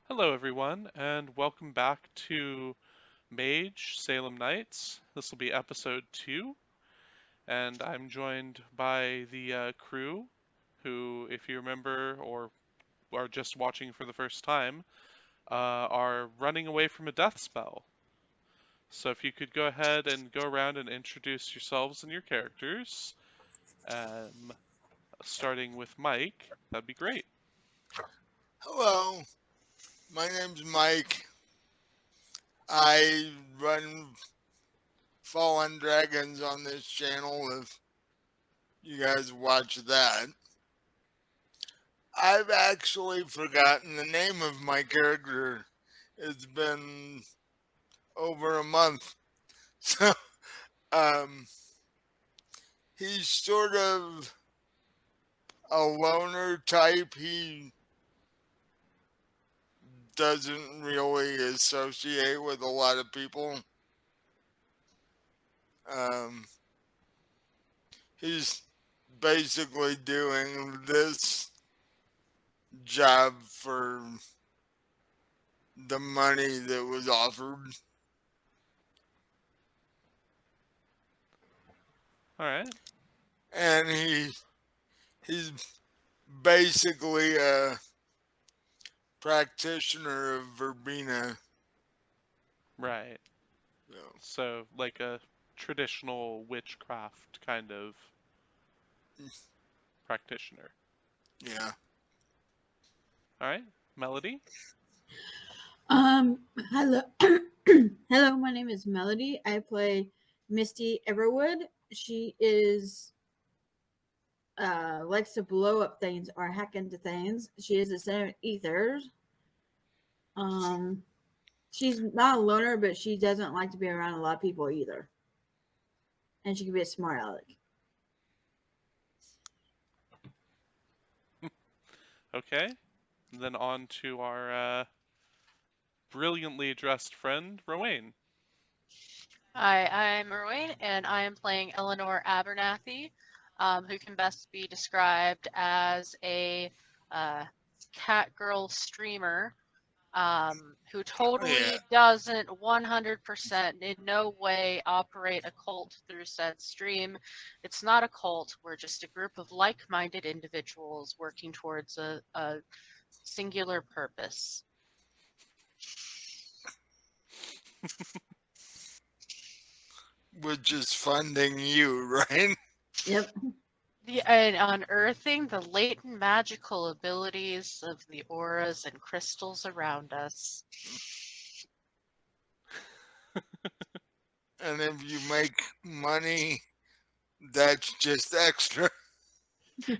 Hello, everyone, and welcome back to Mage, Salem Nights. This will be episode 2, and I'm joined by the crew, who, if you remember or are just watching for the first time, are running away from a death spell. So if you could go ahead and go around and introduce yourselves and your characters, um, starting with Mike, that'd be great. Hello, my name's Mike. I run Fallen Dragons on this channel if you guys watch that. I've actually forgotten the name of my character. It's been over a month. So, um, he's sort of a loner type. He doesn't really associate with a lot of people. Um, he's basically doing this job for the money that was offered, All right, and he's basically a practitioner of verbena. right. So, So, like a traditional witchcraft kind of practitioner. yeah. All right, Melody. Um, hello, hello. My name is Melody. I play Misty Everwood. She is likes to blow up things or hack into things. She is a center of ethers. Um, she's not a loner, but she doesn't like to be around a lot of people either. And she can be a smart aleck. Okay, and then on to our brilliantly dressed friend, Rowain. Hi, I'm Rowain, and I am playing Eleanor Abernathy, who can best be described as a uh, cat girl streamer who Oh yeah. totally doesn't 100% in no way operate a cult through said stream. It's not a cult, we're just a group of like-minded individuals working towards a singular purpose. Which is funding you, right? Yep. And unearthing the latent magical abilities of the auras and crystals around us. And if you make money, that's just extra.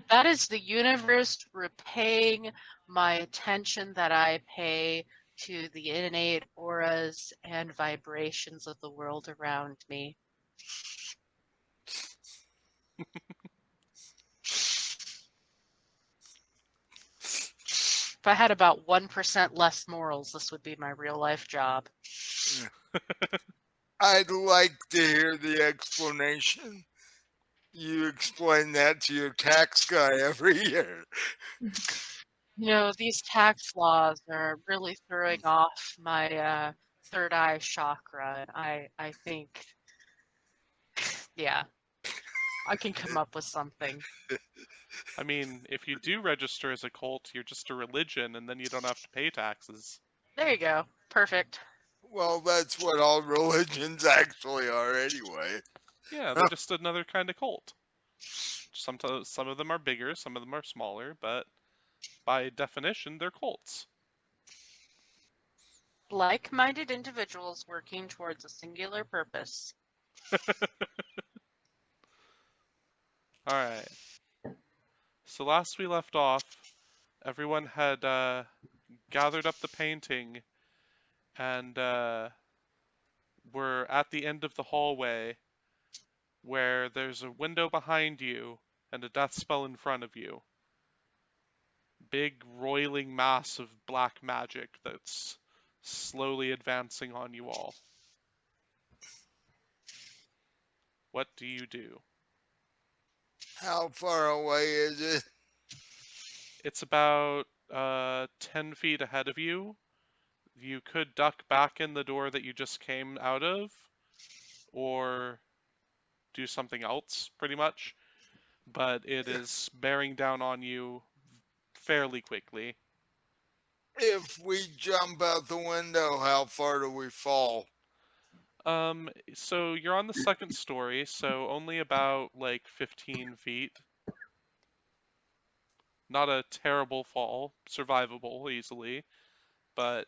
That is the universe repaying my attention that I pay to the innate auras and vibrations of the world around me. If I had about 1% less morals, this would be my real life job. I'd like to hear the explanation. You explain that to your tax guy every year. You know, these tax laws are really throwing off my third eye chakra, and I think, yeah, I can come up with something. I mean, if you do register as a cult, you're just a religion, and then you don't have to pay taxes. There you go. Perfect. Well, that's what all religions actually are anyway. Yeah, they're just another kind of cult. Sometimes some of them are bigger, some of them are smaller, but by definition, they're cults. Like-minded individuals working towards a singular purpose. All right. So last we left off, everyone had gathered up the painting and were at the end of the hallway where there's a window behind you and a death spell in front of you. Big roiling mass of black magic that's slowly advancing on you all. What do you do? How far away is it? It's about 10 feet ahead of you, You could duck back in the door that you just came out of, or do something else, pretty much. But it is bearing down on you fairly quickly. If we jump out the window, how far do we fall? So you're on the second story, so only about like 15 feet. Not a terrible fall, survivable easily, but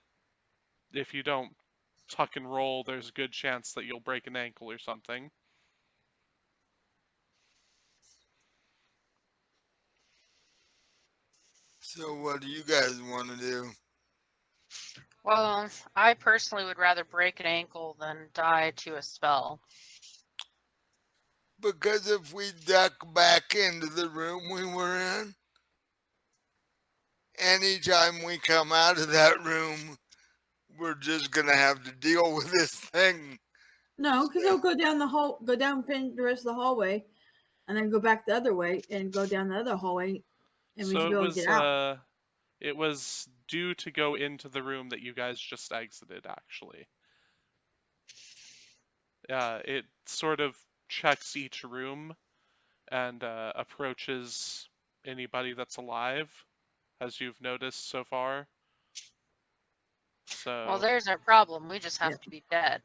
if you don't tuck and roll, there's a good chance that you'll break an ankle or something. So what do you guys want to do? Well, I personally would rather break an ankle than die to a spell. Because if we duck back into the room we were in, anytime we come out of that room, we're just gonna have to deal with this thing. No, because they'll go down the hall, go down the rest of the hallway, and then go back the other way and go down the other hallway, and we should So be able to get out. it was due to go into the room that you guys just exited, actually. It sort of checks each room and approaches anybody that's alive, as you've noticed so far. Well, So, there's our problem. We just have Yep. to be dead.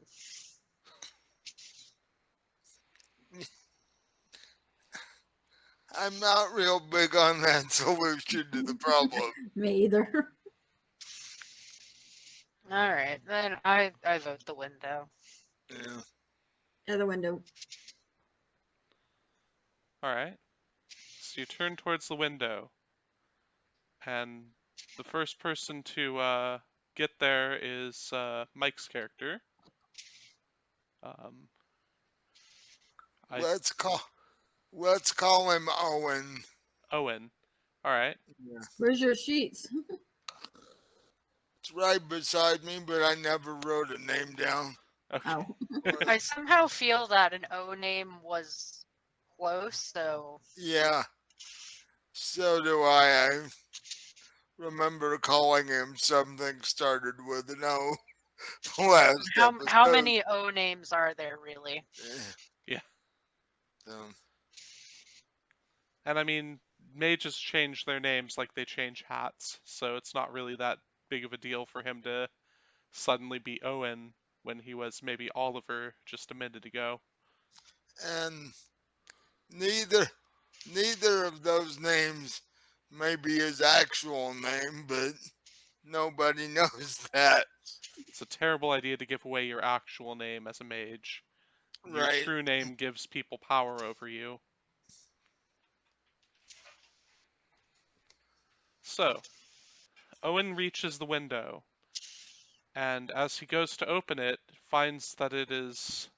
I'm not real big on that solution to the problem. Me either. All right, then I vote the window. Yeah. Other window. alright. So you turn towards the window, and the first person to get there is Mike's character. Um, I Let's call him Owen. Owen. Alright. Yeah. Where's your sheets? It's right beside me, but I never wrote a name down. Okay. Oh, I somehow feel that an O name was close, so Yeah, so do I. I remember calling him something started with an O last how episode. many O names are there really? Yeah. So, And I mean, mages change their names like they change hats, so it's not really that big of a deal for him to suddenly be Owen when he was maybe Oliver just a minute ago. and neither of those names may be his actual name, but nobody knows that. It's a terrible idea to give away your actual name as a mage. Your Right. true name gives people power over you. So, Owen reaches the window, and as he goes to open it, finds that it is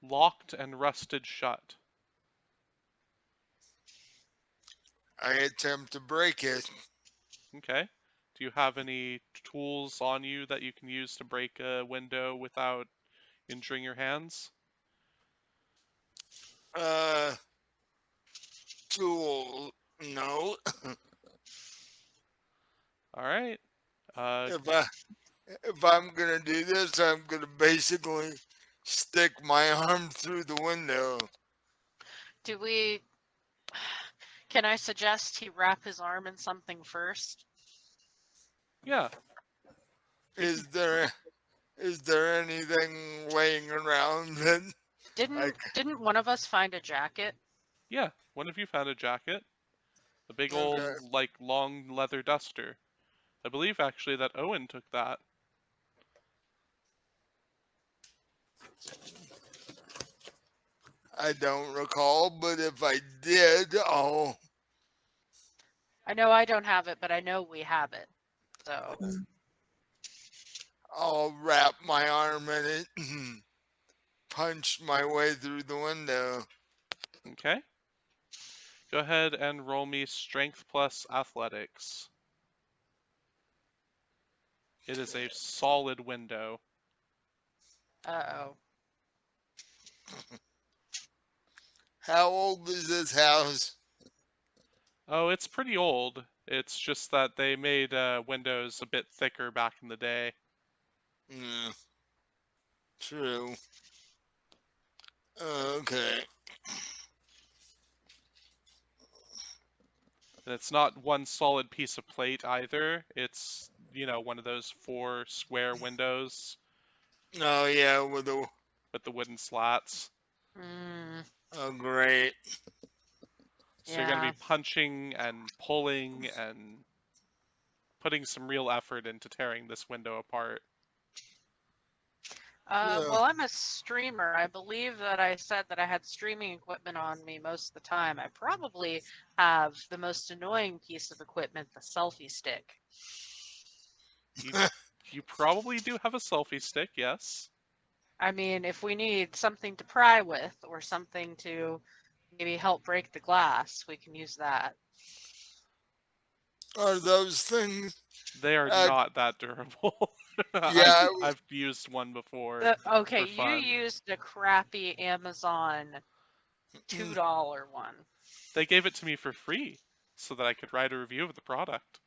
locked and rusted shut. I attempt to break it. Okay. Do you have any tools on you that you can use to break a window without injuring your hands? Uh, tool, no. All right. if I'm gonna do this, I'm gonna basically stick my arm through the window. Do we? Can I suggest he wrap his arm in something first? Yeah. Is there anything laying around that Didn't one of us find a jacket? Yeah. One of you found a jacket. A big okay? old, like, long leather duster. I believe actually that Owen took that. I don't recall, but if I did, I know I don't have it, but I know we have it. So I'll wrap my arm in it and punch my way through the window. Okay. Go ahead and roll me strength plus athletics. It is a solid window. uh-oh. How old is this house? Oh, it's pretty old. It's just that they made windows a bit thicker back in the day. Yeah. True. Okay. And it's not one solid piece of plate either. It's, one of those 4 square windows Oh yeah, with the with the wooden slats. Mm, oh great. So you're going to yeah. be punching and pulling and putting some real effort into tearing this window apart. Yeah. Well, I'm a streamer. I believe that I said that I had streaming equipment on me most of the time. I probably have the most annoying piece of equipment, the selfie stick. You probably do have a selfie stick, yes. I mean, if we need something to pry with or something to maybe help break the glass, we can use that. Are those things? They are Uh, not that durable. yeah. I've used one before Okay, for you fun. used a crappy Amazon $2 one. They gave it to me for free so that I could write a review of the product.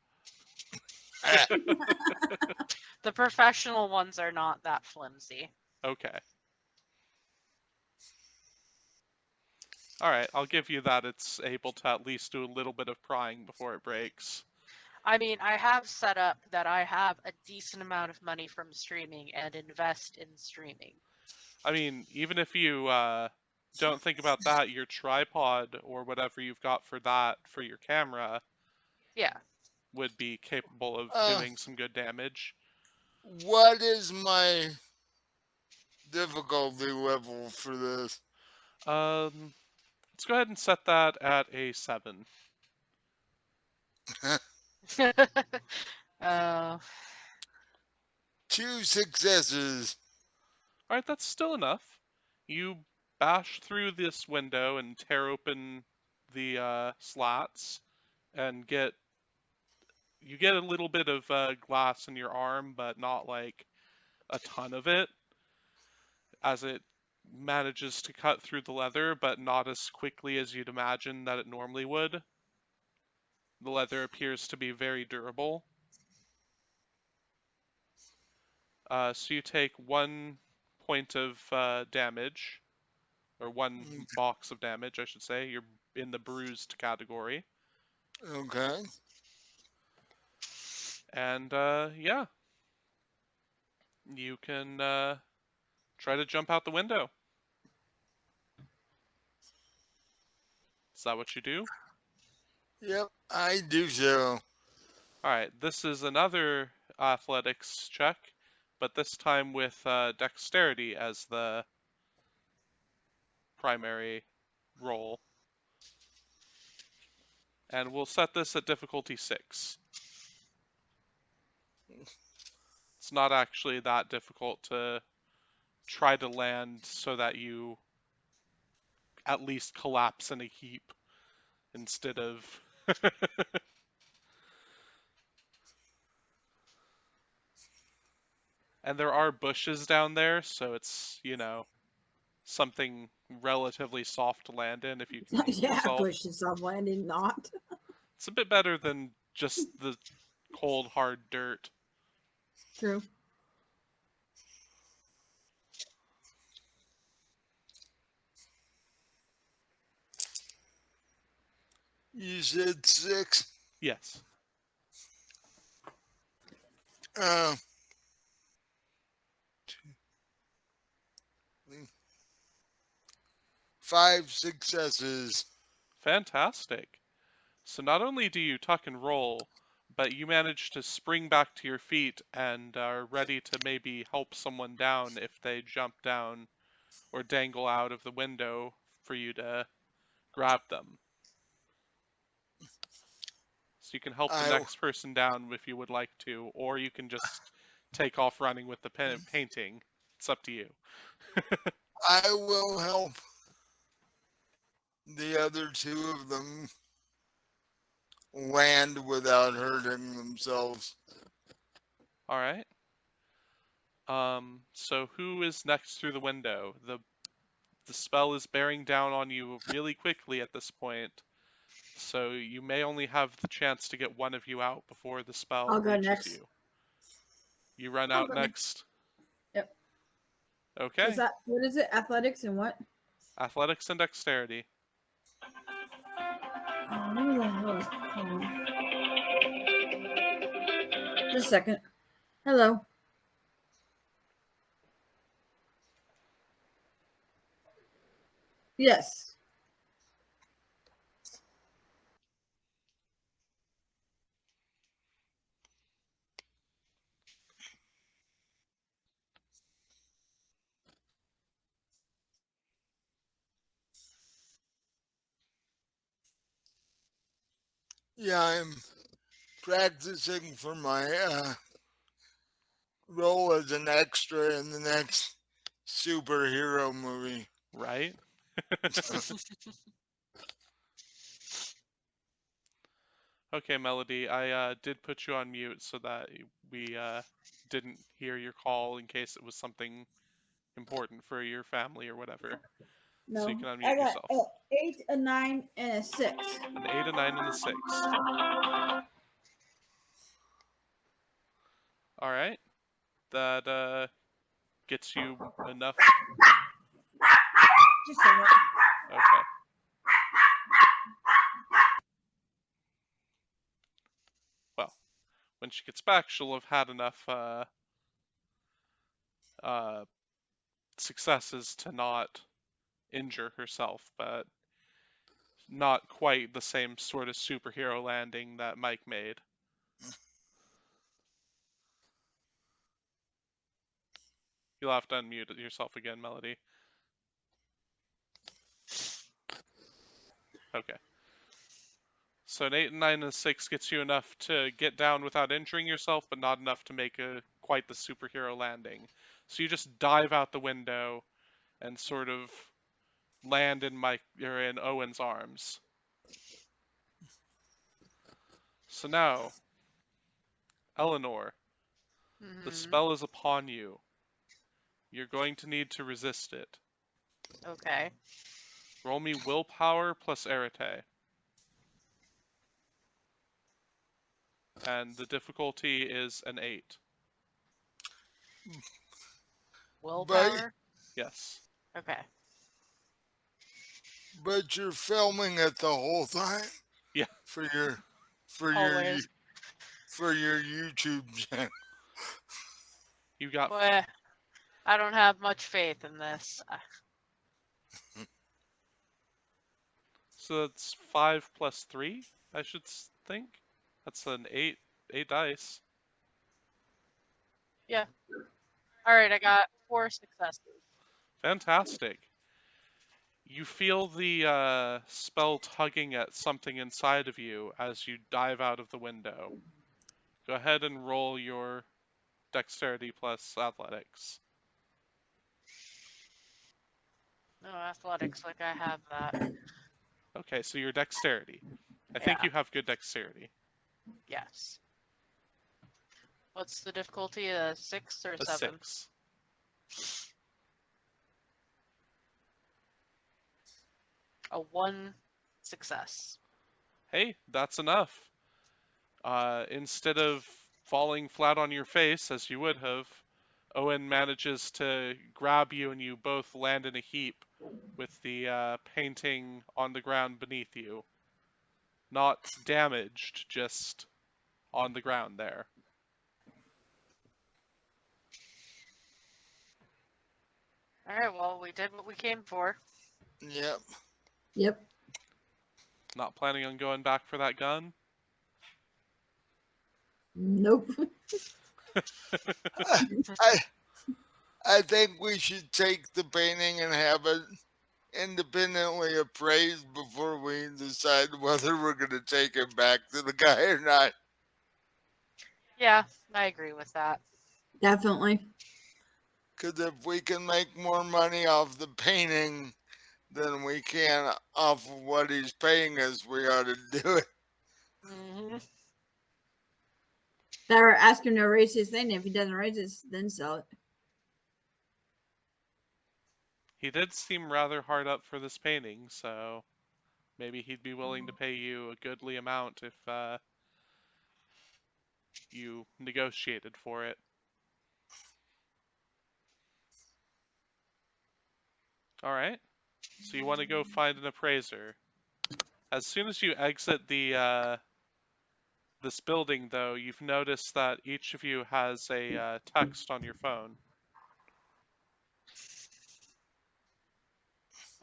The professional ones are not that flimsy. Okay. All right, I'll give you that it's able to at least do a little bit of prying before it breaks. I mean, I have set up that I have a decent amount of money from streaming and invest in streaming. I mean, even if you don't think about that, your tripod or whatever you've got for that for your camera Yeah. would be capable of uh, doing some good damage. what is my difficulty level for this? Let's go ahead and set that at a 7. uh, 2 successes. All right, that's still enough. You bash through this window and tear open the slats and you get a little bit of glass in your arm, but not like a ton of it, as it manages to cut through the leather, but not as quickly as you'd imagine that it normally would. The leather appears to be very durable. So you take 1 point of damage, or 1 box of damage, I should say. You're in the bruised category. Okay. And yeah, you can try to jump out the window. Is that what you do? Yep, I do so. All right, this is another athletics check, but this time with dexterity as the primary roll. And we'll set this at difficulty 6. It's not actually that difficult to try to land so that you at least collapse in a heap instead of and there are bushes down there, so it's, something relatively soft to land in if you can move Yeah, yourself. bushes on landing, not. It's a bit better than just the cold, hard dirt. True. You said 6. Yes. Uh, 5 successes. Fantastic. So not only do you tuck and roll, but you manage to spring back to your feet and are ready to maybe help someone down if they jump down or dangle out of the window for you to grab them. So you can help the I next person down if you would like to, or you can just take off running with the painting. It's up to you. I will help the other 2 of them land without hurting themselves. All right. So who is next through the window? The spell is bearing down on you really quickly at this point. So you may only have the chance to get one of you out before the spell I'll go reaches next. you. You run I'll out go next. Yep. Okay. Is that what is it? Athletics and what? Athletics and dexterity. Oh, let me look. Hold on. Just a second. Hello. Yes. Yeah, I'm practicing for my role as an extra in the next superhero movie. Right? Okay, Melody, I did put you on mute so that we didn't hear your call in case it was something important for your family or whatever. So you No. can I unmute got yourself. 8, a 9, and a 6. An 8, a 9, and a 6. Alright. That gets you enough. Just a second. Okay. Well, when she gets back, she'll have had enough successes to not injure herself, but not quite the same sort of superhero landing that Mike made. You'll have to unmute yourself again, Melody. Okay. So an 8, and 9, and a 6 gets you enough to get down without injuring yourself, but not enough to make quite the superhero landing. So you just dive out the window and sort of land in in Owen's arms. So now, Eleanor, the spell is upon you. You're going to need to resist it. Okay. Roll me willpower plus arete. And the difficulty is an 8. Willpower? Yes. Okay. But you're filming it the whole time. Yeah. For your Always. YouTube channel. You got. Boy, I don't have much faith in this. So that's 5 plus 3, I should think. That's an 8 dice. Yeah. Alright, I got 4 successes. Fantastic. You feel the spell tugging at something inside of you as you dive out of the window. Go ahead and roll your dexterity plus athletics. No athletics, like I have that. Okay, so your dexterity. I think Yeah. you have good dexterity. Yes. What's the difficulty? A 6 or A 7? 6. A 1 success. Hey, that's enough. Instead of falling flat on your face, as you would have, Owen manages to grab you and you both land in a heap with the painting on the ground beneath you. Not damaged, just on the ground there. Alright, well, we did what we came for. Yep. Yep. Not planning on going back for that gun? Nope. I think we should take the painting and have it independently appraised before we decide whether we're going to take it back to the guy or not. Yeah, I agree with that. Definitely. Because if we can make more money off the painting than we can off of what he's paying us, we ought to do it. Mm-hmm. They're asking him to raise his thing. If he doesn't raise it, then sell it. He did seem rather hard up for this painting, so Maybe he'd be willing to pay you a goodly amount if you negotiated for it. All right. So you want to go find an appraiser. As soon as you exit the this building, though, you've noticed that each of you has a text on your phone.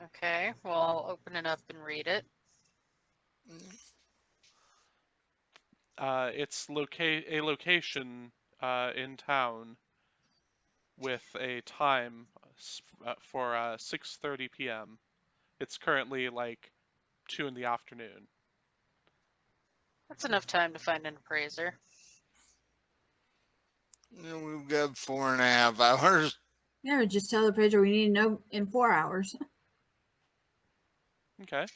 Okay, well, I'll open it up and read it. It's a location in town with a time for 6:30 p.m. It's currently like 2 in the afternoon. That's enough time to find an appraiser. We've got 4.5 hours. Yeah, just tell the appraiser we need to know in 4 hours. Okay.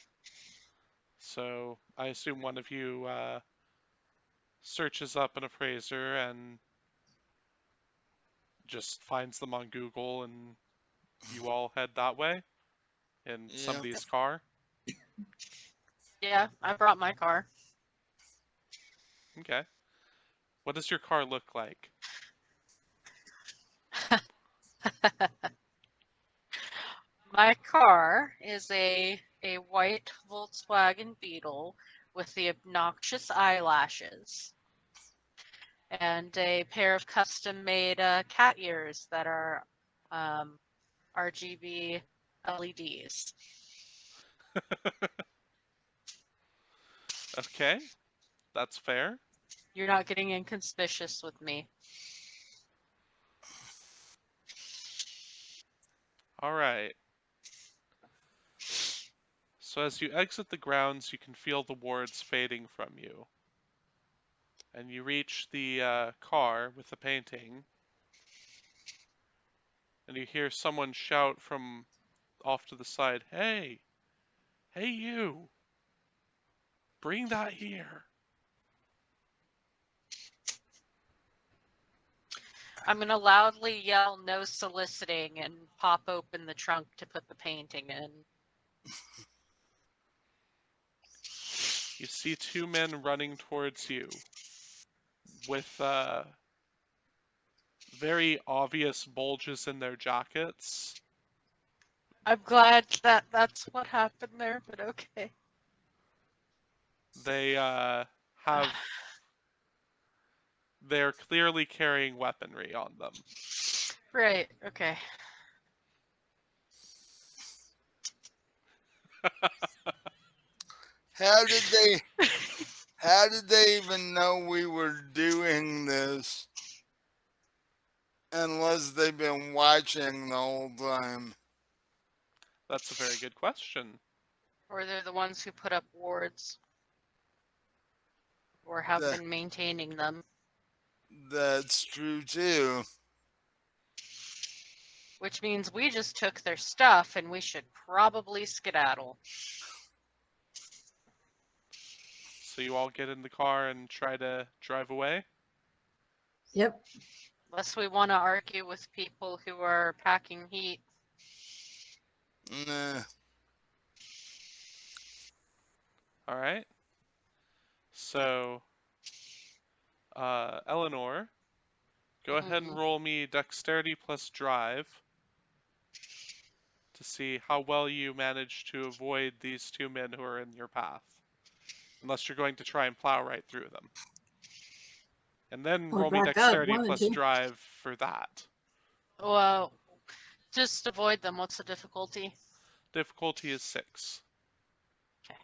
So I assume one of you searches up an appraiser and just finds them on Google, and you all head that way in Yeah. somebody's car. Yeah, I brought my car. Okay. What does your car look like? My car is a white Volkswagen Beetle with the obnoxious eyelashes and a pair of custom-made cat ears that are RGB LEDs. Okay, that's fair. You're not getting inconspicuous with me. All right. So as you exit the grounds, you can feel the wards fading from you. And you reach the car with the painting, and you hear someone shout from off to the side, "Hey! Hey you! Bring that here!" I'm going to loudly yell no soliciting and pop open the trunk to put the painting in. You see two men running towards you with very obvious bulges in their jackets. I'm glad that that's what happened there, but okay. They they're clearly carrying weaponry on them. Right, okay. How did they even know we were doing this unless they've been watching the whole time? That's a very good question. Or they're the ones who put up wards. Or have That- been maintaining them. That's true too. Which means we just took their stuff and we should probably skedaddle. So you all get in the car and try to drive away? Yep. Unless we want to argue with people who are packing heat. Nah. All right. So, Eleanor, go ahead and roll me dexterity plus drive to see how well you manage to avoid these two men who are in your path. Unless you're going to try and plow right through them. And then Or roll me back up, dexterity one of plus the two. drive for that. Well, just avoid them. What's the difficulty? Difficulty is 6. Okay.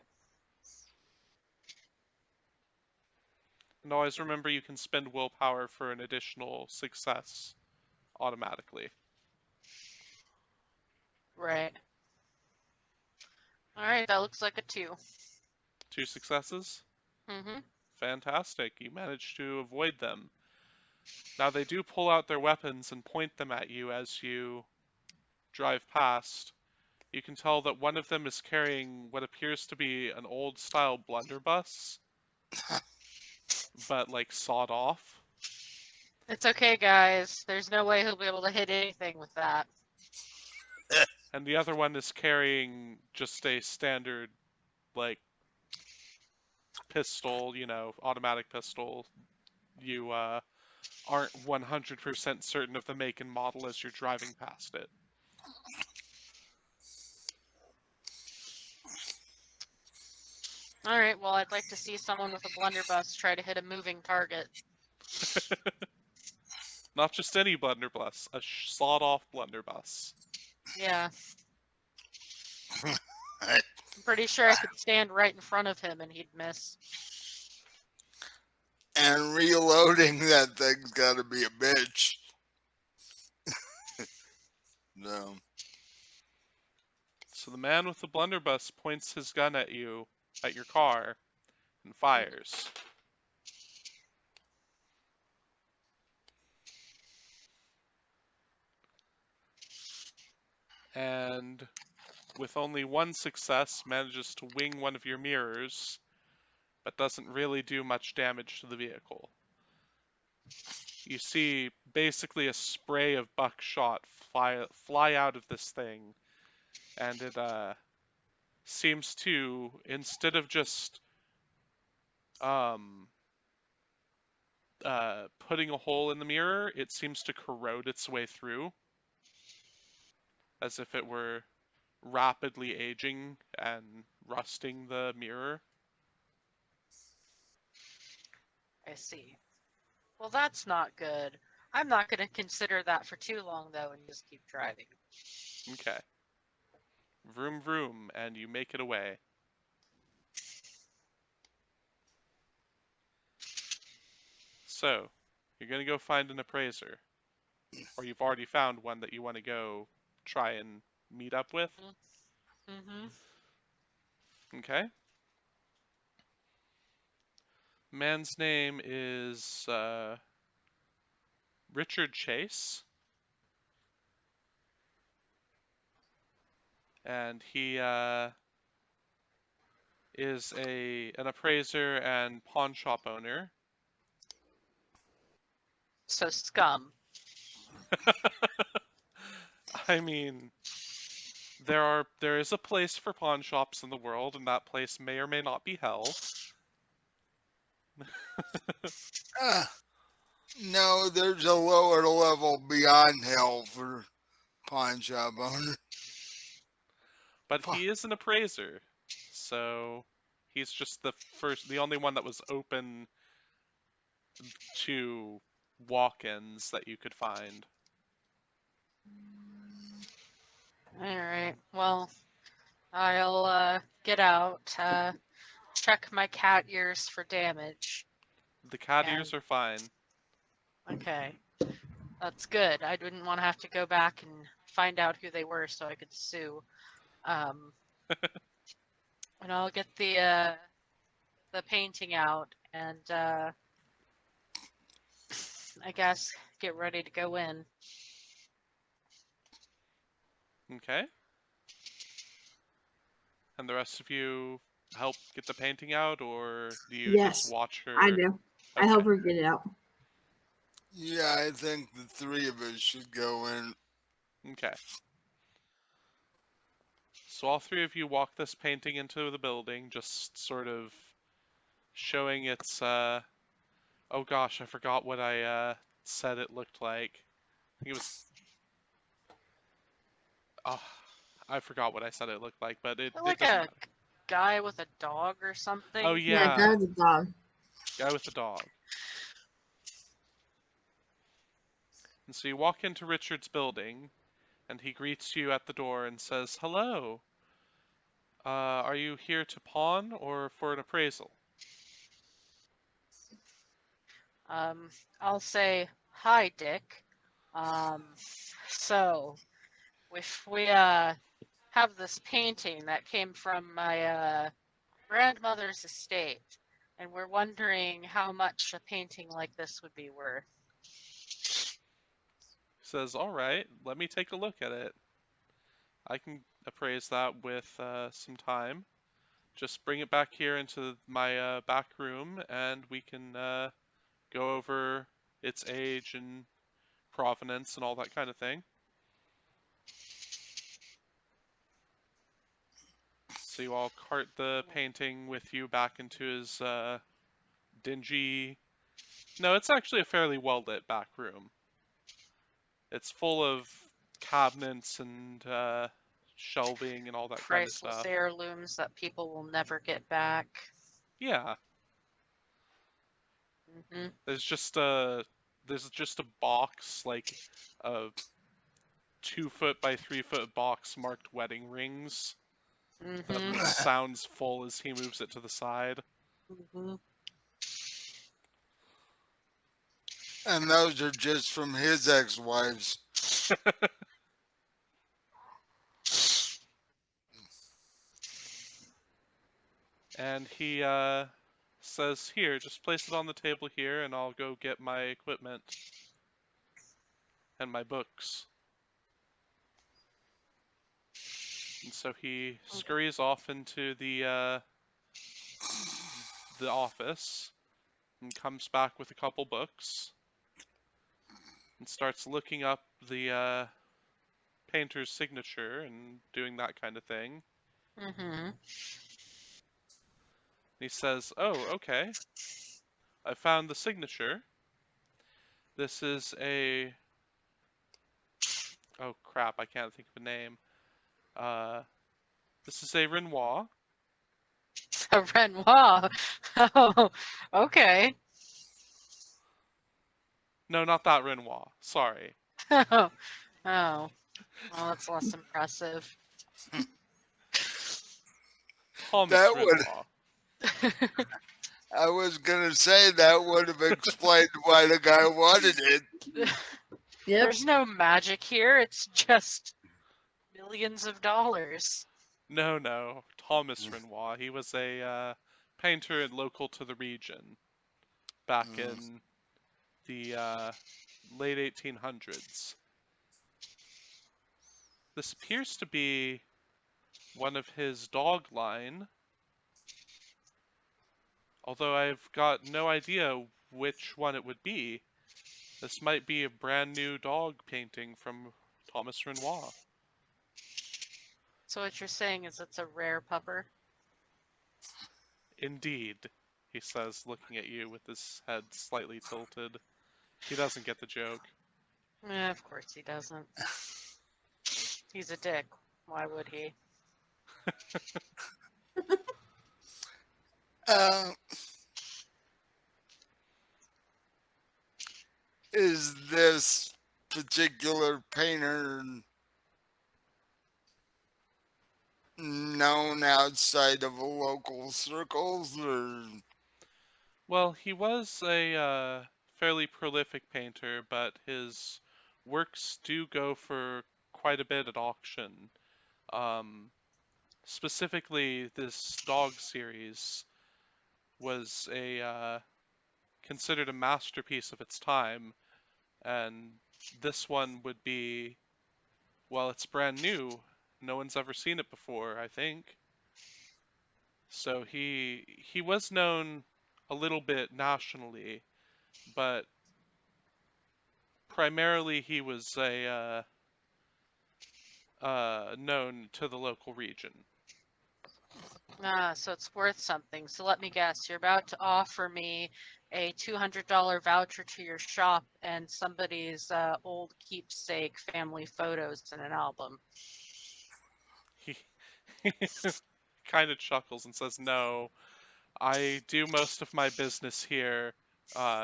And always remember you can spend willpower for an additional success automatically. Right. Alright, that looks like a 2. 2 successes? Mm-hmm. Fantastic. You managed to avoid them. Now they do pull out their weapons and point them at you as you drive past. You can tell that one of them is carrying what appears to be an old-style blunderbuss, but like sawed off. It's okay, guys. There's no way he'll be able to hit anything with that. And the other one is carrying just a standard like pistol, automatic pistol, you aren't 100% certain of the make and model as you're driving past it. All right, well, I'd like to see someone with a blunderbuss try to hit a moving target. Not just any blunderbuss, a sawed-off blunderbuss. Yeah. I'm pretty sure I could stand right in front of him and he'd miss. And reloading that thing's got to be a bitch. No. So the man with the blunderbuss points his gun at you, at your car, and fires. And with only one success, manages to wing one of your mirrors, but doesn't really do much damage to the vehicle. You see basically a spray of buckshot fly out of this thing, and it seems to, instead of just putting a hole in the mirror, it seems to corrode its way through, as if it were rapidly aging and rusting the mirror. I see. Well, that's not good. I'm not going to consider that for too long, though, and just keep driving. Okay. Vroom vroom, and you make it away. So, you're gonna go find an appraiser. Or you've already found one that you want to go try and meet up with. Mm-hmm. Okay. Man's name is Richard Chase. And he is an appraiser and pawn shop owner. So scum. I mean, there is a place for pawn shops in the world, and that place may or may not be hell. No, there's a lower level beyond hell for pawn shop owner. But he is an appraiser, so he's just the only one that was open to walk-ins that you could find. Alright, well, I'll get out, check my cat ears for damage. The cat ears are fine. Okay, that's good. I didn't want to have to go back and find out who they were so I could sue. And I'll get the painting out and I guess get ready to go in. Okay. And the rest of you help get the painting out, or do you just Yes, watch her? I do. I help her get it out. Yeah, I think the three of us should go in. Okay. So all three of you walk this painting into the building, just sort of showing its, oh gosh, I forgot what I said it looked like. I think it was, oh, I forgot what I said it looked like, but it Like doesn't a matter. guy with a dog or something. Oh Yeah, yeah, that was a dog. guy with the dog. And so you walk into Richard's building, and he greets you at the door and says, "Hello. Are you here to pawn or for an appraisal?" I'll say, hi, Dick. So, if we, have this painting that came from my, grandmother's estate, and we're wondering how much a painting like this would be worth. He says, "All right, let me take a look at it. I can appraise that with some time. Just bring it back here into my back room, and we can go over its age and provenance and all that kind of thing." So you all cart the painting with you back into his dingy. No, it's actually a fairly well lit back room. It's full of cabinets and shelving and all that kind of Priceless stuff. heirlooms that people will never get back. Yeah, Hmm there's just a box, like a 2 foot by 3 foot box marked wedding rings that hmm sounds full as he moves it to the side. hmm And those are just from his ex-wives. And he says, "Here, just place it on the table here, and I'll go get my equipment and my books." And so he scurries off into the office and comes back with a couple books and starts looking up the painter's signature and doing that kind of thing. hmm He says, "Oh, okay. I found the signature. This is a oh crap, I can't think of a name. Uh, this is a Renoir. A Renoir. Oh, okay. No, not that Renoir. Sorry, Oh, well, that's less impressive. Thomas That would, Renoir." I was gonna say that would have explained why the guy wanted it. Yep. There's no magic here. It's just millions of dollars. No, Thomas Renoir. He was a painter and local to the region back in the late 1800s. This appears to be one of his dog line, although I've got no idea which one it would be. This might be a brand new dog painting from Thomas Renoir. So what you're saying is it's a rare pupper? Indeed, he says, looking at you with his head slightly tilted. He doesn't get the joke. Of course he doesn't. He's a dick. Why would he? Uh, is this particular painter known outside of local circles, or Well, he was a fairly prolific painter, but his works do go for quite a bit at auction. Um, Specifically, this dog series was a considered a masterpiece of its time, and this one would be, well, it's brand new. No one's ever seen it before, I think. So he was known a little bit nationally, but primarily he was a known to the local region. Ah, so it's worth something. So let me guess, you're about to offer me a $200 voucher to your shop and somebody's old keepsake family photos in an album. He kind of chuckles and says, "No, I do most of my business here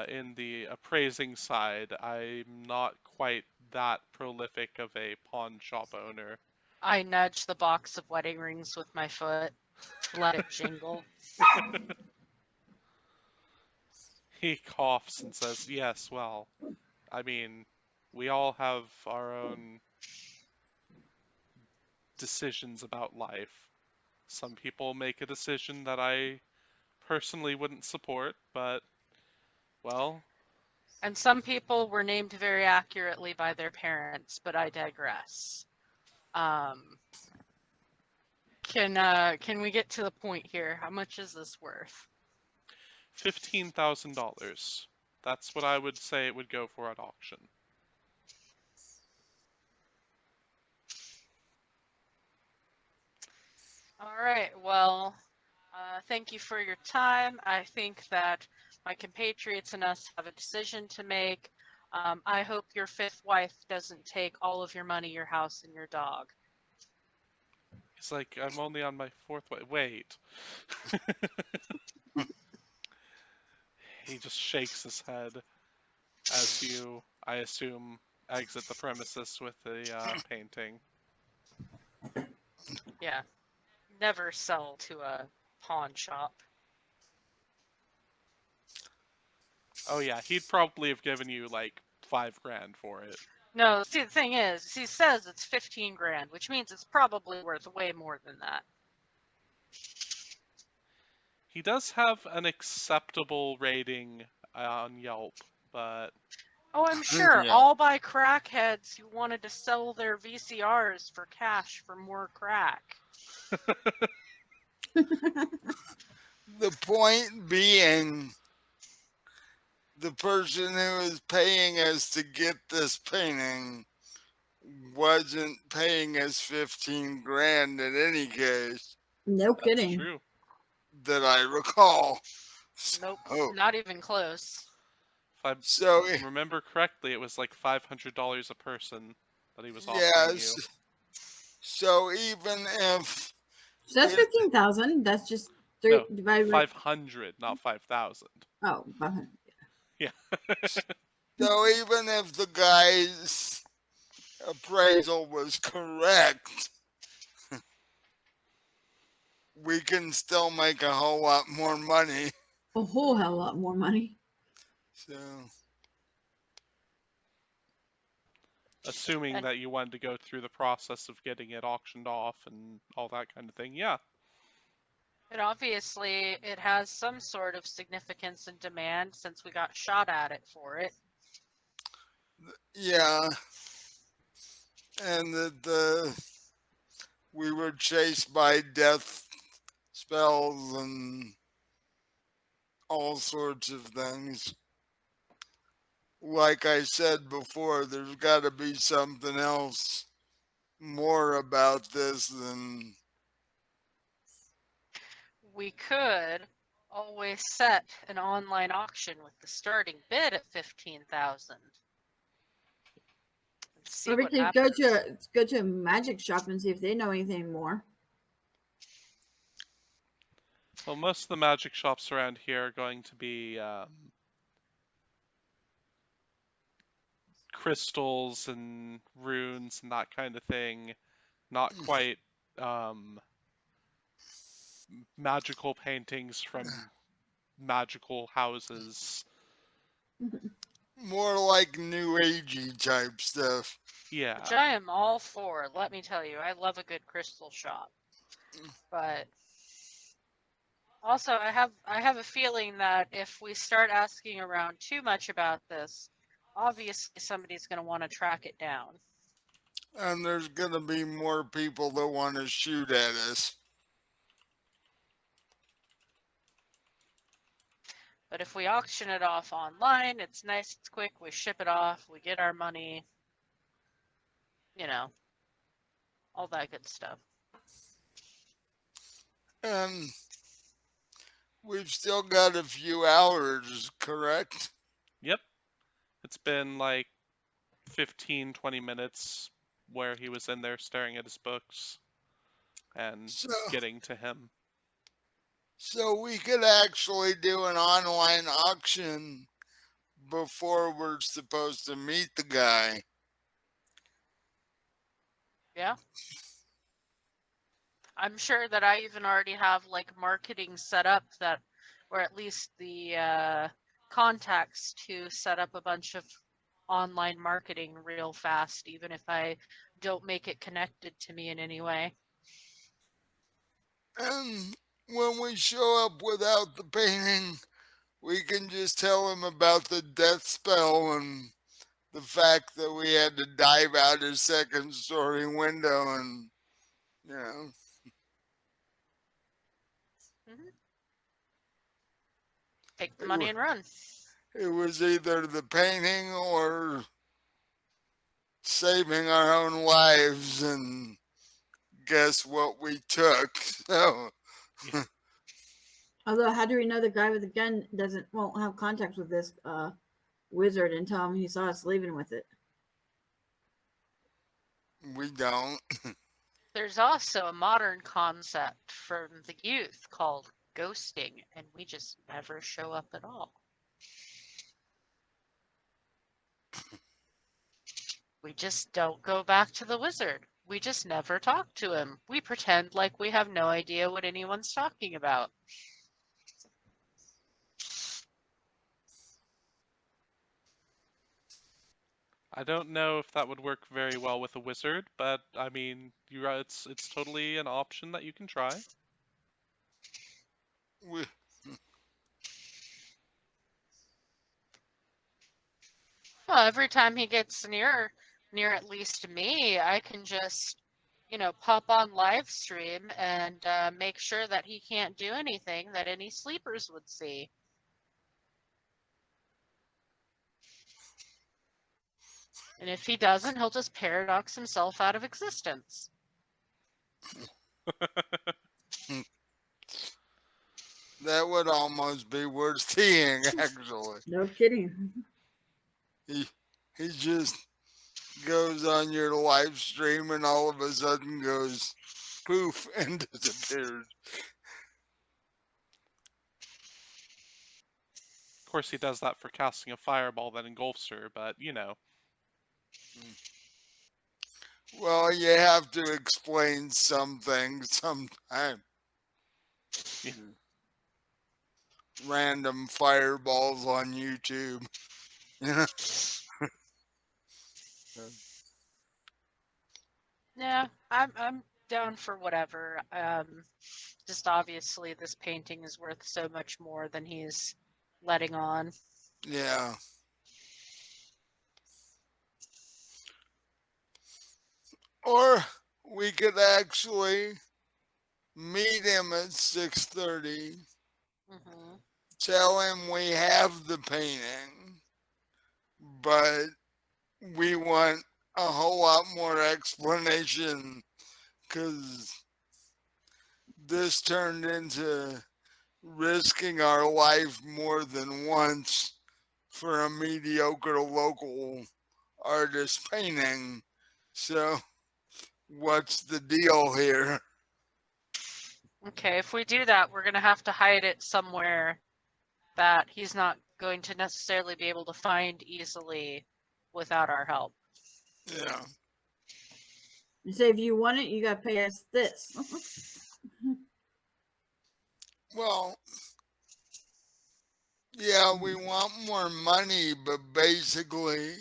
in the appraising side. I'm not quite that prolific of a pawn shop owner." I nudge the box of wedding rings with my foot to let it jingle. He coughs and says, "Yes, well, I mean, we all have our own decisions about life. Some people make a decision that I personally wouldn't support, but, well, And some people were named very accurately by their parents, but I digress. Um, can we get to the point here? How much is this worth? $15,000. That's what I would say it would go for at auction." All right. Well, thank you for your time. I think that my compatriots and us have a decision to make. I hope your fifth wife doesn't take all of your money, your house, and your dog. He's like, I'm only on my fourth way. Wait. He just shakes his head as you, I assume, exit the premises with the painting. Yeah. Never sell to a pawn shop. Oh yeah, he'd probably have given you like $5,000 for it. No, see, the thing is, he says it's 15 grand, which means it's probably worth way more than that. He does have an acceptable rating on Yelp, but Oh, I'm sure. Yeah. All by crackheads who wanted to sell their VCRs for cash for more crack. The point being, the person who is paying us to get this painting wasn't paying us 15 grand in any case No that's kidding. true. that I recall. Nope, Oh, not even close. If I so remember correctly, it was like $500 a person that he was offering yes. you. So even if So that's it, 15,000. That's just three No, divided by 500, not 5,000. oh, 500. Yeah. so even if the guy's appraisal was correct, we can still make a whole lot more money. A whole hell lot more money. So Assuming And- that you wanted to go through the process of getting it auctioned off and all that kind of thing. Yeah. And obviously, it has some sort of significance and demand since we got shot at it for it. yeah, and that we were chased by death spells and all sorts of things. Like I said before, there's got to be something else more about this than We could always set an online auction with the starting bid at 15,000. See Or we what could happens. go to a magic shop and see if they know anything more. Well, most of the magic shops around here are going to be crystals and runes and that kind of thing. Not quite magical paintings from magical houses. more like new agey type stuff. Yeah. Which I am all for. Let me tell you, I love a good crystal shop. But also, I have a feeling that if we start asking around too much about this, obviously somebody's going to want to track it down. And there's going to be more people that want to shoot at us. But if we auction it off online, it's nice, it's quick, we ship it off, we get our money, you know, all that good stuff. And we've still got a few hours, correct? Yep. It's been like 15, 20 minutes where he was in there staring at his books and So, getting to him. so we could actually do an online auction before we're supposed to meet the guy. Yeah. I'm sure that I even already have like marketing set up that, or at least the contacts to set up a bunch of online marketing real fast, even if I don't make it connected to me in any way. And when we show up without the painting, we can just tell him about the death spell and the fact that we had to dive out a second story window and, you know. Mm-hmm. Take the money and run. It was either the painting or saving our own lives and guess what we took. So Although, how do we know the guy with the gun won't have contact with this wizard and tell him he saw us leaving with it? we don't. There's also a modern concept from the youth called ghosting, and we just never show up at all. We just don't go back to the wizard. We just never talk to him. We pretend like we have no idea what anyone's talking about. I don't know if that would work very well with a wizard, but I mean, it's totally an option that you can try. We, Well, every time he gets near at least me, I can just, pop on live stream and make sure that he can't do anything that any sleepers would see. And if he doesn't, he'll just paradox himself out of existence. that would almost be worth seeing, actually. No kidding. He just goes on your live stream and all of a sudden goes poof and disappears. Of course, he does that for casting a fireball that engulfs her, but you know. Well, you have to explain something sometime. Yeah. Random fireballs on YouTube. Yeah, I'm down for whatever. Just obviously this painting is worth so much more than he's letting on. Yeah. Or we could actually meet him at 6:30. Mm-hmm. Tell him we have the painting, but we want a whole lot more explanation because this turned into risking our life more than once for a mediocre local artist painting. So, what's the deal here? Okay, if we do that, we're going to have to hide it somewhere that he's not going to necessarily be able to find easily without our help. Yeah. You say if you want it, you got to pay us this. Well, yeah, we want more money, but basically,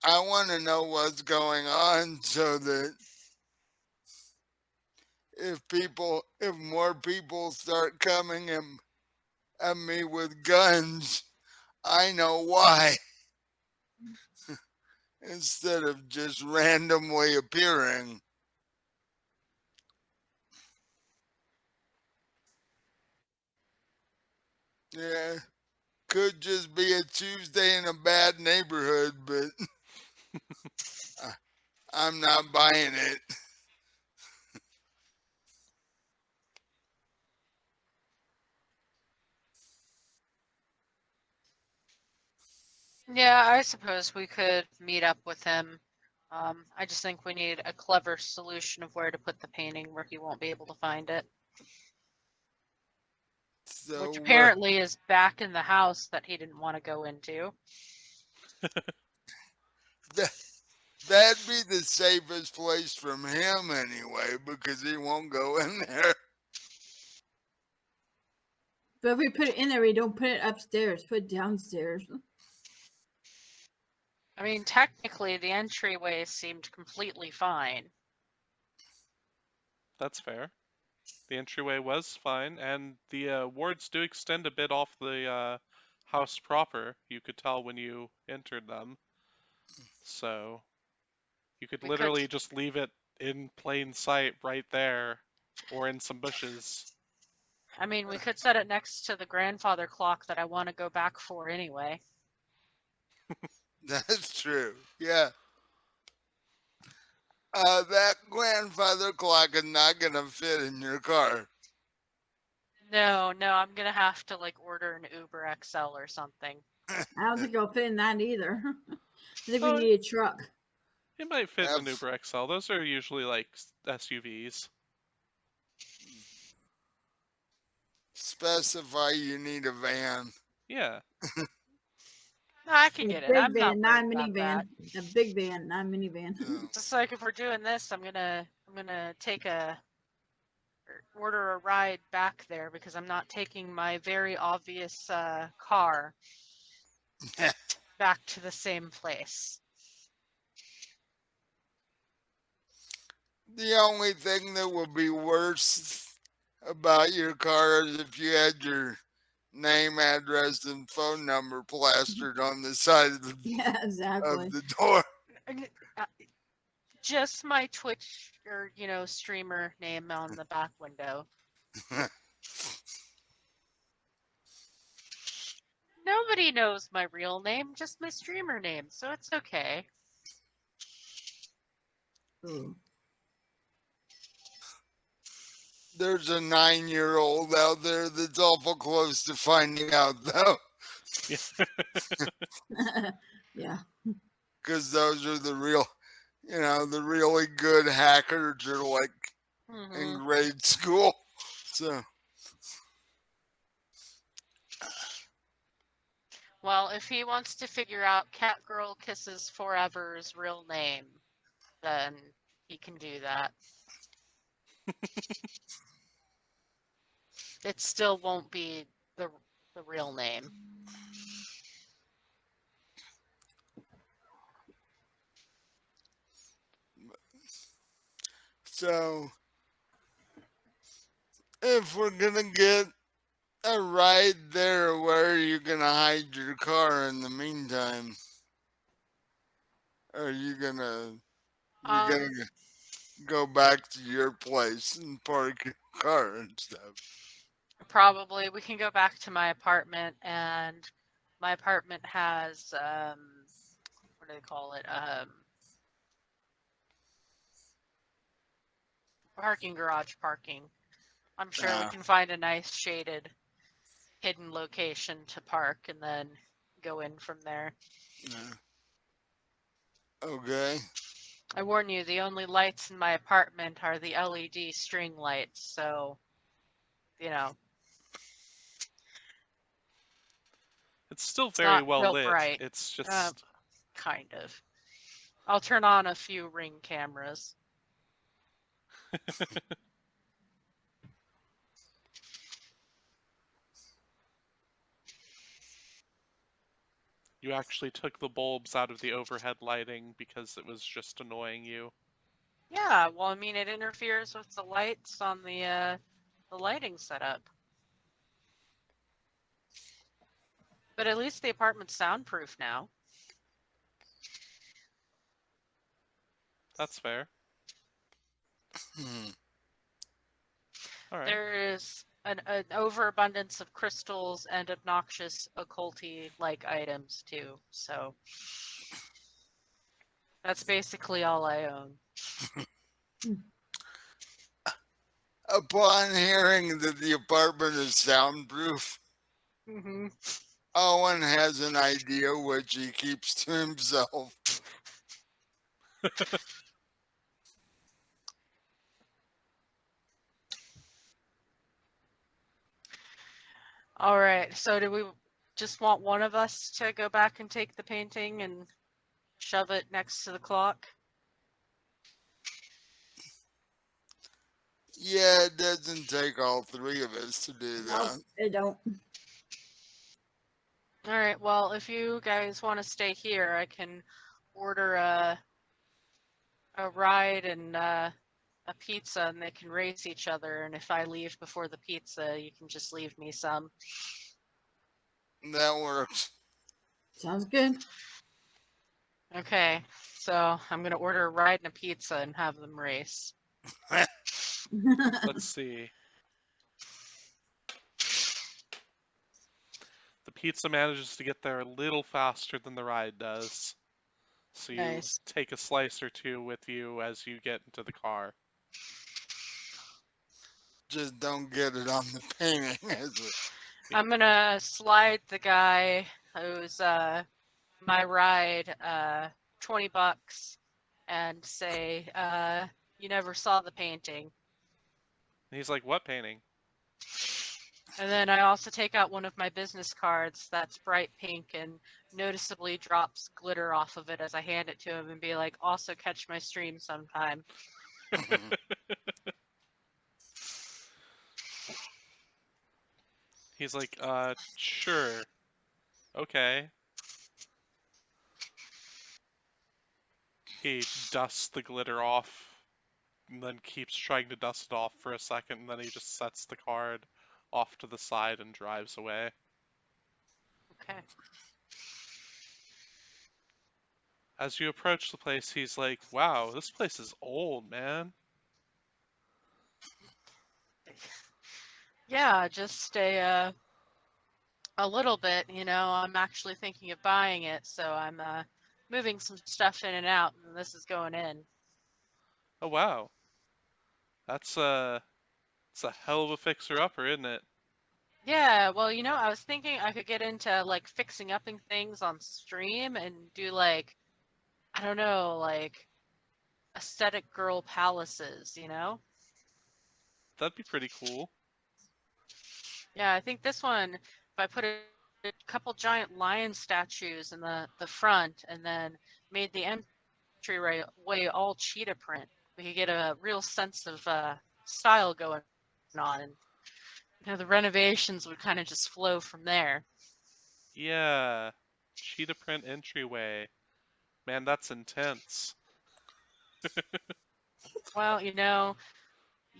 I want to know what's going on so that if more people start coming at me with guns, I know why. Instead of just randomly appearing. Yeah, could just be a Tuesday in a bad neighborhood, but I'm not buying it. Yeah, I suppose we could meet up with him. I just think we need a clever solution of where to put the painting where he won't be able to find it. So Which apparently is back in the house that he didn't want to go into. that'd be the safest place from him anyway, because he won't go in there. But if we put it in there, we don't put it upstairs. Put it downstairs. I mean, technically, the entryway seemed completely fine. That's fair. The entryway was fine, and the wards do extend a bit off the house proper. You could tell when you entered them. So you could literally just leave it in plain sight right there, or in some bushes. I mean, we could set it next to the grandfather clock that I want to go back for anyway. That's true. Yeah. That grandfather clock is not gonna fit in your car. No, I'm gonna have to like order an Uber XL or something. I don't think it'll fit in that either. I think we Oh, need a truck. it might fit in an Yep. Uber XL. Those are usually like SUVs. Specify you need a van. Yeah. No, I could A get it. big I'm not van, not worried a about that. minivan. A big van, not a minivan. So, Just like if we're doing this, I'm gonna take order a ride back there because I'm not taking my very obvious car back to the same place. the only thing that would be worse about your car is if you had your name, address, and phone number plastered on the side Yeah, exactly. of the door. Uh, Just my Twitch or streamer name on the back window. Nobody knows my real name, just my streamer name, so it's okay. Ooh. There's a 9-year-old out there that's awful close to finding out, though, Yeah. because those are the real, the really good hackers are like in Hmm. grade school. So, Well, if he wants to figure out Catgirl Kisses Forever's real name, then he can do that. It still won't be the real name. so if we're gonna get a ride there, where are you gonna hide your car in the meantime? Are you gonna you're gonna Um, go back to your place and park your car and stuff? Probably we can go back to my apartment, and my apartment has what do they call it? Parking garage parking. I'm sure we Ah, can find a nice shaded hidden location to park and then go in from there. yeah. Okay. I warn you, the only lights in my apartment are the LED string lights, so you know, It's still it's very not well real lit. bright. It's Uh, just kind of. I'll turn on a few Ring cameras. you actually took the bulbs out of the overhead lighting because it was just annoying you. Yeah, well, I mean, it interferes with the lights on the lighting setup. But at least the apartment's soundproof now. That's fair. Hmm. All right. There is an overabundance of crystals and obnoxious occulty-like items too. So that's basically all I own. Upon hearing that the apartment is soundproof, Mm-hmm. Owen has an idea which he keeps to himself. All right. So do we just want one of us to go back and take the painting and shove it next to the clock? Yeah, it doesn't take all three of us to do Nope, that. it don't. All right. Well, if you guys want to stay here, I can order a ride and a pizza, and they can race each other. And if I leave before the pizza, you can just leave me some. That works. Sounds good. Okay. So I'm gonna order a ride and a pizza and have them race. Let's see. The pizza manages to get there a little faster than the ride does. So you Nice. take a slice or two with you as you get into the car. Just don't get it on the painting. I'm gonna slide the guy who's my ride $20 and say, you never saw the painting. And he's like, "What painting?" And then I also take out one of my business cards that's bright pink and noticeably drops glitter off of it as I hand it to him and be like, also catch my stream sometime. He's like, sure. Okay." He dusts the glitter off and then keeps trying to dust it off for a second, and then he just sets the card off to the side and drives away. Okay. As you approach the place, he's like, "Wow, this place is old, man." Yeah, just a little bit, I'm actually thinking of buying it, so I'm moving some stuff in and out, and this is going in. Oh wow, that's it's a hell of a fixer-upper, isn't it? Yeah, well, I was thinking I could get into like fixing upping things on stream and do like, I don't know, like aesthetic girl palaces. That'd be pretty cool. Yeah, I think this one, if I put a couple giant lion statues in the front and then made the entryway all cheetah print, we could get a real sense of style going on, and the renovations would kind of just flow from there. Yeah, cheetah print entryway. Man, that's intense. Well, you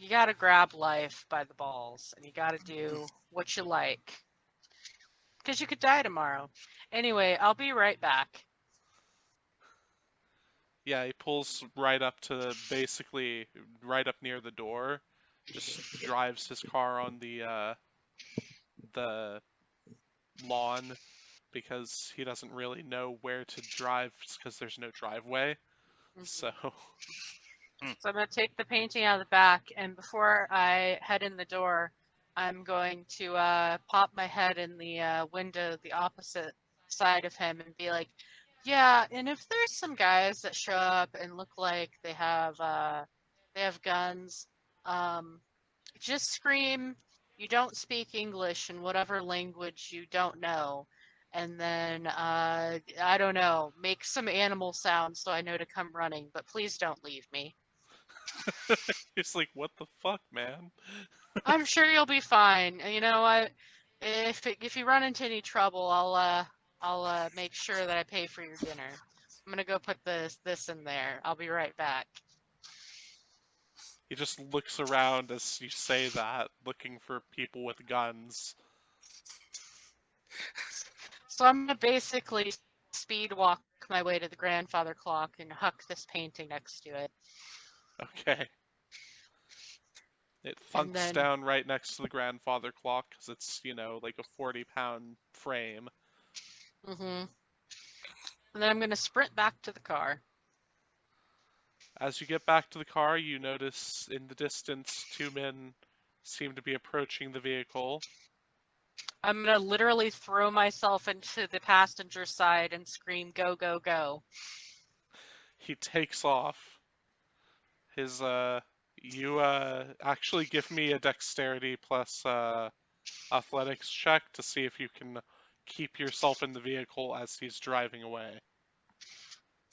gotta grab life by the balls, and you gotta do what you like, because you could die tomorrow. Anyway, I'll be right back. Yeah, he pulls right up to basically right up near the door, just drives his car on the lawn because he doesn't really know where to drive because there's no driveway. So So I'm going to take the painting out of the back, and before I head in the door, I'm going to pop my head in the window the opposite side of him and be like, yeah, and if there's some guys that show up and look like they have guns, um, just scream, you don't speak English in whatever language you don't know. And then, I don't know, make some animal sounds so I know to come running, but please don't leave me. he's like, "What the fuck, man?" I'm sure you'll be fine. You know what? If you run into any trouble, I'll make sure that I pay for your dinner. I'm gonna go put this in there. I'll be right back. He just looks around as you say that, looking for people with guns. So I'm gonna basically speed walk my way to the grandfather clock and huck this painting next to it. Okay. It And thunks then, down right next to the grandfather clock because it's, like a 40-pound frame. and then I'm gonna sprint back to the car. As you get back to the car, you notice in the distance two men seem to be approaching the vehicle. I'm gonna literally throw myself into the passenger side and scream, "Go, go, go!" He takes off. His you actually give me a dexterity plus athletics check to see if you can keep yourself in the vehicle as he's driving away.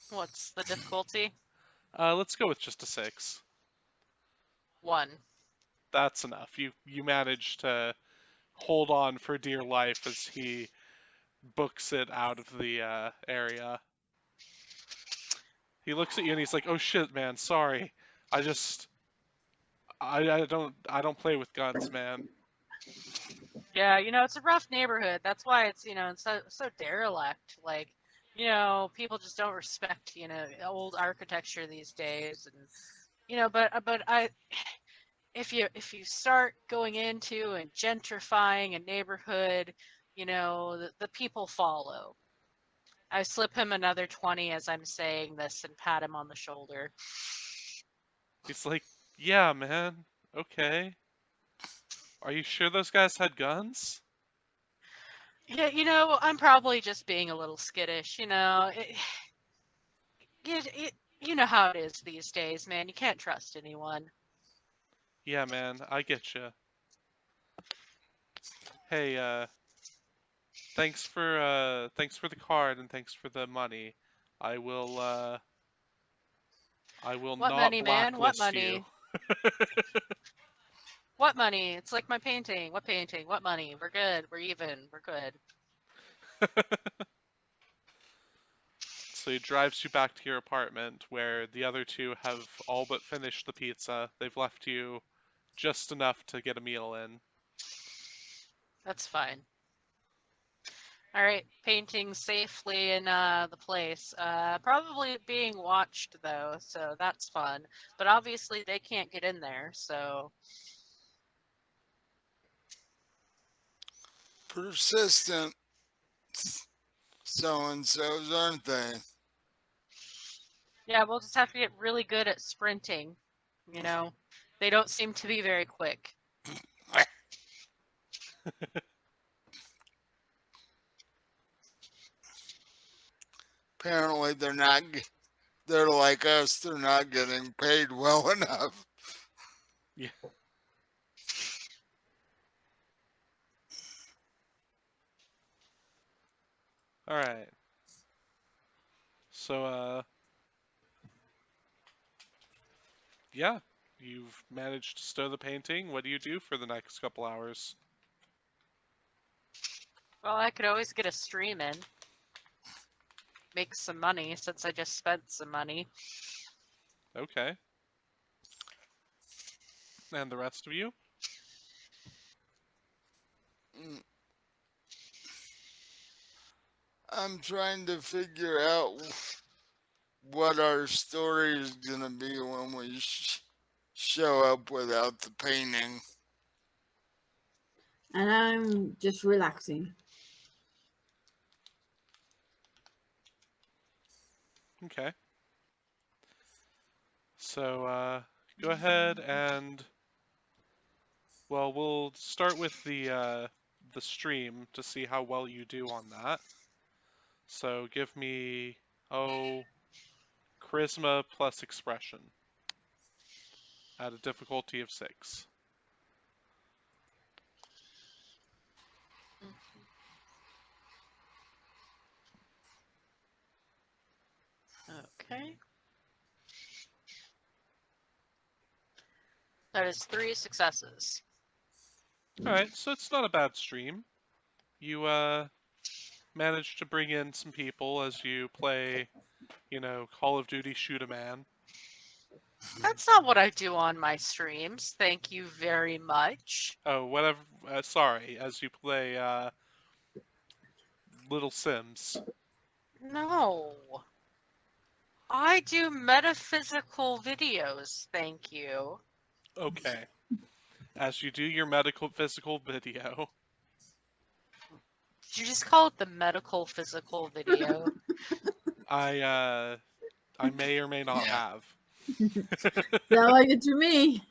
What's the difficulty? Let's go with just a 6. 1. That's enough. You manage to hold on for dear life as he books it out of the area. He looks at you and he's like, "Oh shit, man, sorry. I just I don't play with guns, man." Yeah, it's a rough neighborhood. That's why it's so derelict. Like, people just don't respect, old architecture these days. And but if you start going into and gentrifying a neighborhood, the people follow. I slip him another 20 as I'm saying this and pat him on the shoulder. He's like, yeah, man, okay. Are you sure those guys had guns? Yeah, I'm probably just being a little skittish, you know how it is these days, man. You can't trust anyone. Yeah, man, I get you. Hey, thanks for the card and thanks for the money. I will What not money, man? What blacklist you. money? What money? It's like my painting. What painting? What money? We're good. We're even. We're good. So he drives you back to your apartment where the other two have all but finished the pizza. They've left you just enough to get a meal in. That's fine. All right, painting safely in the place. Probably being watched though, so that's fun. But obviously they can't get in there, so Persistent so-and-sos, aren't they? yeah, we'll just have to get really good at sprinting. They don't seem to be very quick. Apparently they're not. They're like us. They're not getting paid well enough. Yeah. All right. So yeah, you've managed to stow the painting. What do you do for the next couple hours? Well, I could always get a stream in. Make some money since I just spent some money. Okay. And the rest of you? I'm trying to figure out what our story is gonna be when we show up without the painting. And I'm just relaxing. Okay. So go ahead and we'll start with the stream to see how well you do on that. So give me charisma plus expression at a difficulty of 6. Okay. That is 3 successes. All right, so it's not a bad stream. You manage to bring in some people as you play, Call of Duty Shoot a Man. That's not what I do on my streams. Thank you very much. Oh, whatever. Sorry, as you play Little Sims. No. I do metaphysical videos, thank you. Okay. As you do your medical physical video. Did you just call it the medical physical video? I may or may not have. Sound like it to me.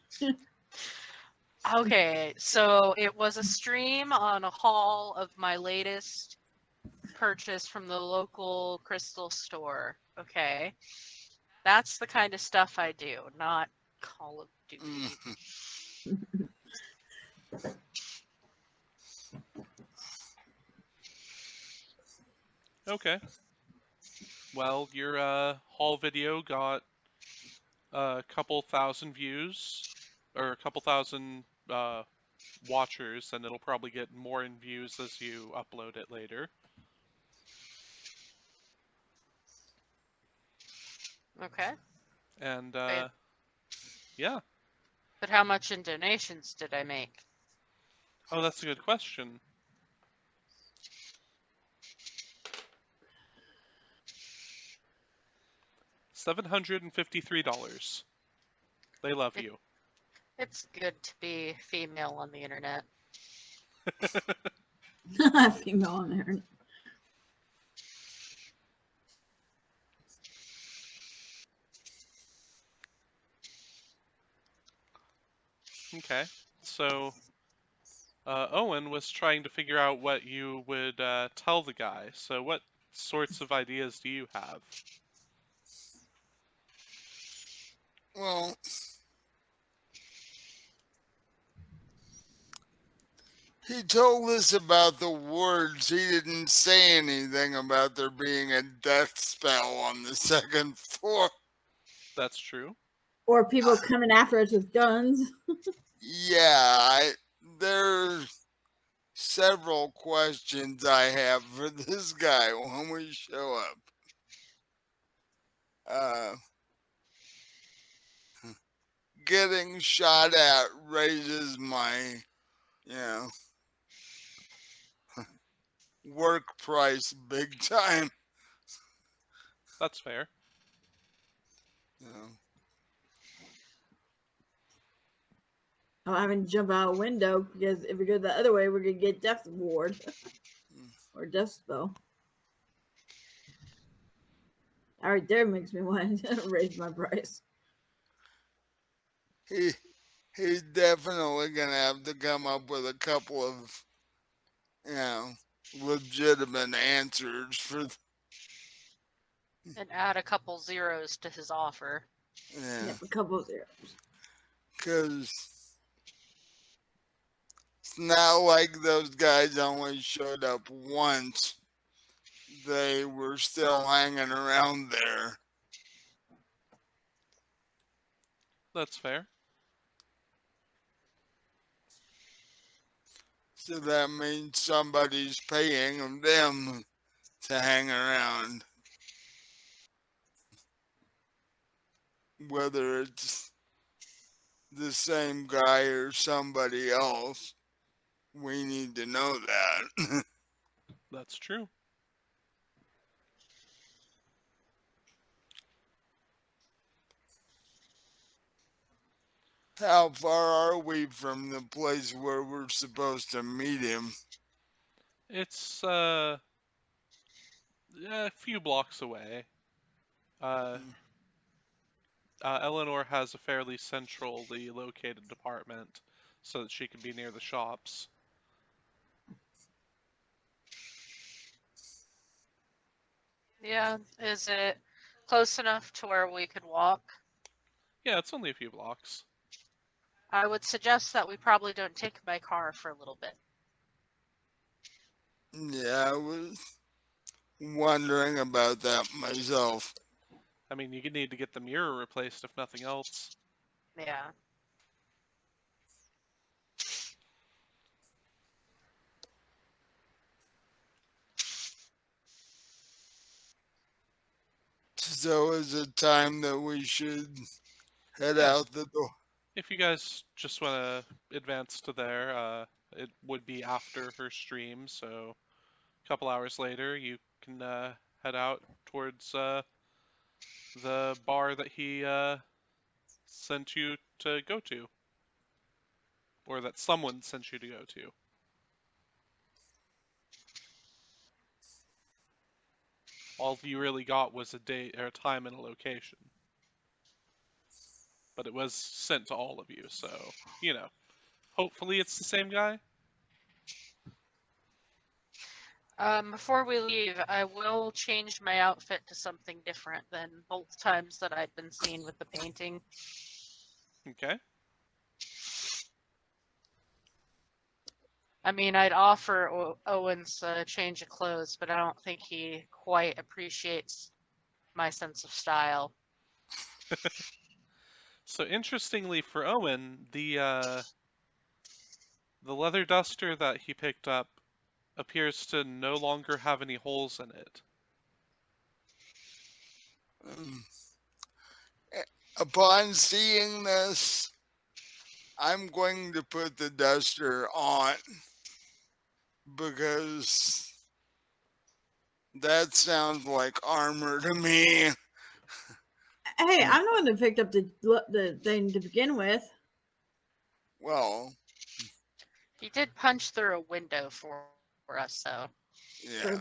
Okay, so it was a stream on a haul of my latest purchase from the local crystal store. Okay. That's the kind of stuff I do, not Call of Duty. Okay. Well, your haul video got a couple thousand views, or a couple thousand watchers, and it'll probably get more in views as you upload it later. Okay. And Okay. yeah. But how much in donations did I make? Oh, that's a good question. $753. They love you. It's good to be female on the internet. Female on there. Okay. So Owen was trying to figure out what you would tell the guy. So what sorts of ideas do you have? Well, he told us about the wards. He didn't say anything about there being a death spell on the second floor. That's true. Or people coming after us with guns. Yeah, there's several questions I have for this guy when we show up. Uh, Getting shot at raises my, you know, work price big time. That's fair. You know. I'm having to jump out a window because if we go the other way, we're gonna get death ward or death spell. Alright, there makes me want to raise my price. He's definitely gonna have to come up with a couple of, you know, legitimate answers for, And add a couple zeros to his offer. yeah, Yep, a couple of zeros. because it's not like those guys only showed up once. They were still hanging around there. That's fair. So that means somebody's paying them to hang around. Whether it's the same guy or somebody else, we need to know that. That's true. How far are we from the place where we're supposed to meet him? It's a few blocks away. Uh, Eleanor has a fairly centrally located department so that she can be near the shops. Yeah, is it close enough to where we could walk? Yeah, it's only a few blocks. I would suggest that we probably don't take my car for a little bit. Yeah, I was wondering about that myself. I mean, you need to get the mirror replaced if nothing else. Yeah. So is it time that we should head Yeah. out the door? If you guys just want to advance to there, it would be after her stream, so a couple hours later you can head out towards the bar that he sent you to go to, or that someone sent you to go to. All you really got was a date or a time and a location, but it was sent to all of you, so you know. Hopefully, it's the same guy. Before we leave, I will change my outfit to something different than both times that I've been seen with the painting. Okay. I mean, I'd offer Owens a change of clothes, but I don't think he quite appreciates my sense of style. So interestingly for Owen, the leather duster that he picked up appears to no longer have any holes in it. Um, Upon seeing this, I'm going to put the duster on because that sounds like armor to me. Hey, I'm the one that picked up the thing to begin with. Well, He did punch through a window for us, though. yeah.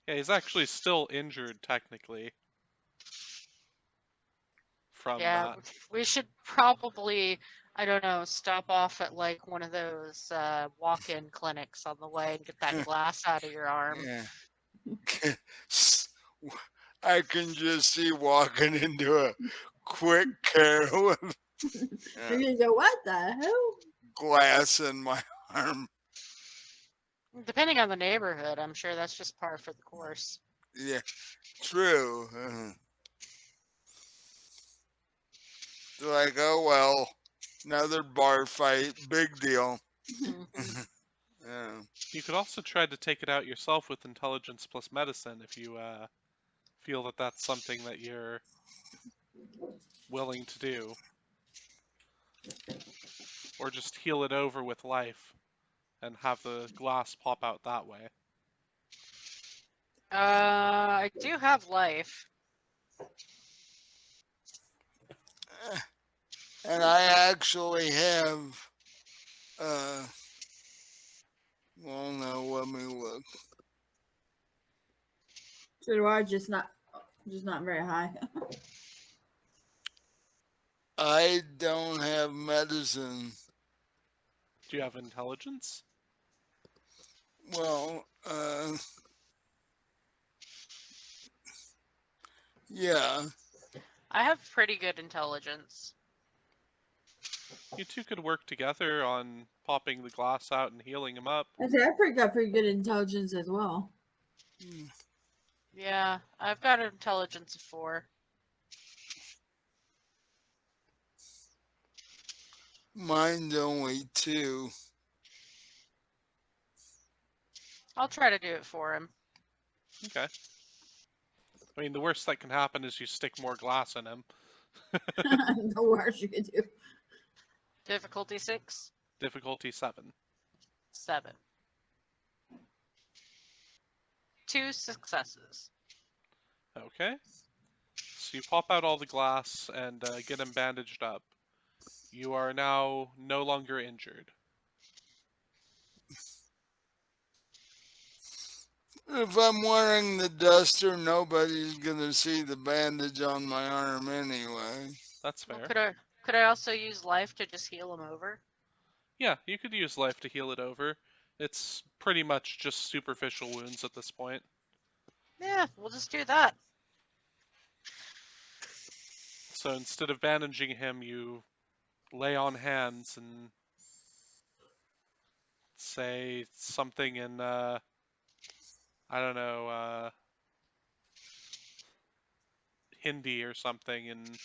Yeah, he's actually still injured technically from Yeah, that. we should probably, I don't know, stop off at like one of those walk-in clinics on the way and get that glass out of your arm. Yeah. I can just see walking into a quick care with You're gonna go, what the hell? glass in my arm. Depending on the neighborhood, I'm sure that's just par for the course. Yeah, true. They're like, oh well, another bar fight, big deal. Mhm. Yeah. You could also try to take it out yourself with intelligence plus medicine if you feel that that's something that you're willing to do, or just heal it over with life and have the glass pop out that way. I do have life. And I actually have, well, no, let me look. So do I, just not very high. I don't have medicine. Do you have intelligence? Well, yeah. I have pretty good intelligence. You two could work together on popping the glass out and healing him up. I say I got pretty good intelligence as well. Yeah, I've got an intelligence of 4. Mine's only 2. I'll try to do it for him. Okay. I mean, the worst that can happen is you stick more glass in him. The worst you could do. Difficulty 6, Difficulty 7. 7. 2 successes. Okay. So you pop out all the glass and get him bandaged up. You are now no longer injured. If I'm wearing the duster, nobody's gonna see the bandage on my arm anyway. That's Well, fair. could I also use life to just heal him over? Yeah, you could use life to heal it over. It's pretty much just superficial wounds at this point. Yeah, we'll just do that. So instead of bandaging him, you lay on hands and say something in, I don't know, Hindi or something, and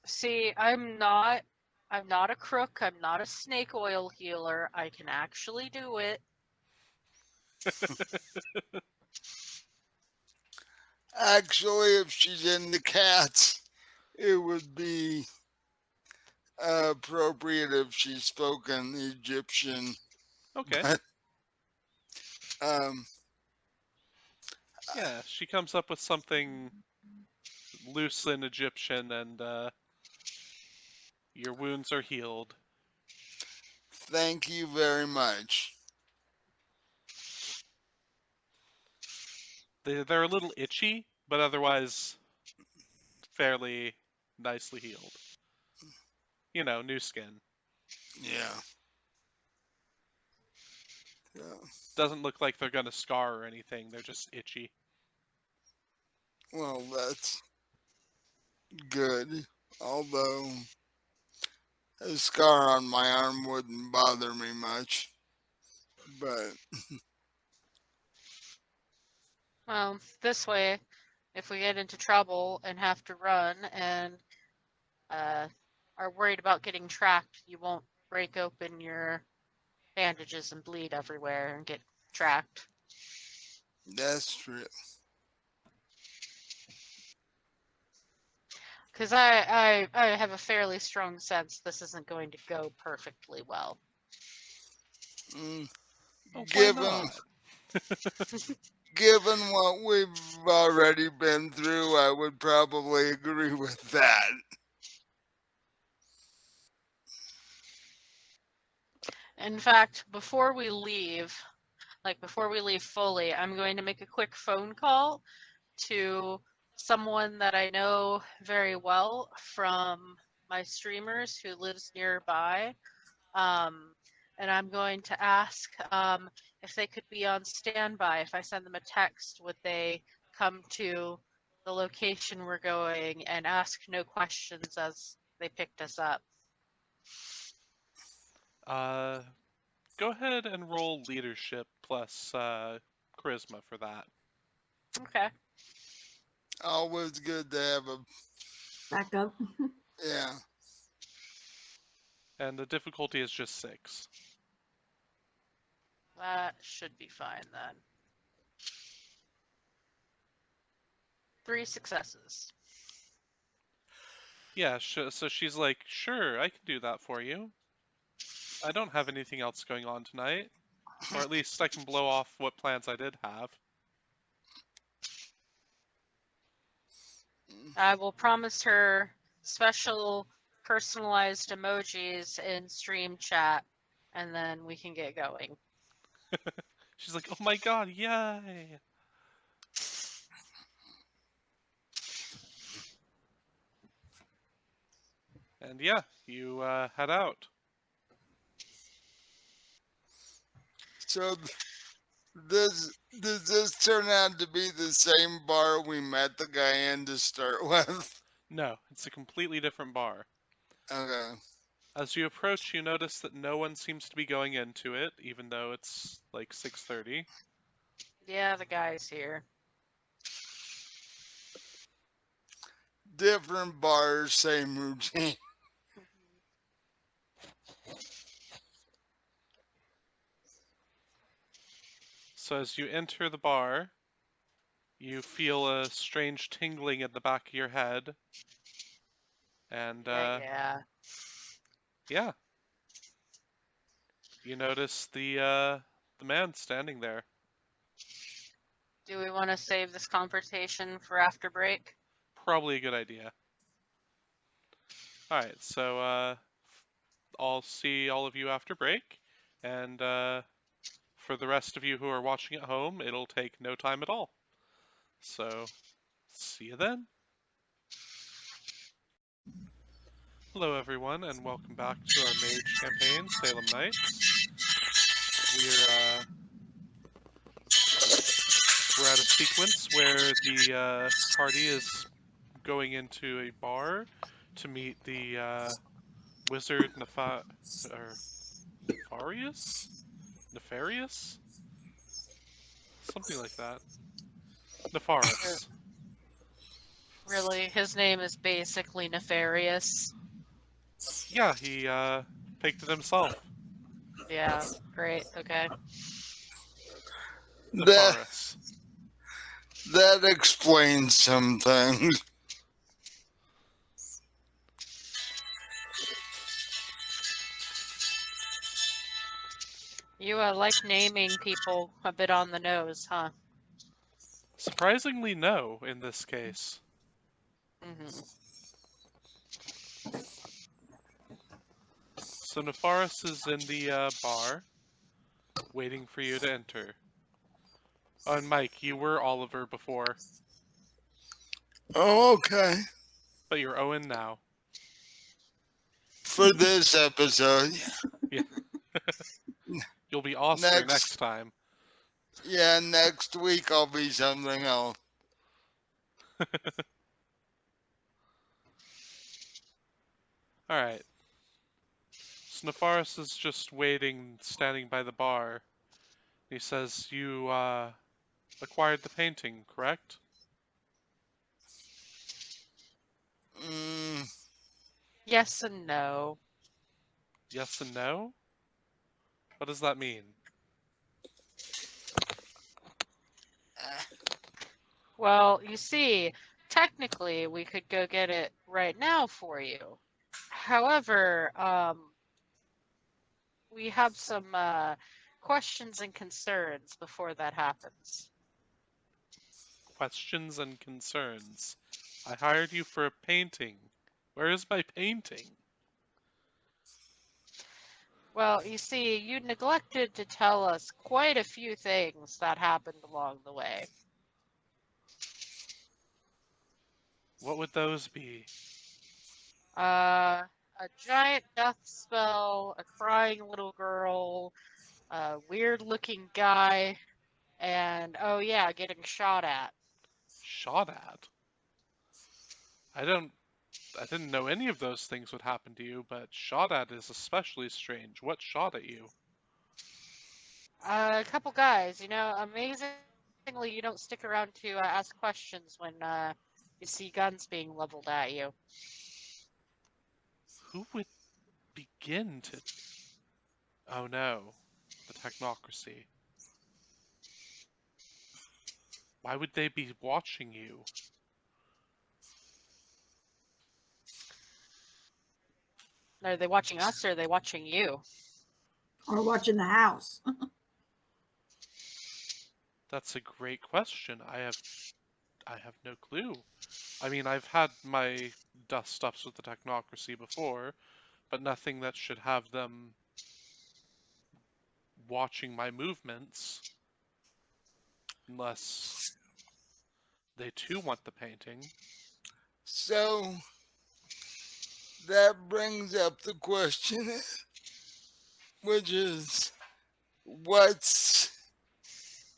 See, I'm not a crook. I'm not a snake oil healer. I can actually do it. Actually, if she's into cats, it would be appropriate if she spoke in Egyptian. okay. But, um, Yeah, she comes up with something loose in Egyptian, and your wounds are healed. thank you very much. They're a little itchy, but otherwise fairly nicely healed. You know, new skin. Yeah. Yeah. Doesn't look like they're gonna scar or anything, they're just itchy. Well, that's good. Although a scar on my arm wouldn't bother me much. But Well, this way, if we get into trouble and have to run and are worried about getting tracked, you won't break open your bandages and bleed everywhere and get tracked. that's true. Because I have a fairly strong sense this isn't going to go perfectly well. Mm, Oh, why given not? given what we've already been through, I would probably agree with that. In fact, before we leave fully, I'm going to make a quick phone call to someone that I know very well from my streamers who lives nearby. And I'm going to ask if they could be on standby. If I send them a text, would they come to the location we're going and ask no questions as they picked us up? Go ahead and roll leadership plus charisma for that. Okay. Always good to have a Back up. yeah. And the difficulty is just 6. That should be fine then. 3 successes. Yeah, so she's like, sure, I can do that for you. I don't have anything else going on tonight. Or at least I can blow off what plans I did have. I will promise her special personalized emojis in stream chat, and then we can get going. She's like, oh my god, yay! And yeah, you head out. So does this turn out to be the same bar we met the guy in to start with? No, it's a completely different bar. Okay. As you approach, you notice that no one seems to be going into it, even though it's like 6:30. Yeah, the guy's here. Different bars, same routine. So as you enter the bar, you feel a strange tingling at the back of your head. And Yeah. yeah. You notice the man standing there. Do we want to save this conversation for after break? Probably a good idea. Alright, so I'll see all of you after break. And for the rest of you who are watching at home, it'll take no time at all. So, see you then. Hello everyone, and welcome back to our Mage campaign, Salem Knights. We're at a sequence where the party is going into a bar to meet the wizard Nefarious? Nefarious? Something like that. Nefaris. Really, his name is basically Nefarious. Yeah, he picked it himself. Yeah, great, okay. Nefaris. That explains some things. You like naming people a bit on the nose, huh? Surprisingly, no, in this case. Mm-hmm. So Nefaris is in the bar, waiting for you to enter. Oh, and Mike, you were Oliver before, Oh, okay. but you're Owen now. For this episode. You'll be Oscar next time. Yeah, next week I'll be something else. Alright. So Nefaris is just waiting, standing by the bar. He says, you acquired the painting, correct? Yes and no. Yes and no? What does that mean? Well, you see, technically we could go get it right now for you. However, we have some questions and concerns before that happens. Questions and concerns. I hired you for a painting. Where is my painting? Well, you see, you neglected to tell us quite a few things that happened along the way. What would those be? A giant death spell, a crying little girl, a weird looking guy, and oh yeah, getting shot at. Shot at? I don't. I didn't know any of those things would happen to you, but shot at is especially strange. What shot at you? A couple guys, amazingly, you don't stick around to ask questions when you see guns being leveled at you. Who would begin to. Oh no. The technocracy. Why would they be watching you? Are they watching us or are they watching you? Or watching the house. That's a great question. I have no clue. I mean, I've had my dust ups with the technocracy before, but nothing that should have them watching my movements unless they too want the painting. So that brings up the question, which is what's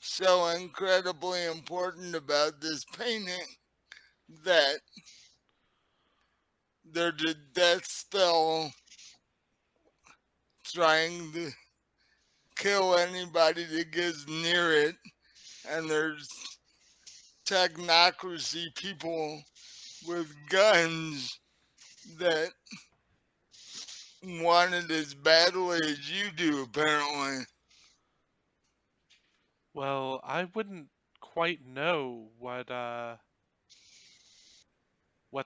so incredibly important about this painting that there's a death spell trying to kill anybody that gets near it, and there's technocracy people with guns that want it as badly as you do, apparently. Well, I wouldn't quite know what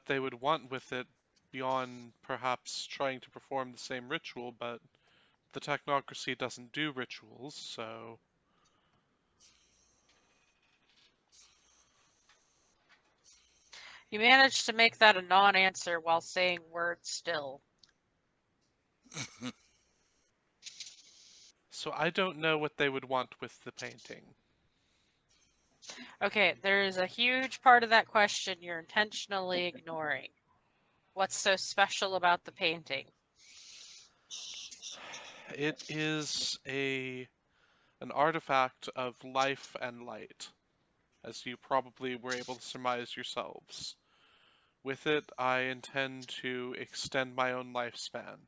they would want with it beyond perhaps trying to perform the same ritual, but the technocracy doesn't do rituals, so You managed to make that a non answer while saying words still. I don't know what they would want with the painting. Okay, there's a huge part of that question you're intentionally ignoring. What's so special about the painting? It is an artifact of life and light, as you probably were able to surmise yourselves. With it, I intend to extend my own lifespan.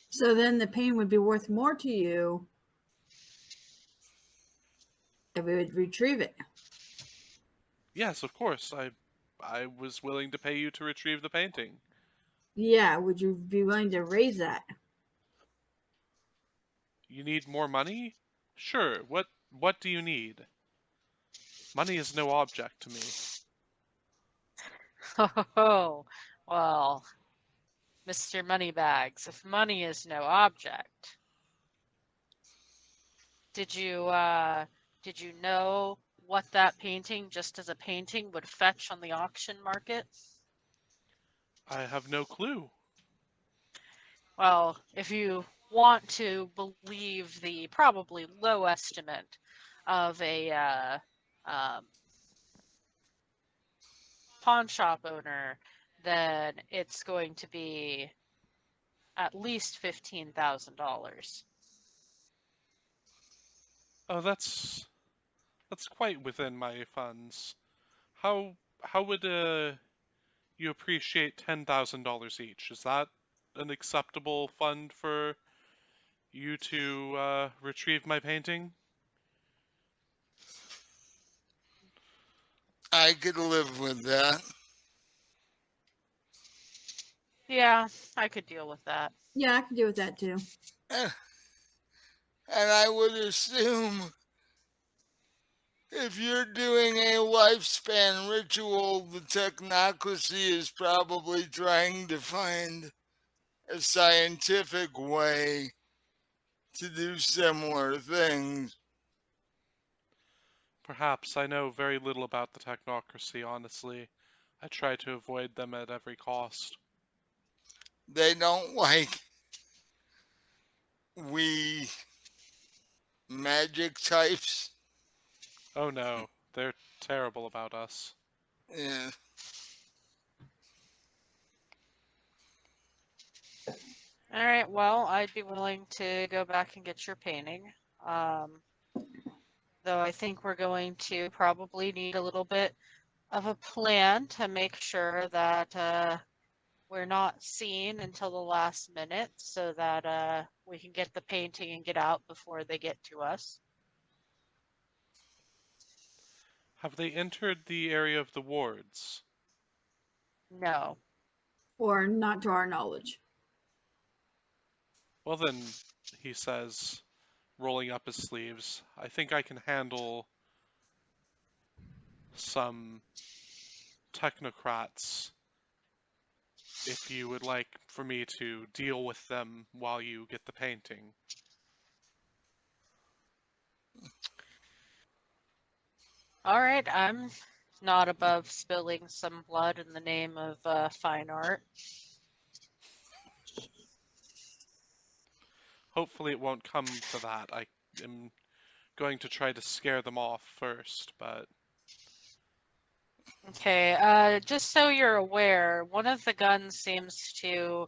So then the pain would be worth more to you if we would retrieve it. Yes, of course. I was willing to pay you to retrieve the painting. Yeah, would you be willing to raise that? You need more money? Sure. What do you need? Money is no object to me. Oh, well, Mr. Moneybags, if money is no object, did you know what that painting, just as a painting, would fetch on the auction market? I have no clue. Well, if you want to believe the probably low estimate of a um, pawn shop owner, then it's going to be at least $15,000. Oh, that's quite within my funds. How would you appreciate $10,000 each? Is that an acceptable fund for you to retrieve my painting? I could live with that. Yeah, I could deal with that. Yeah, I can deal with that too. And, and I would assume if you're doing a lifespan ritual, the technocracy is probably trying to find a scientific way to do similar things. Perhaps. I know very little about the technocracy, honestly. I try to avoid them at every cost. They don't like we magic types. Oh no. They're terrible about us. Yeah. All right, well, I'd be willing to go back and get your painting. Though I think we're going to probably need a little bit of a plan to make sure that we're not seen until the last minute so that we can get the painting and get out before they get to us. Have they entered the area of the wards? No. Or not to our knowledge. Well then, he says, rolling up his sleeves, I think I can handle some technocrats if you would like for me to deal with them while you get the painting. All right, I'm not above spilling some blood in the name of fine art. Hopefully it won't come to that. I am going to try to scare them off first, but Okay, just so you're aware, one of the guns seems to,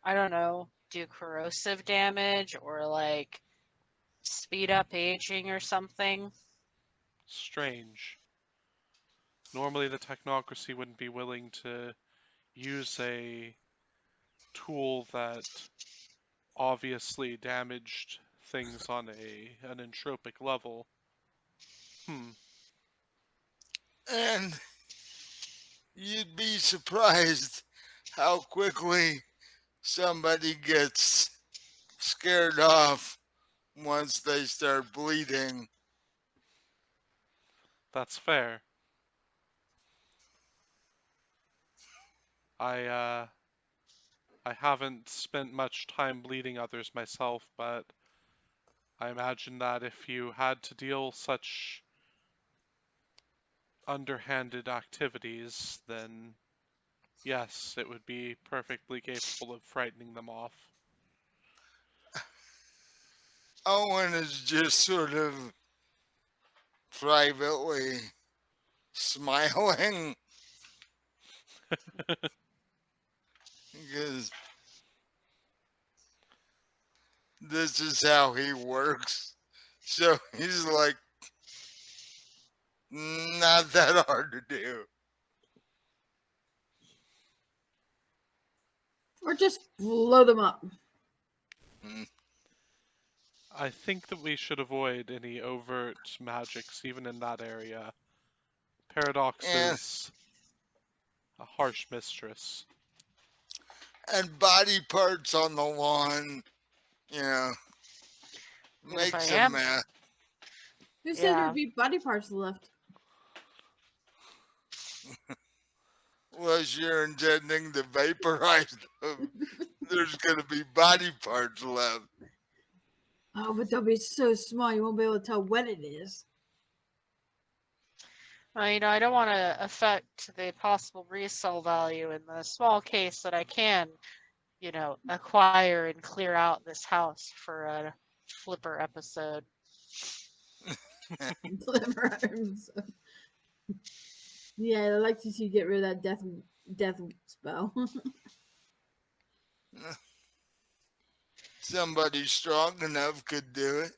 I don't know, do corrosive damage or like speed up aging or something. strange. Normally the technocracy wouldn't be willing to use a tool that obviously damaged things on an entropic level. And you'd be surprised how quickly somebody gets scared off once they start bleeding. That's fair. I haven't spent much time bleeding others myself, but I imagine that if you had to deal such underhanded activities, then yes, it would be perfectly capable of frightening them off. Owen is just sort of privately smiling because this is how he works. So he's like, not that hard to do. Or just blow them up. I think that we should avoid any overt magics, even in that area. Paradox And is a harsh mistress. and body parts on the lawn, you know, And if I makes a am, mess. Who said Yeah. there'd be body parts left? Unless you're intending to vaporize them, there's going to be body parts left. Oh, but they'll be so small you won't be able to tell what it is. I don't want to affect the possible resale value in the small case that I can, acquire and clear out this house for a flipper episode. Yeah, I'd like to see you get rid of that death spell. Somebody strong enough could do it.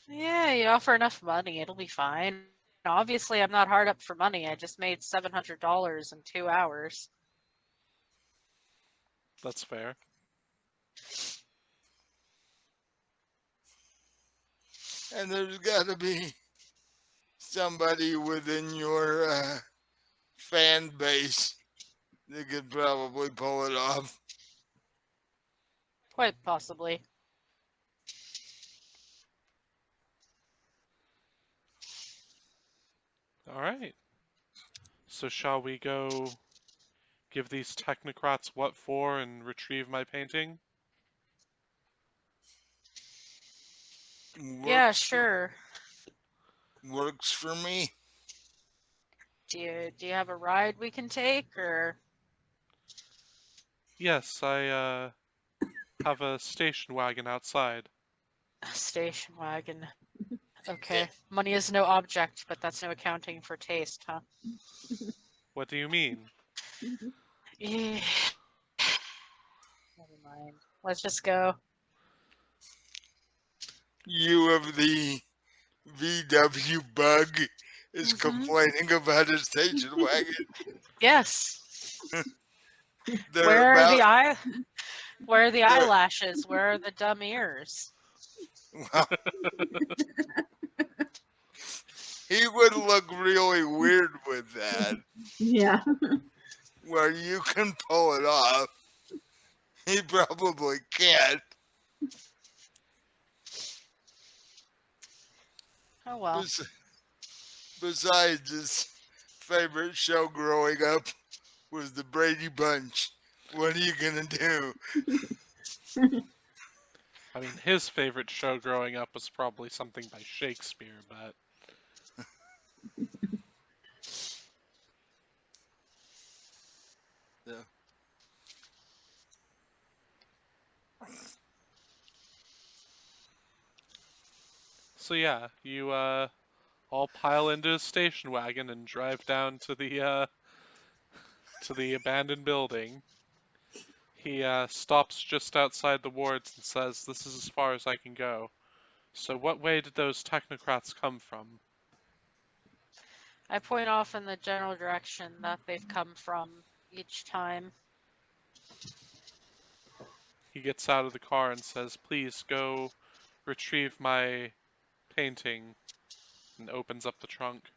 Yeah, you offer enough money, it'll be fine. Obviously, I'm not hard up for money. I just made $700 in 2 hours. That's fair. And there's got to be somebody within your fan base that could probably pull it off. Quite possibly. All right. So shall we go give these technocrats what for and retrieve my painting? Yeah, Works, sure. works for me. Do you have a ride we can take, or Yes, I have a station wagon outside. a station wagon? Okay. Money is no object, but that's no accounting for taste, huh? What do you mean? Eh, Never mind. Let's just go. You of the VW bug is Mhm. complaining about his station wagon. Yes. They're Where are about the eye? Where are the they're, eyelashes? Where are the dumb ears? well, he would look really weird with that. Yeah. Where you can pull it off, he probably can't. Oh well. Bes- Besides, his favorite show growing up was the Brady Bunch. What are you gonna do? I mean, his favorite show growing up was probably something by Shakespeare, but Yeah. so yeah, you all pile into his station wagon and drive down to the abandoned building. He stops just outside the wards and says, "This is as far as I can go." So what way did those technocrats come from? I point off in the general direction that they've come from each time. He gets out of the car and says, "Please go retrieve my painting," and opens up the trunk.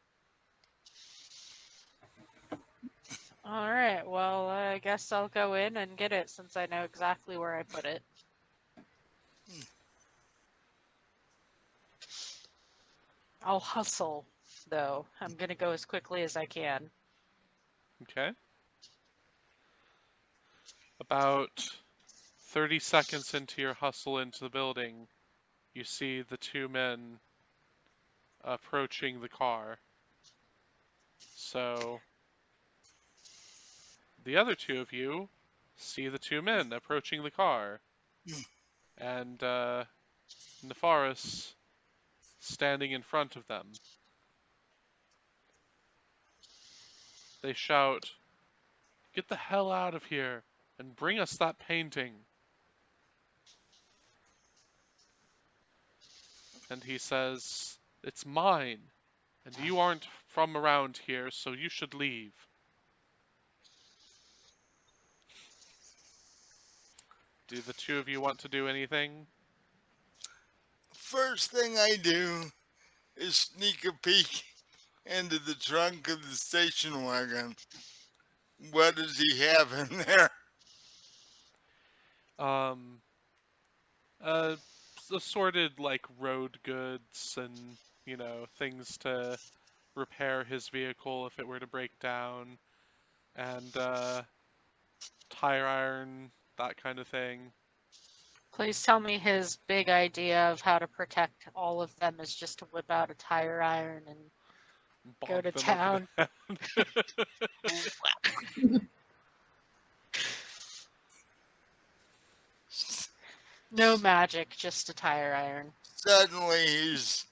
Alright, well, I guess I'll go in and get it since I know exactly where I put it. I'll hustle, though. I'm gonna go as quickly as I can. Okay. About 30 seconds into your hustle into the building, you see the two men approaching the car. So the other two of you see the two men approaching the car, and Nefaris standing in front of them. They shout, "Get the hell out of here and bring us that painting." And he says, "It's mine, and you aren't from around here, so you should leave." Do the two of you want to do anything? First thing I do is sneak a peek into the trunk of the station wagon. What does he have in there? Um, uh, assorted like road goods and, things to repair his vehicle if it were to break down, and tire iron, that kind of thing. Please tell me his big idea of how to protect all of them is just to whip out a tire iron and go to Bonk them over town. the head. No magic, just a tire iron. Suddenly he's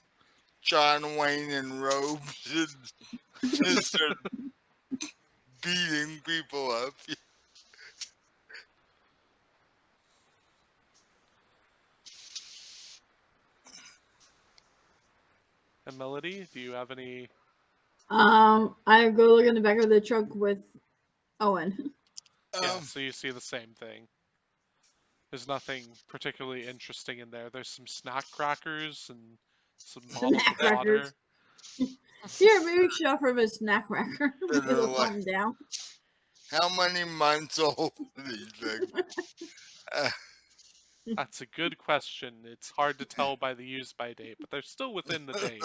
John Wayne in robes and just start beating people up. And Melody, do you have any? I go look in the back of the truck with Owen. Yeah, so you see the same thing. There's nothing particularly interesting in there. There's some snack crackers and some bottles Snack of water. crackers. Here, maybe she offer him a snack cracker. That Maybe are it'll like- calm him down. How many months old are these things? That's a good question. It's hard to tell by the use by date, but they're still within the date.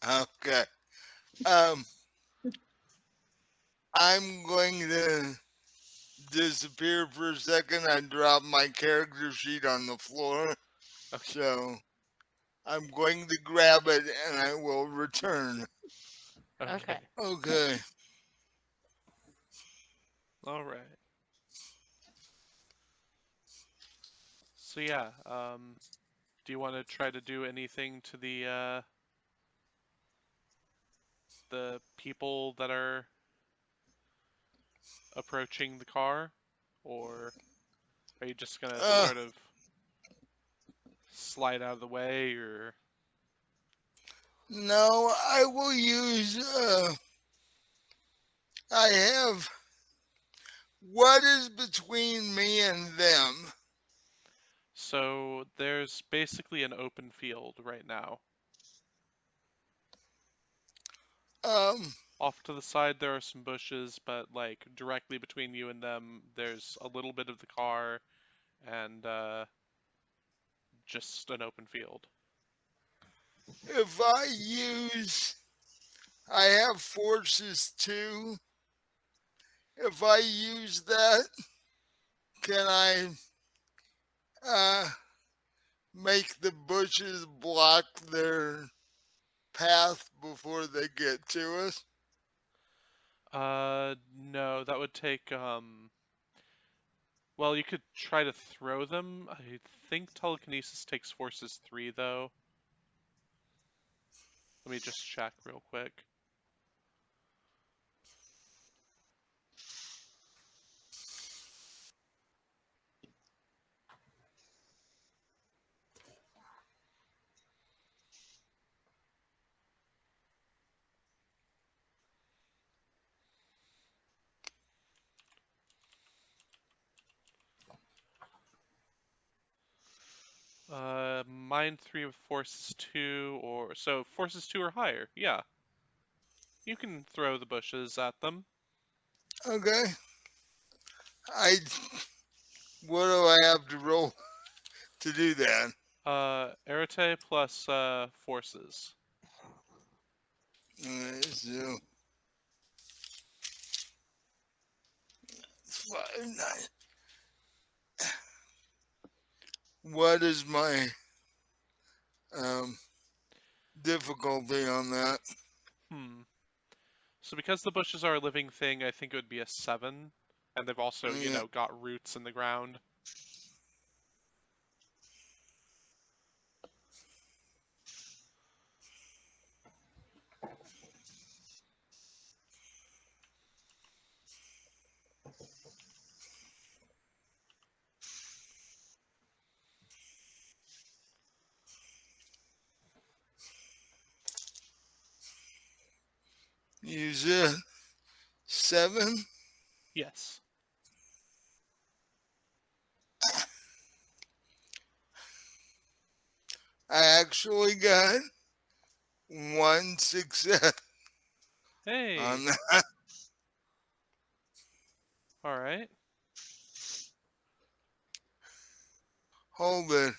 Okay. I'm going to disappear for a second. I drop my character sheet on the floor. Okay. So I'm going to grab it and I will return. Okay. Okay. All right. So yeah, Do you want to try to do anything to the people that are approaching the car, or are you just gonna Uh, sort of slide out of the way, or no, I will use. I have. What is between me and them? so there's basically an open field right now. Um, Off to the side there are some bushes, but like directly between you and them there's a little bit of the car and just an open field. if I use, I have forces too. If I use that, can I uh, make the bushes block their path before they get to us? No, that would take well, you could try to throw them. I think telekinesis takes forces 3 though. Let me just check real quick. Mind 3 with forces 2, or so forces 2 or higher. Yeah, you can throw the bushes at them. Okay. I. What do I have to roll to do that? Arete plus forces. So, 5, 9. What is my um, difficulty on that? Hmm. So because the bushes are a living thing, I think it would be a 7, and they've also, Yeah, got roots in the ground. use it. 7. Yes. I actually got 1 success Hey. on that. All right. Hold it.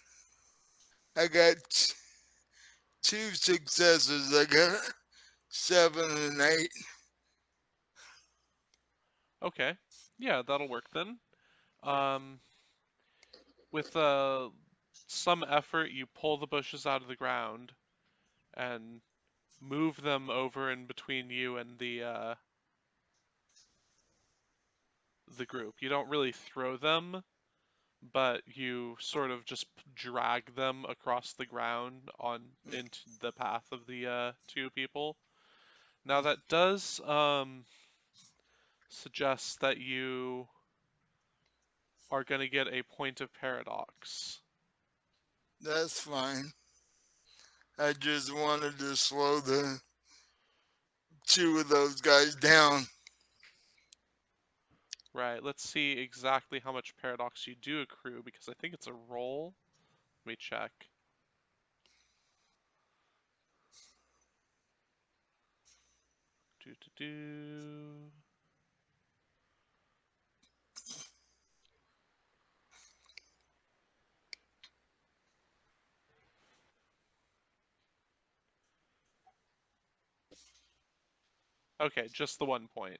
I got 2 successes. I got 7 and 8. Okay. Yeah, that'll work then. Um, with some effort, you pull the bushes out of the ground and move them over in between you and the group. You don't really throw them, but you sort of just drag them across the ground on into the path of the two people. Now that does suggest that you are going to get a point of paradox. That's fine. I just wanted to slow the 2 of those guys down. Right, let's see exactly how much paradox you do accrue, because I think it's a roll. Let me check. Do do do. Okay, just the 1 point.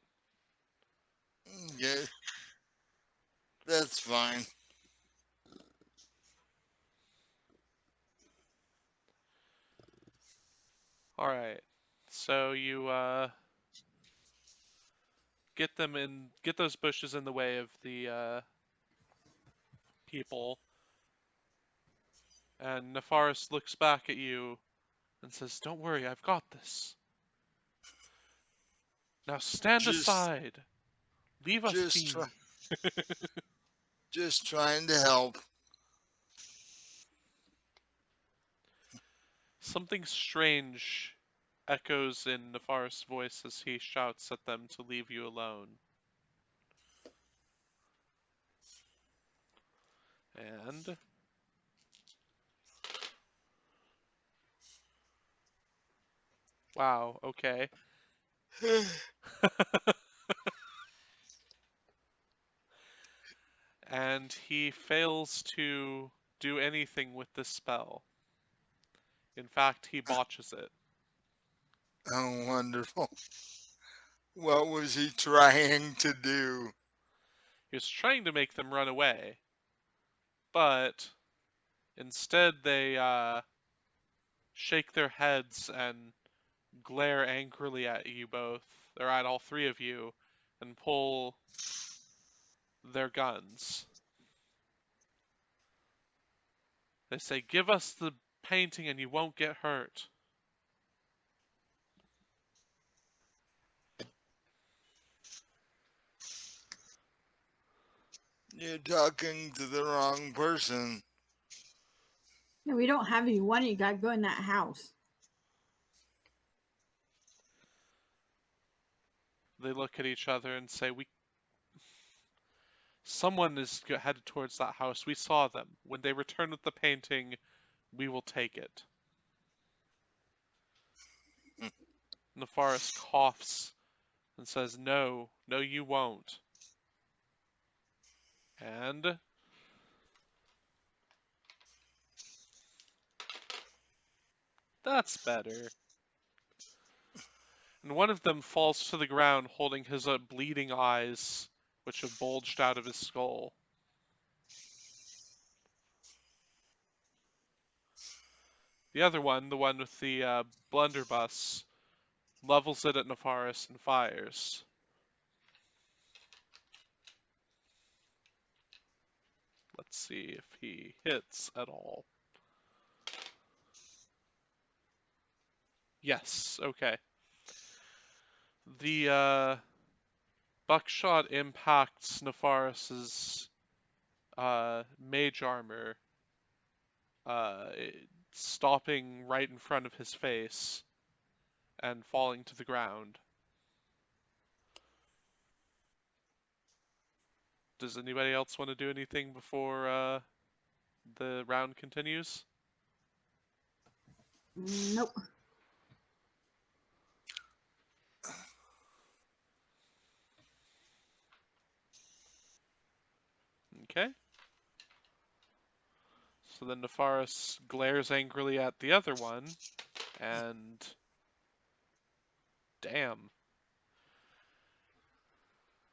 Yeah, that's fine. All right. So you get those bushes in the way of the people, And Nefaris looks back at you and says, "Don't worry, I've got this. Now stand Just, aside. Leave us just, be." just trying to help. Something strange echoes in Nefaris' voice as he shouts at them to leave you alone. And wow, okay. And he fails to do anything with this spell. In fact, he botches it. Oh, wonderful. What was he trying to do? He was trying to make them run away, but instead they shake their heads and glare angrily at you both, or at all three of you, and pull their guns. They say, "Give us the painting and you won't get hurt." You're talking to the wrong person. Yeah, we don't have any money. You got to go in that house. They look at each other and say, Someone is headed towards that house. We saw them. When they return with the painting, we will take it." Nefaris coughs and says, "No, no, you won't." And that's better. And one of them falls to the ground holding his bleeding eyes, which have bulged out of his skull. The other one, the one with the blunderbuss, levels it at Nefaris and fires. Let's see if he hits at all. Yes, okay. The buckshot impacts Nefaris's mage armor, stopping right in front of his face and falling to the ground. Does anybody else want to do anything before the round continues? Nope. Okay. So then Nefaris glares angrily at the other one, and damn.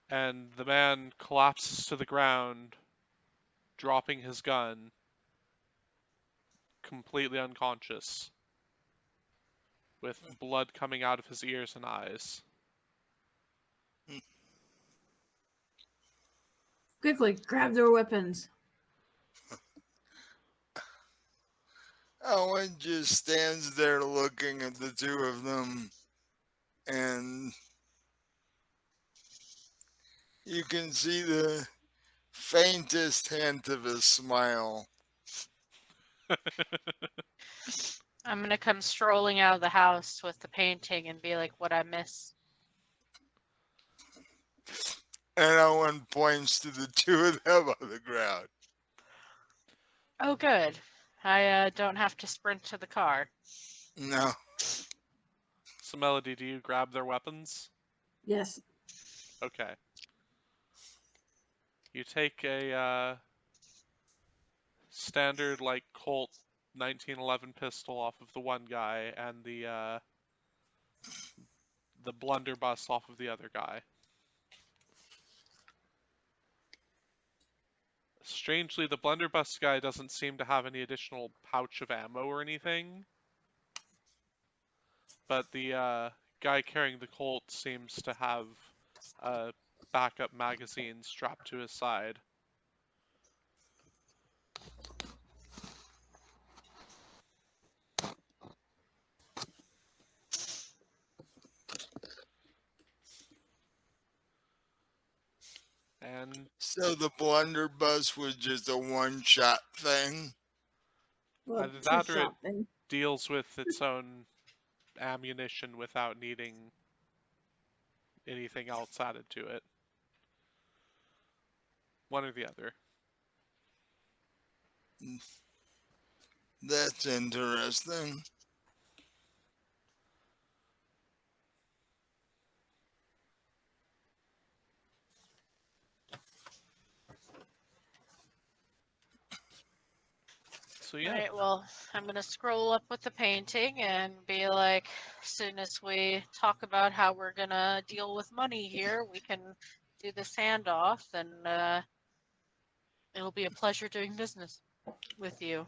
And the man collapses to the ground, dropping his gun, completely unconscious, with blood coming out of his ears and eyes. Quickly, grab their weapons. Owen just stands there looking at the two of them, and you can see the faintest hint of a smile. I'm gonna come strolling out of the house with the painting and be like, "What I miss?" And Owen points to the two of them on the ground. Oh, good. I don't have to sprint to the car. No. So Melody, do you grab their weapons? Yes. Okay. You take a standard like Colt 1911 pistol off of the one guy and the blunderbuss off of the other guy. Strangely, the blunderbuss guy doesn't seem to have any additional pouch of ammo or anything, but the guy carrying the Colt seems to have a backup magazine strapped to his side. And So the blunderbuss was just a one-shot thing. Well, either two that or it shot thing. deals with its own ammunition without needing anything else added to it. One or the other. That's interesting. So All yeah. right, well, I'm gonna scroll up with the painting and be like, as soon as we talk about how we're gonna deal with money here, we can do this handoff, and it'll be a pleasure doing business with you.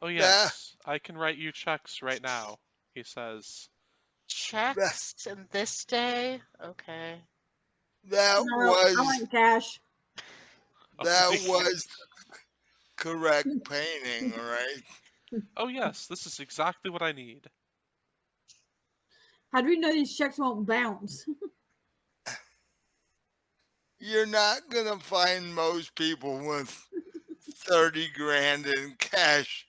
Oh That, yes, I can write you checks right now, he says. that, Checks in this day? Okay. that No, I was want cash. Oh, that thank you. was correct painting, right? Oh yes, this is exactly what I need. How do we know these checks won't bounce? You're not gonna find most people with 30 grand in cash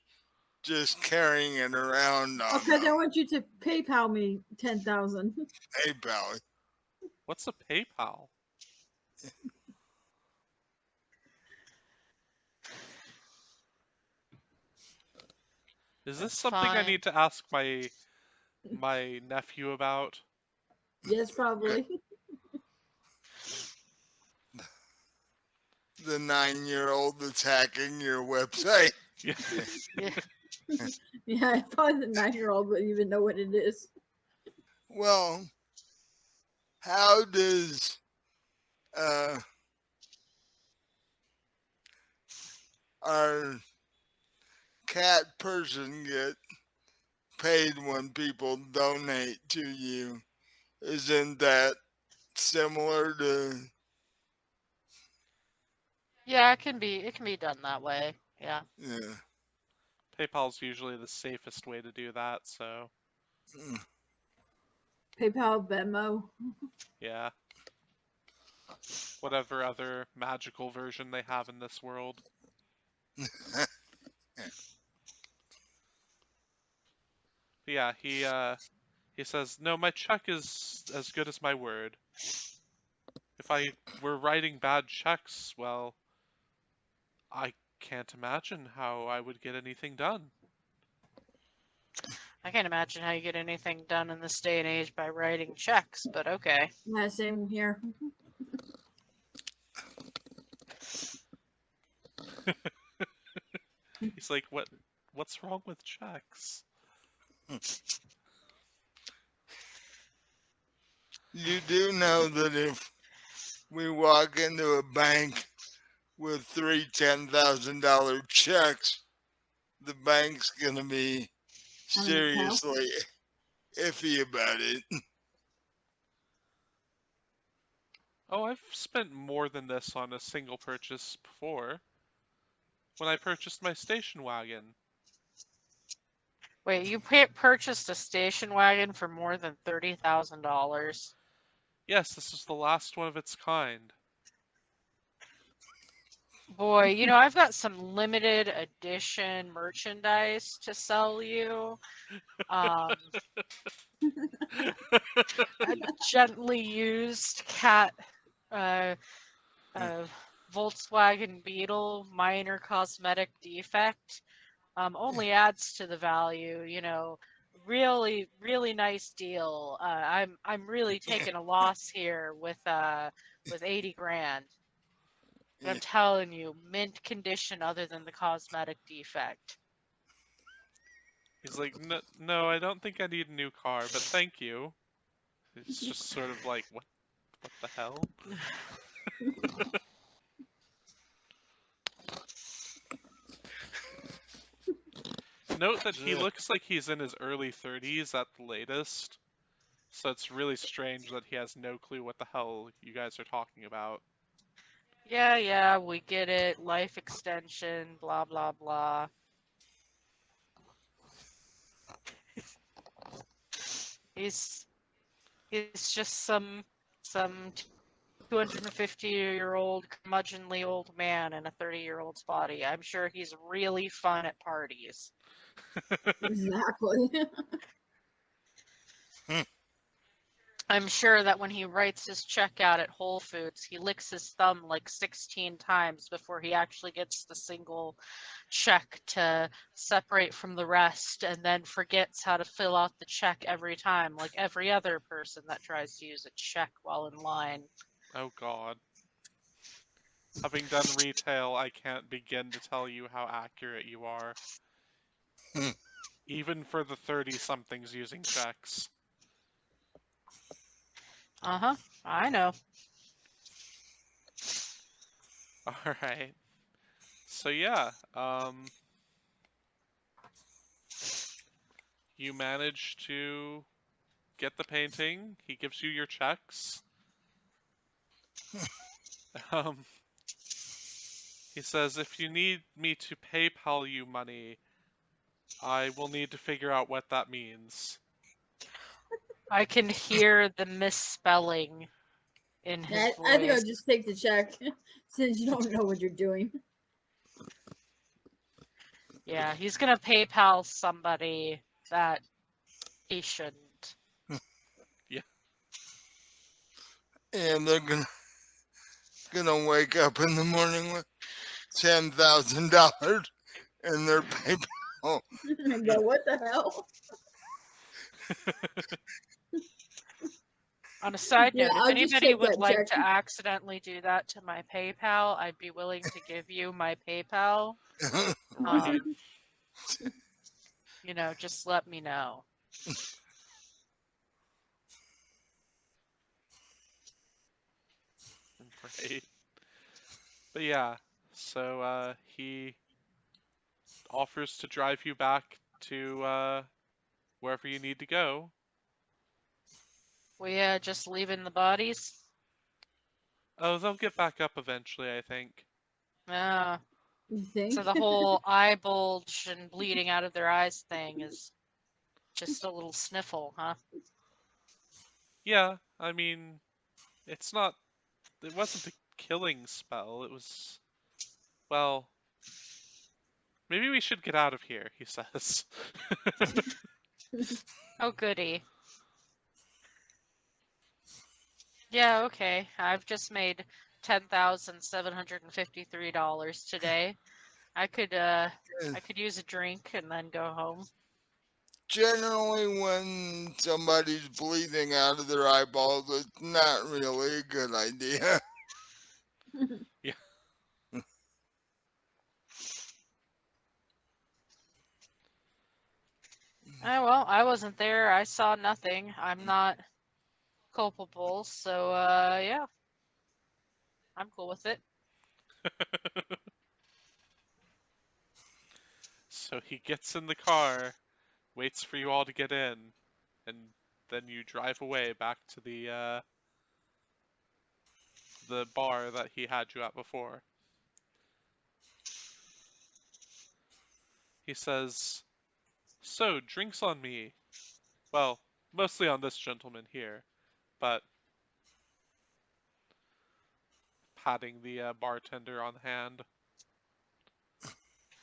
just carrying it around on Okay, I them. want you to PayPal me 10,000. Hey, pal. What's a PayPal? Is this That's something I fine. need to ask my nephew about? Yes, probably. The 9-year-old that's hacking your website. Yeah. Yeah, probably the 9-year-old would even know what it is. Well, how does uh, our cat person get paid when people donate to you? Isn't that similar to? Yeah, it can be done that way. Yeah. Yeah. PayPal's usually the safest way to do that, so Mm. PayPal, Venmo. yeah. Whatever other magical version they have in this world. But yeah, he says, "No, my check is as good as my word. If I were writing bad checks, well, I can't imagine how I would get anything done." I can't imagine how you get anything done in this day and age by writing checks, but okay. Yeah, same here. He's like, what's wrong with checks?" You do know that if we walk into a bank with three $10,000 checks, the bank's gonna be I mean, tell. seriously iffy about it. Oh, I've spent more than this on a single purchase before. When I purchased my station wagon. Wait, you purchased a station wagon for more than $30,000? Yes, this is the last one of its kind. Boy, you know, I've got some limited edition merchandise to sell you. Um, a gently used cat, uh, uh, Volkswagen Beetle minor cosmetic defect. Only adds to the value, you know. Really, really nice deal. I'm really taking a loss here with 80 grand. But I'm telling you, mint condition other than the cosmetic defect. He's like, no, I don't think I need a new car, but thank you. It's just sort of like, what the hell? Note that he looks like he's in his early 30s at the latest, so it's really strange that he has no clue what the hell you guys are talking about. Yeah, we get it. Life extension, blah blah blah. He's he's just some 250-year-old curmudgeonly old man in a 30-year-old's body. I'm sure he's really fun at parties. Exactly. I'm sure that when he writes his check out at Whole Foods, he licks his thumb like 16 times before he actually gets the single check to separate from the rest, and then forgets how to fill out the check every time, like every other person that tries to use a check while in line. Oh God. Having done retail, I can't begin to tell you how accurate you are. Even for the 30-somethings using checks. Uh-huh, I know. Alright. So yeah, you manage to get the painting. He gives you your checks. Um, he says, if you need me to PayPal you money, I will need to figure out what that means. I can hear the misspelling in his I think I'll voice. just take the check since you don't know what you're doing. Yeah, he's gonna PayPal somebody that he shouldn't. Yeah. And they're gonna wake up in the morning with $10,000 in their PayPal. And go, what the hell? On a side Yeah, note, if I'll just anybody take would that like check. to accidentally do that to my PayPal, I'd be willing to give you my PayPal. Right. Just let me know. Right. But yeah, so he offers to drive you back to wherever you need to go. We just leaving the bodies? Oh, they'll get back up eventually, I think. Uh, You think? so the whole eye bulge and bleeding out of their eyes thing is just a little sniffle, huh? Yeah, I mean, it wasn't a killing spell. It was, well, maybe we should get out of here, he says. Oh, goody. Yeah, okay. I've just made $10,753 today. I could use a drink and then go home. Generally, when somebody's bleeding out of their eyeballs, it's not really a good idea. Yeah. Oh, well, I wasn't there. I saw nothing. I'm not culpable, so yeah. I'm cool with it. So he gets in the car, waits for you all to get in, and then you drive away back to the bar that he had you at before. He says, "So, drinks on me. Well, mostly on this gentleman here, but," patting the bartender on the hand,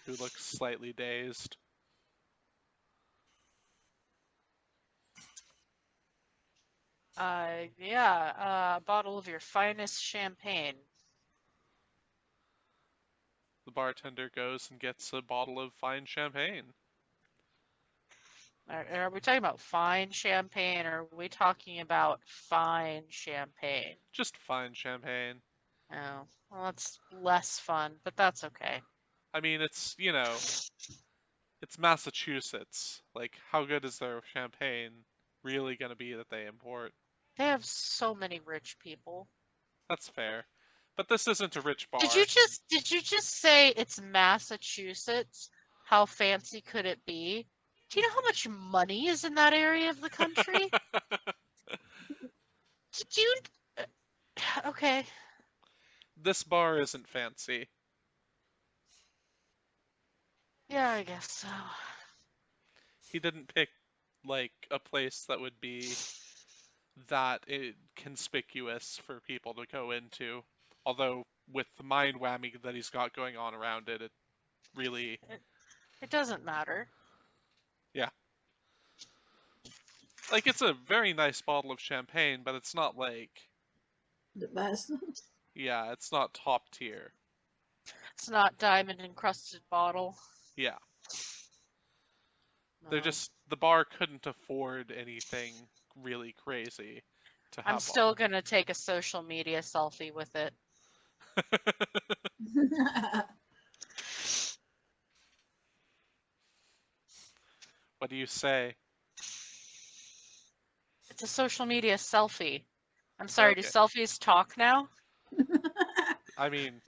who looks slightly dazed. Yeah, a bottle of your finest champagne. The bartender goes and gets a bottle of fine champagne. Are we talking about fine champagne, or are we talking about fine champagne? Just fine champagne. Oh, well, that's less fun, but that's okay. I mean, it's Massachusetts. Like, how good is their champagne really gonna be that they import? They have so many rich people. That's fair. But this isn't a rich Did you bar. just say it's Massachusetts? How fancy could it be? Do you know how much money is in that area of the country? Do you? Okay. This bar isn't fancy. Yeah, I guess so. He didn't pick, like, a place that would be that conspicuous for people to go into. Although with the mind whammy that he's got going on around it, it really, It doesn't matter. yeah. Like, it's a very nice bottle of champagne, but it's not like, The best. yeah, it's not top tier. It's not diamond encrusted bottle. Yeah. They're No. just, the bar couldn't afford anything really crazy to I'm have still on. gonna take a social media selfie with it. What do you say? It's a social media selfie. I'm sorry, do Okay. selfies talk now? I mean,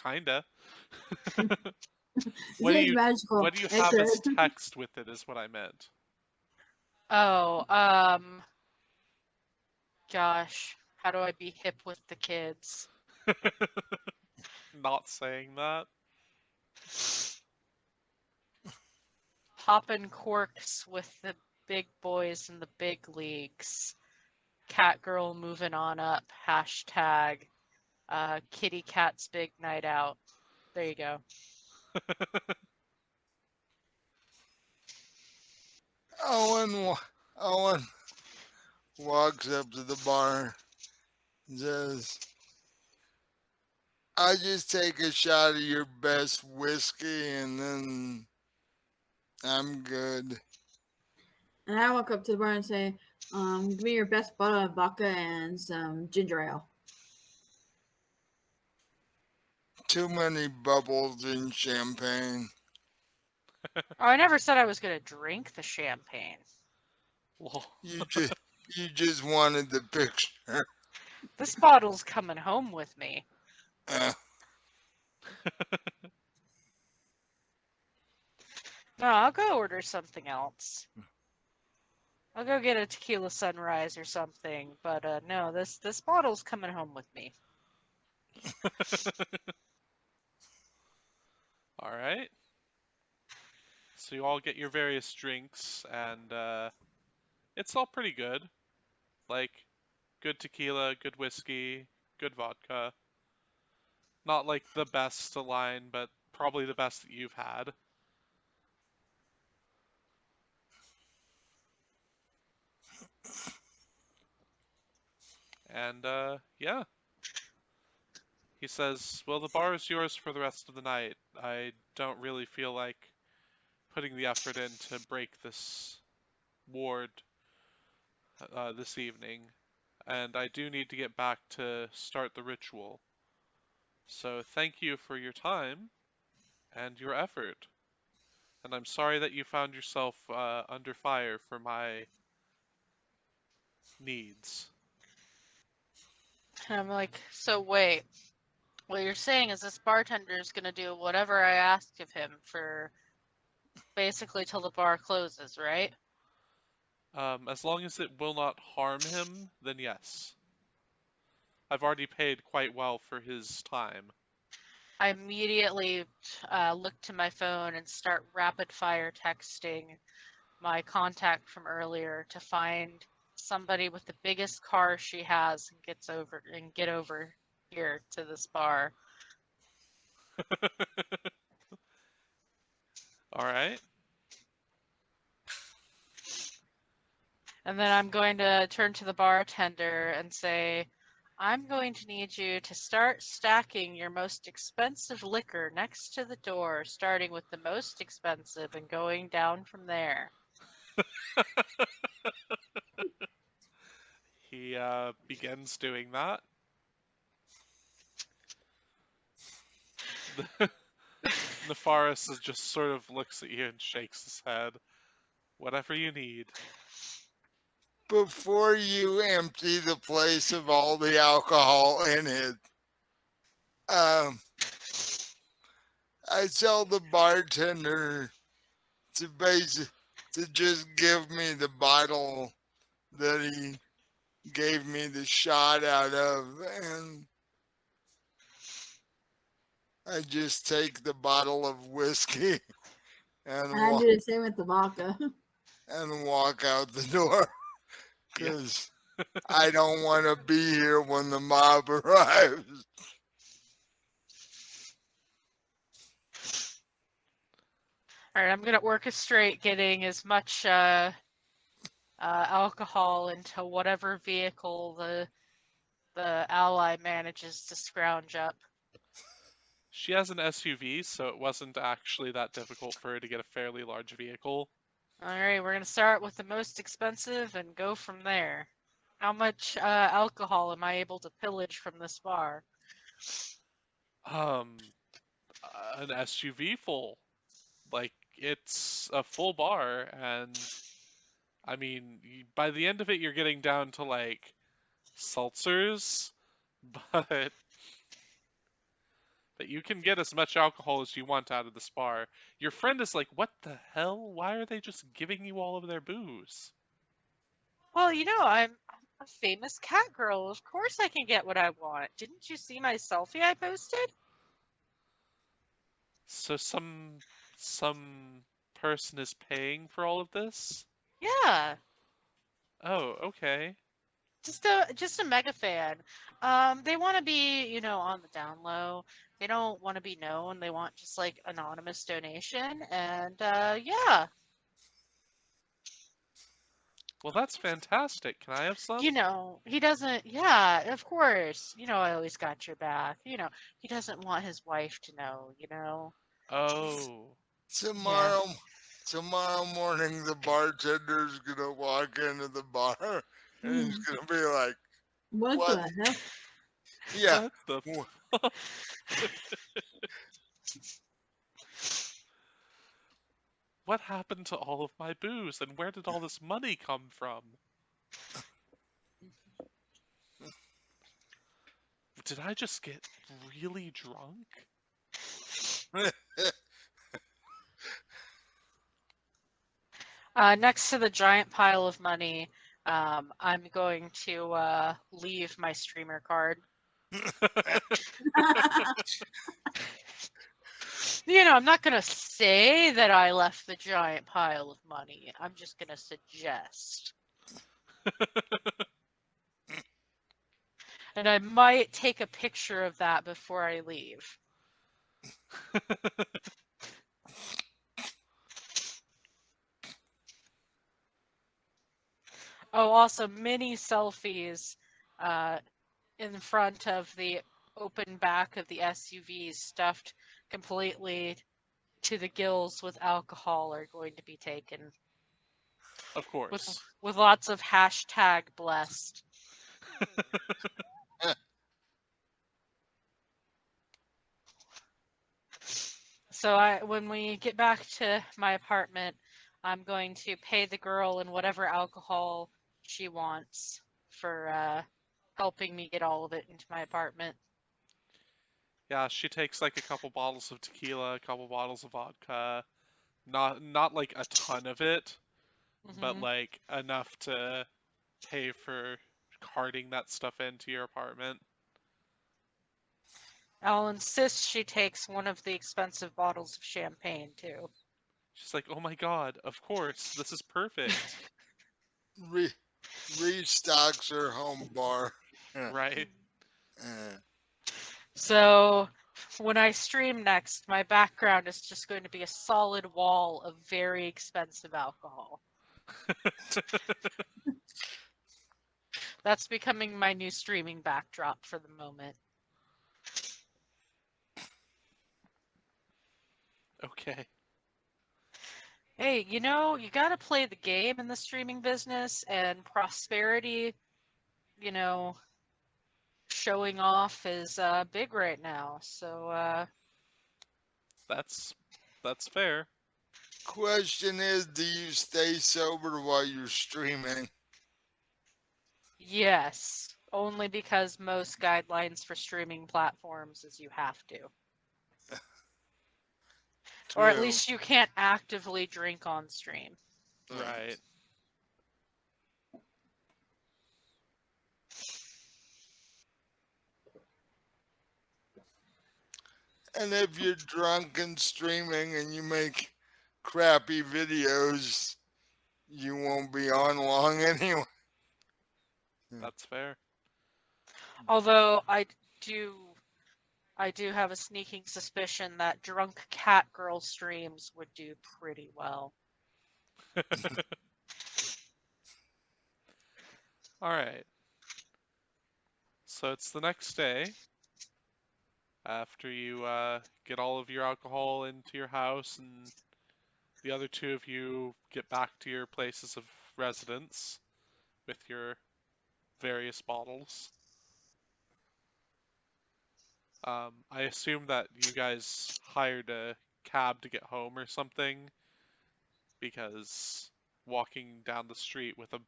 kinda. It's magical. What do you It have as could. text with it is what I meant. Oh, gosh. How do I be hip with the kids? Not saying that. Poppin' corks with the big boys in the big leagues. Cat girl moving on up. Hashtag kitty cat's big night out. There you go. Owen walks up to the bar and says, I just take a shot of your best whiskey and then I'm good. And I walk up to the bar and say, give me your best bottle of vodka and some ginger ale. Too many bubbles in champagne. Oh, I never said I was gonna drink the champagne. Lol. You just wanted the picture. This bottle's coming home with me. Uh, No, I'll go order something else. I'll go get a tequila sunrise or something. But no, this bottle's coming home with me. All right. So you all get your various drinks, and it's all pretty good. Like, good tequila, good whiskey, good vodka. Not like the best to line, but probably the best that you've had. And yeah. He says, well, the bar is yours for the rest of the night. I don't really feel like putting the effort in to break this ward this evening. And I do need to get back to start the ritual. So thank you for your time and your effort. And I'm sorry that you found yourself under fire for my needs. And I'm like, so wait. What you're saying is this bartender is gonna do whatever I ask of him for basically till the bar closes, right? As long as it will not harm him, then yes. I've already paid quite well for his time. I immediately look to my phone and start rapid fire texting my contact from earlier to find somebody with the biggest car she has and get over here to this bar. All right. And then I'm going to turn to the bartender and say, I'm going to need you to start stacking your most expensive liquor next to the door, starting with the most expensive and going down from there. He begins doing that. Nefaris just sort of looks at you and shakes his head. Whatever you need. before you empty the place of all the alcohol in it, um, I tell the bartender to just give me the bottle that he gave me the shot out of, and I just take the bottle of whiskey and And I do the same with the vodka. and walk out the door Yeah. because I don't want to be here when the mob arrives. All right, I'm gonna orchestrate getting as much alcohol into whatever vehicle the ally manages to scrounge up. She has an SUV, so it wasn't actually that difficult for her to get a fairly large vehicle. All right, we're gonna start with the most expensive and go from there. How much alcohol am I able to pillage from this bar? Um, an SUV full. Like, it's a full bar, and I mean, by the end of it, you're getting down to like seltzers, but you can get as much alcohol as you want out of this bar. Your friend is like, "What the hell? Why are they just giving you all of their booze?" Well, I'm a famous cat girl. Of course I can get what I want. Didn't you see my selfie I posted? So some person is paying for all of this? Yeah, Oh, okay. just a mega fan. They want to be, on the down low. They don't want to be known. They want just like anonymous donation, and yeah, Well, that's fantastic. Can I have some? he doesn't. Yeah, of course. I always got your back. He doesn't want his wife to know. Oh. Yeah. Tomorrow, tomorrow morning, the bartender's gonna walk into the bar and he's gonna be like, What "What? the hell? Yeah, What the wh- fuck? What happened to all of my booze, and where did all this money come from? Did I just get really drunk? Next to the giant pile of money, I'm going to leave my streamer card. I'm not going to say that I left the giant pile of money. I'm just going to suggest. And I might take a picture of that before I leave. Oh, also mini selfies in front of the open back of the SUV stuffed completely to the gills with alcohol are going to be taken. Of with course. with lots of hashtag blessed. So when we get back to my apartment, I'm going to pay the girl in whatever alcohol she wants for helping me get all of it into my apartment. Yeah, she takes like a couple bottles of tequila, a couple bottles of vodka. Not like a ton of it, but Hmm. like enough to pay for carting that stuff into your apartment. I'll insist she takes one of the expensive bottles of champagne too. She's like, "Oh my god, of course, this is perfect." Re- restocks her home bar. Right? So when I stream next, my background is just going to be a solid wall of very expensive alcohol. That's becoming my new streaming backdrop for the moment. Okay. Hey, you gotta play the game in the streaming business, and prosperity, you know, showing off is big right now. So, That's fair. Question is, do you stay sober while you're streaming? yes, only because most guidelines for streaming platforms is you have to. Or at True. least you can't actively drink on stream. Right. And if you're drunk and streaming and you make crappy videos, you won't be on long anyway. That's fair. Although do I do have a sneaking suspicion that drunk cat girl streams would do pretty well. All right. So it's the next day after you get all of your alcohol into your house, and the other two of you get back to your places of residence with your various bottles. I assume that you guys hired a cab to get home or something, because walking down the street with a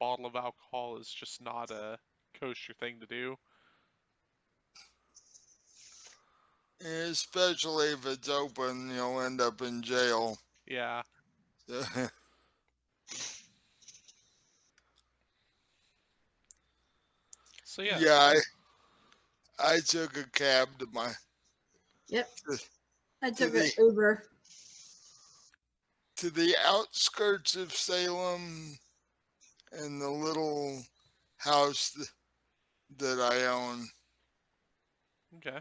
bottle of alcohol is just not a kosher thing to do. Especially if it's open, you'll end up in jail. Yeah. So yeah. Yeah, I took a cab to my Yep. I to took an the Uber. to the outskirts of Salem and the little house that I own. Okay.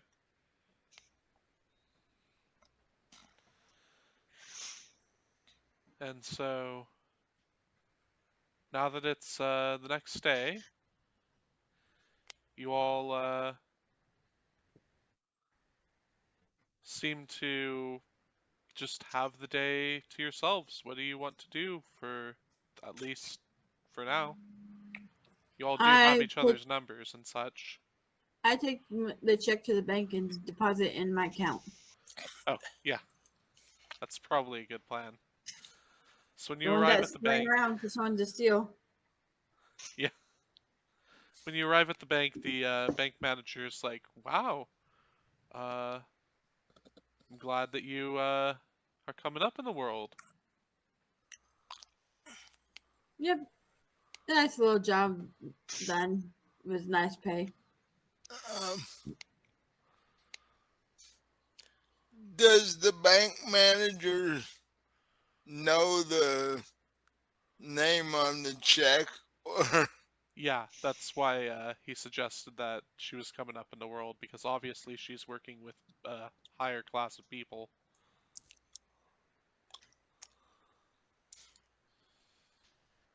And so now that it's the next day, you all seem to just have the day to yourselves. What do you want to do for, at least for now? You all do have each other's numbers and such. I take the check to the bank and deposit it in my account. Oh, yeah. That's probably a good plan. So when The you one arrive at that's the laying bank, around for someone to steal. yeah. When you arrive at the bank, the bank manager is like, "Wow, I'm glad that you are coming up in the world." Yep. A nice little job done with nice pay. Um, does the bank manager know the name on the check? Or Yeah, that's why he suggested that she was coming up in the world, because obviously she's working with a higher class of people.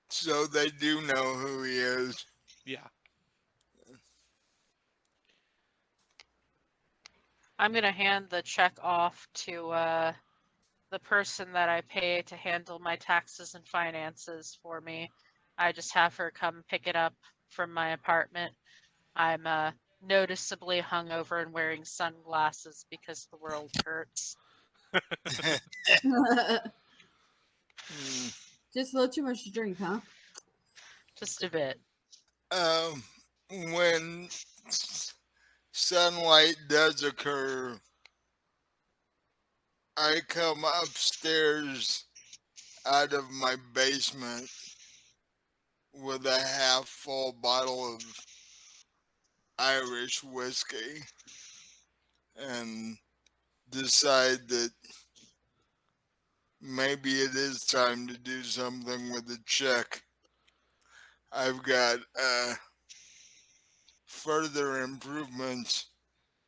so they do know who he is? Yeah. I'm gonna hand the check off to the person that I pay to handle my taxes and finances for me. I just have her come pick it up from my apartment. I'm noticeably hungover and wearing sunglasses because the world hurts. Hmm. Just a little too much to drink, huh? Just a bit. um, when sunlight does occur, I come upstairs out of my basement with a half full bottle of Irish whiskey and decide that maybe it is time to do something with the check. I've got further improvements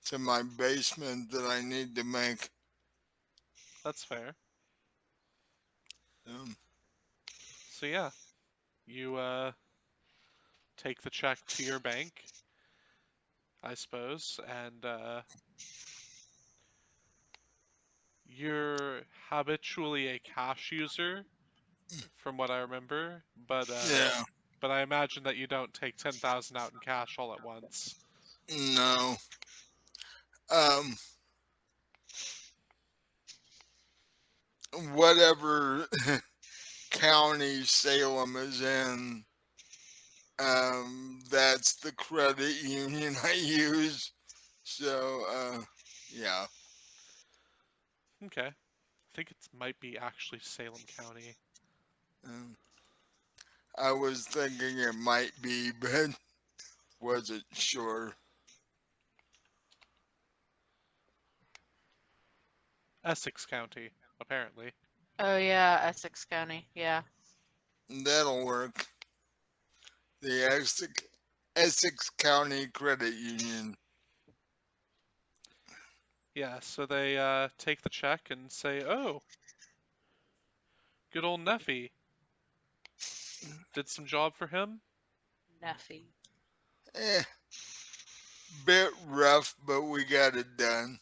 to my basement that I need to make. That's fair. Um, So yeah, you take the check to your bank, I suppose, and you're habitually a cash user, from what I remember, yeah, but I imagine that you don't take 10,000 out in cash all at once. no. Um, whatever county Salem is in, that's the credit union I use. So, yeah. Okay. I think it might be actually Salem County. Um, I was thinking it might be, but wasn't sure. Essex County, apparently. Oh yeah, Essex County. Yeah. That'll work. The Essex County Credit Union. Yeah, so they take the check and say, "Oh, good old Neffy. Did some job for him." Neffy. Eh, bit rough, but we got it done.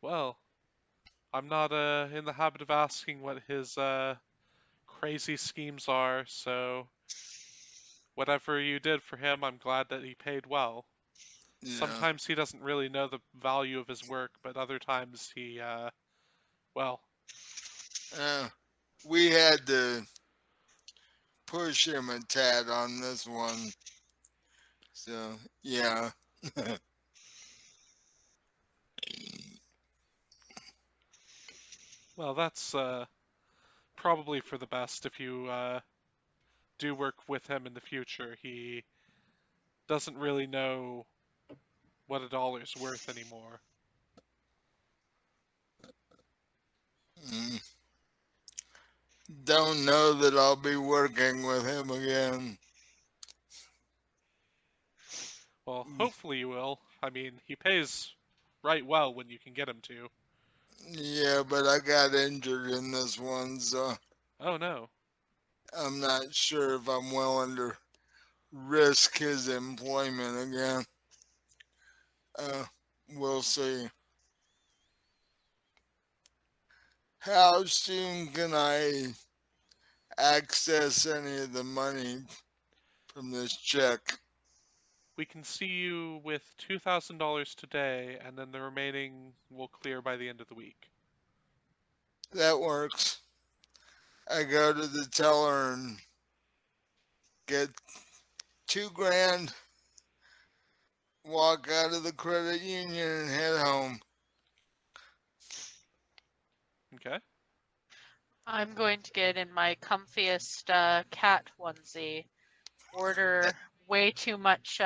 Well, I'm not in the habit of asking what his crazy schemes are, so whatever you did for him, I'm glad that he paid well. Yeah. Sometimes he doesn't really know the value of his work, but other times he, well, Uh, we had to push him a tad on this one. So, yeah. well, that's probably for the best if you do work with him in the future. He doesn't really know what a dollar's worth anymore. Mm. Don't know that I'll be working with him again. Well, hopefully you will. I mean, he pays right well when you can get him to. Yeah, but I got injured in this one, so Oh no. I'm not sure if I'm willing to risk his employment again. Uh, we'll see. How soon can I access any of the money from this check? We can see you with $2,000 today, and then the remaining will clear by the end of the week. That works. I go to the teller and get $2,000, walk out of the credit union and head home. Okay? I'm going to get in my comfiest cat onesie, order way too much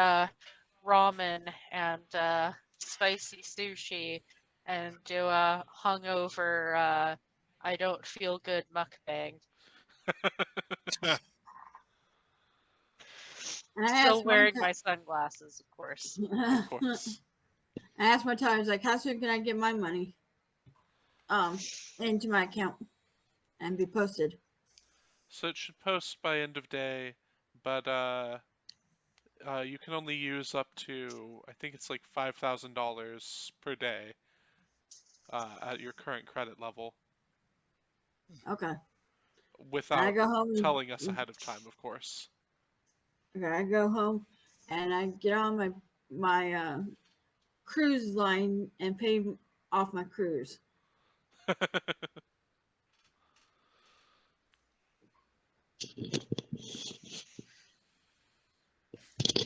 ramen and spicy sushi, and do a hungover I don't feel good mukbang. And I Still asked one wearing my sunglasses, of course. Of course. I asked my tire, I was like, how soon can I get my money into my account and be posted? So it should post by end of day, but you can only use up to, I think it's like $5,000 per day at your current credit level, Okay. And I without go home. telling us ahead of time, of course. Okay, I go home and I get on my cruise line and pay off my cruise.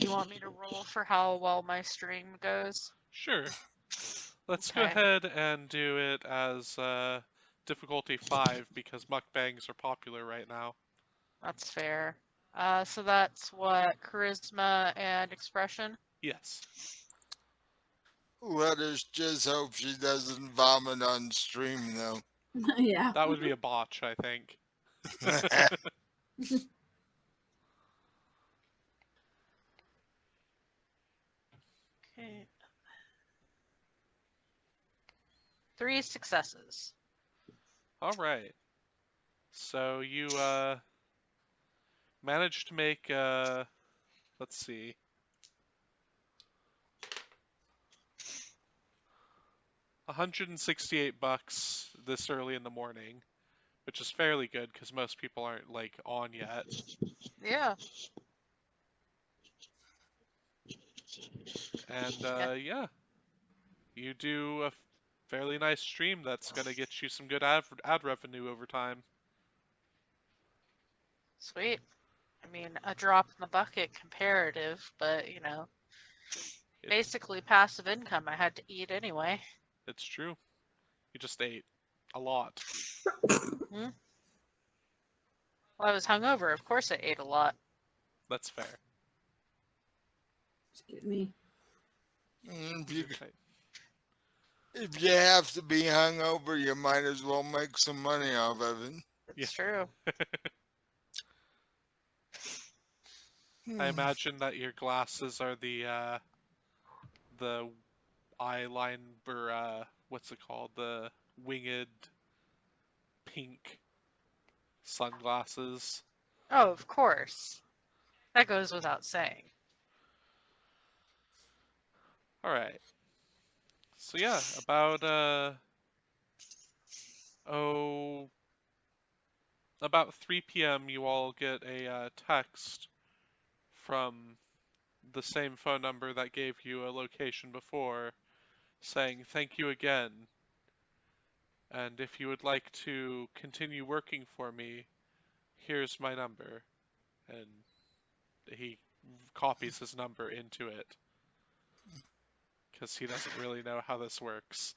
You want me to roll for how well my stream goes? Sure. Let's go Okay, ahead and do it as difficulty 5 because mukbangs are popular right now. that's fair. So that's what, charisma and expression? Yes. Let us just hope she doesn't vomit on stream, though. Yeah. That would be a botch, I think. Okay. 3 successes. All right. So you managed to make let's see, 168 bucks this early in the morning, which is fairly good because most people aren't like on yet. Yeah. And Yeah. yeah, you do a fairly nice stream that's gonna get you some good ad revenue over time. Sweet. I mean, a drop in the bucket comparative, but It, basically passive income I had to eat anyway. it's true. You just ate a lot. Hmm? Well, I was hungover. Of course I ate a lot. That's fair. Excuse me. if, Is you, your type. if you have to be hungover, you might as well make some money off of it. Yeah. It's true. I imagine that your glasses are the eye line or what's it called? The winged pink sunglasses. Oh, of course. That goes without saying. All right. So yeah, about oh about 3 p.m. you all get a text from the same phone number that gave you a location before, saying thank you again, and if you would like to continue working for me, here's my number. And he copies his number into it because he doesn't really know how this works.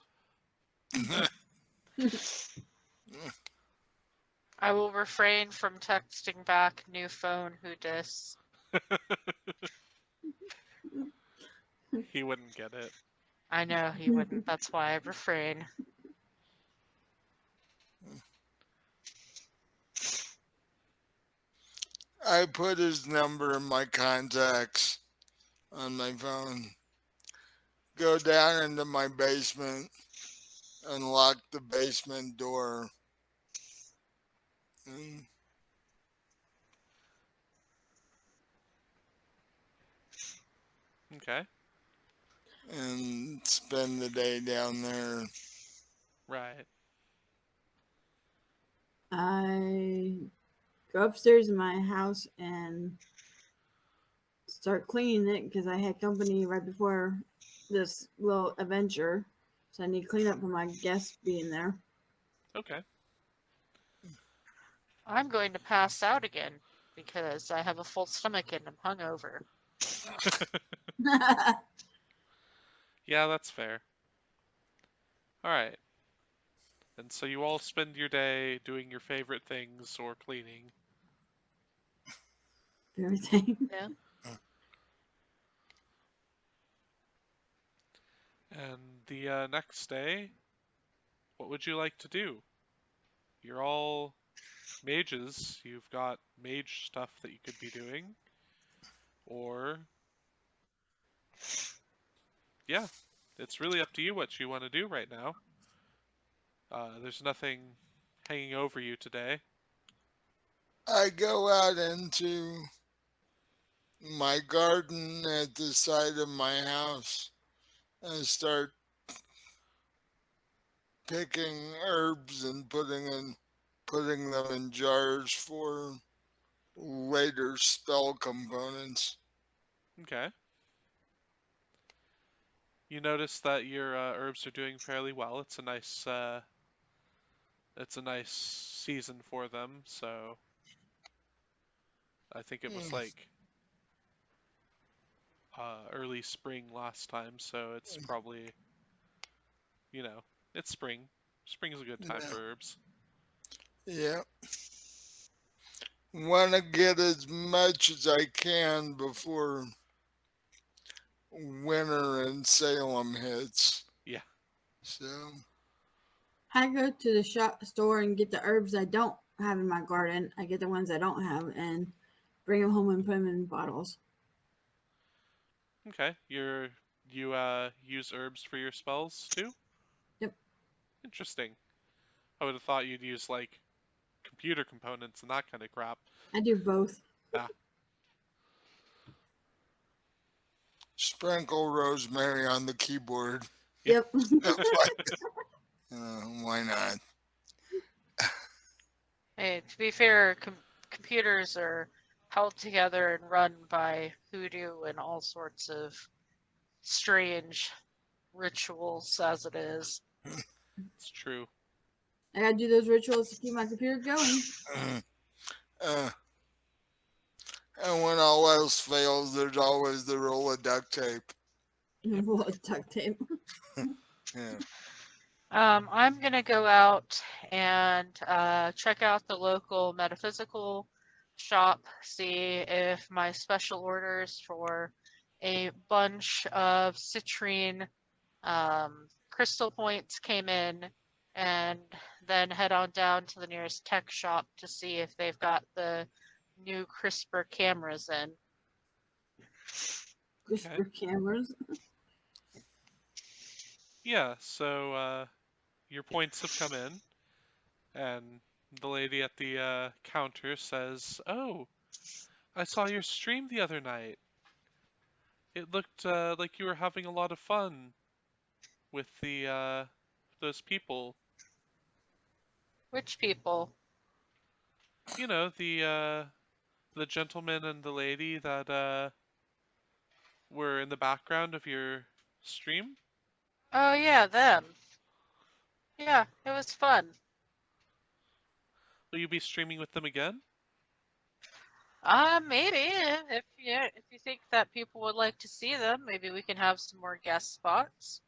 I will refrain from texting back new phone who dis. He wouldn't get it. I know he wouldn't. That's why I refrain. I put his number in my contacts on my phone. Go down into my basement, unlock the basement door, and, Okay. and spend the day down there. Right. I go upstairs in my house and start cleaning it because I had company right before this little adventure. So I need to clean up for my guests being there. Okay. I'm going to pass out again because I have a full stomach and I'm hungover. Yeah, that's fair. All right. And so you all spend your day doing your favorite things or cleaning. Everything. Yeah. And the next day, what would you like to do? You're all mages. You've got mage stuff that you could be doing. Or, yeah, it's really up to you what you want to do right now. There's nothing hanging over you today. I go out into my garden at the side of my house and start picking herbs and putting them in jars for later spell components. Okay. You notice that your herbs are doing fairly well. It's a nice season for them. So I think it was Mm, like early spring last time. So it's probably, you know, it's spring. Spring's a good time Yeah. for herbs. Yeah. Want to get as much as I can before winter in Salem hits. Yeah. So, I go to the store and get the herbs I don't have in my garden. I get the ones I don't have and bring them home and put them in bottles. Okay. You use herbs for your spells too? Yep. Interesting. I would have thought you'd use like computer components and that kind of crap. I do both. Ah. sprinkle rosemary on the keyboard. Yeah. Yep. Why not? Hey, to be fair, computers are held together and run by hoodoo and all sorts of strange rituals as it is. It's true. I gotta do those rituals to keep my computer going. Uh, and when all else fails, there's always the roll of duct tape. Full of duct tape. Yeah. I'm gonna go out and check out the local metaphysical shop, see if my special orders for a bunch of citrine crystal points came in, and then head on down to the nearest tech shop to see if they've got the new CRISPR cameras in. Just Okay. for cameras. Yeah, so your points have come in, and the lady at the counter says, "Oh, I saw your stream the other night. It looked like you were having a lot of fun with the those people. Which people? You know, the gentleman and the lady that were in the background of your stream. Oh yeah, them. Yeah, it was fun. Will you be streaming with them again?" Maybe if you think that people would like to see them, maybe we can have some more guest spots.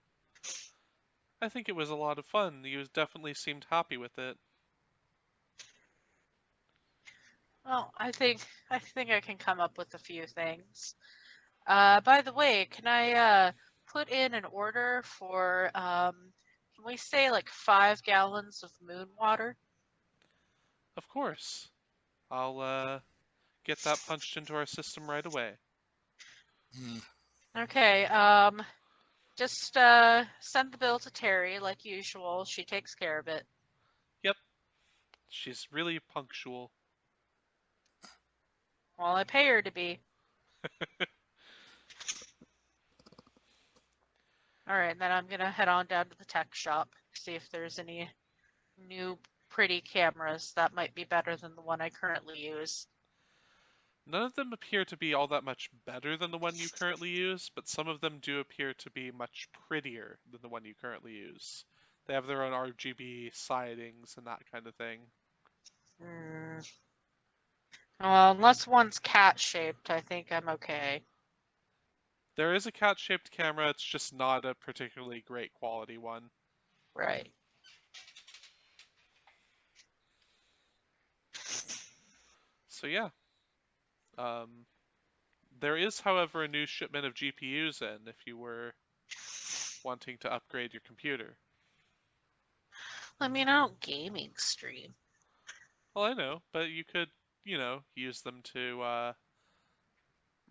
I think it was a lot of fun. You definitely seemed happy with it. Well, I think I can come up with a few things. By the way, can I put in an order for can we say like 5 gallons of moon water? Of course. I'll get that punched into our system right away. Hmm. Okay, just send the bill to Terry like usual. She takes care of it. Yep, she's really punctual. Well, I pay her to be. All right, then I'm gonna head on down to the tech shop, see if there's any new pretty cameras that might be better than the one I currently use. None of them appear to be all that much better than the one you currently use, but some of them do appear to be much prettier than the one you currently use. They have their own RGB sidings and that kind of thing. Hmm. Well, unless one's cat-shaped, I think I'm okay. There is a cat-shaped camera, it's just not a particularly great quality one. Right. So yeah. Um, there is, however, a new shipment of GPUs in if you were wanting to upgrade your computer. I mean, I don't gaming stream. Well, I know, but you could, use them to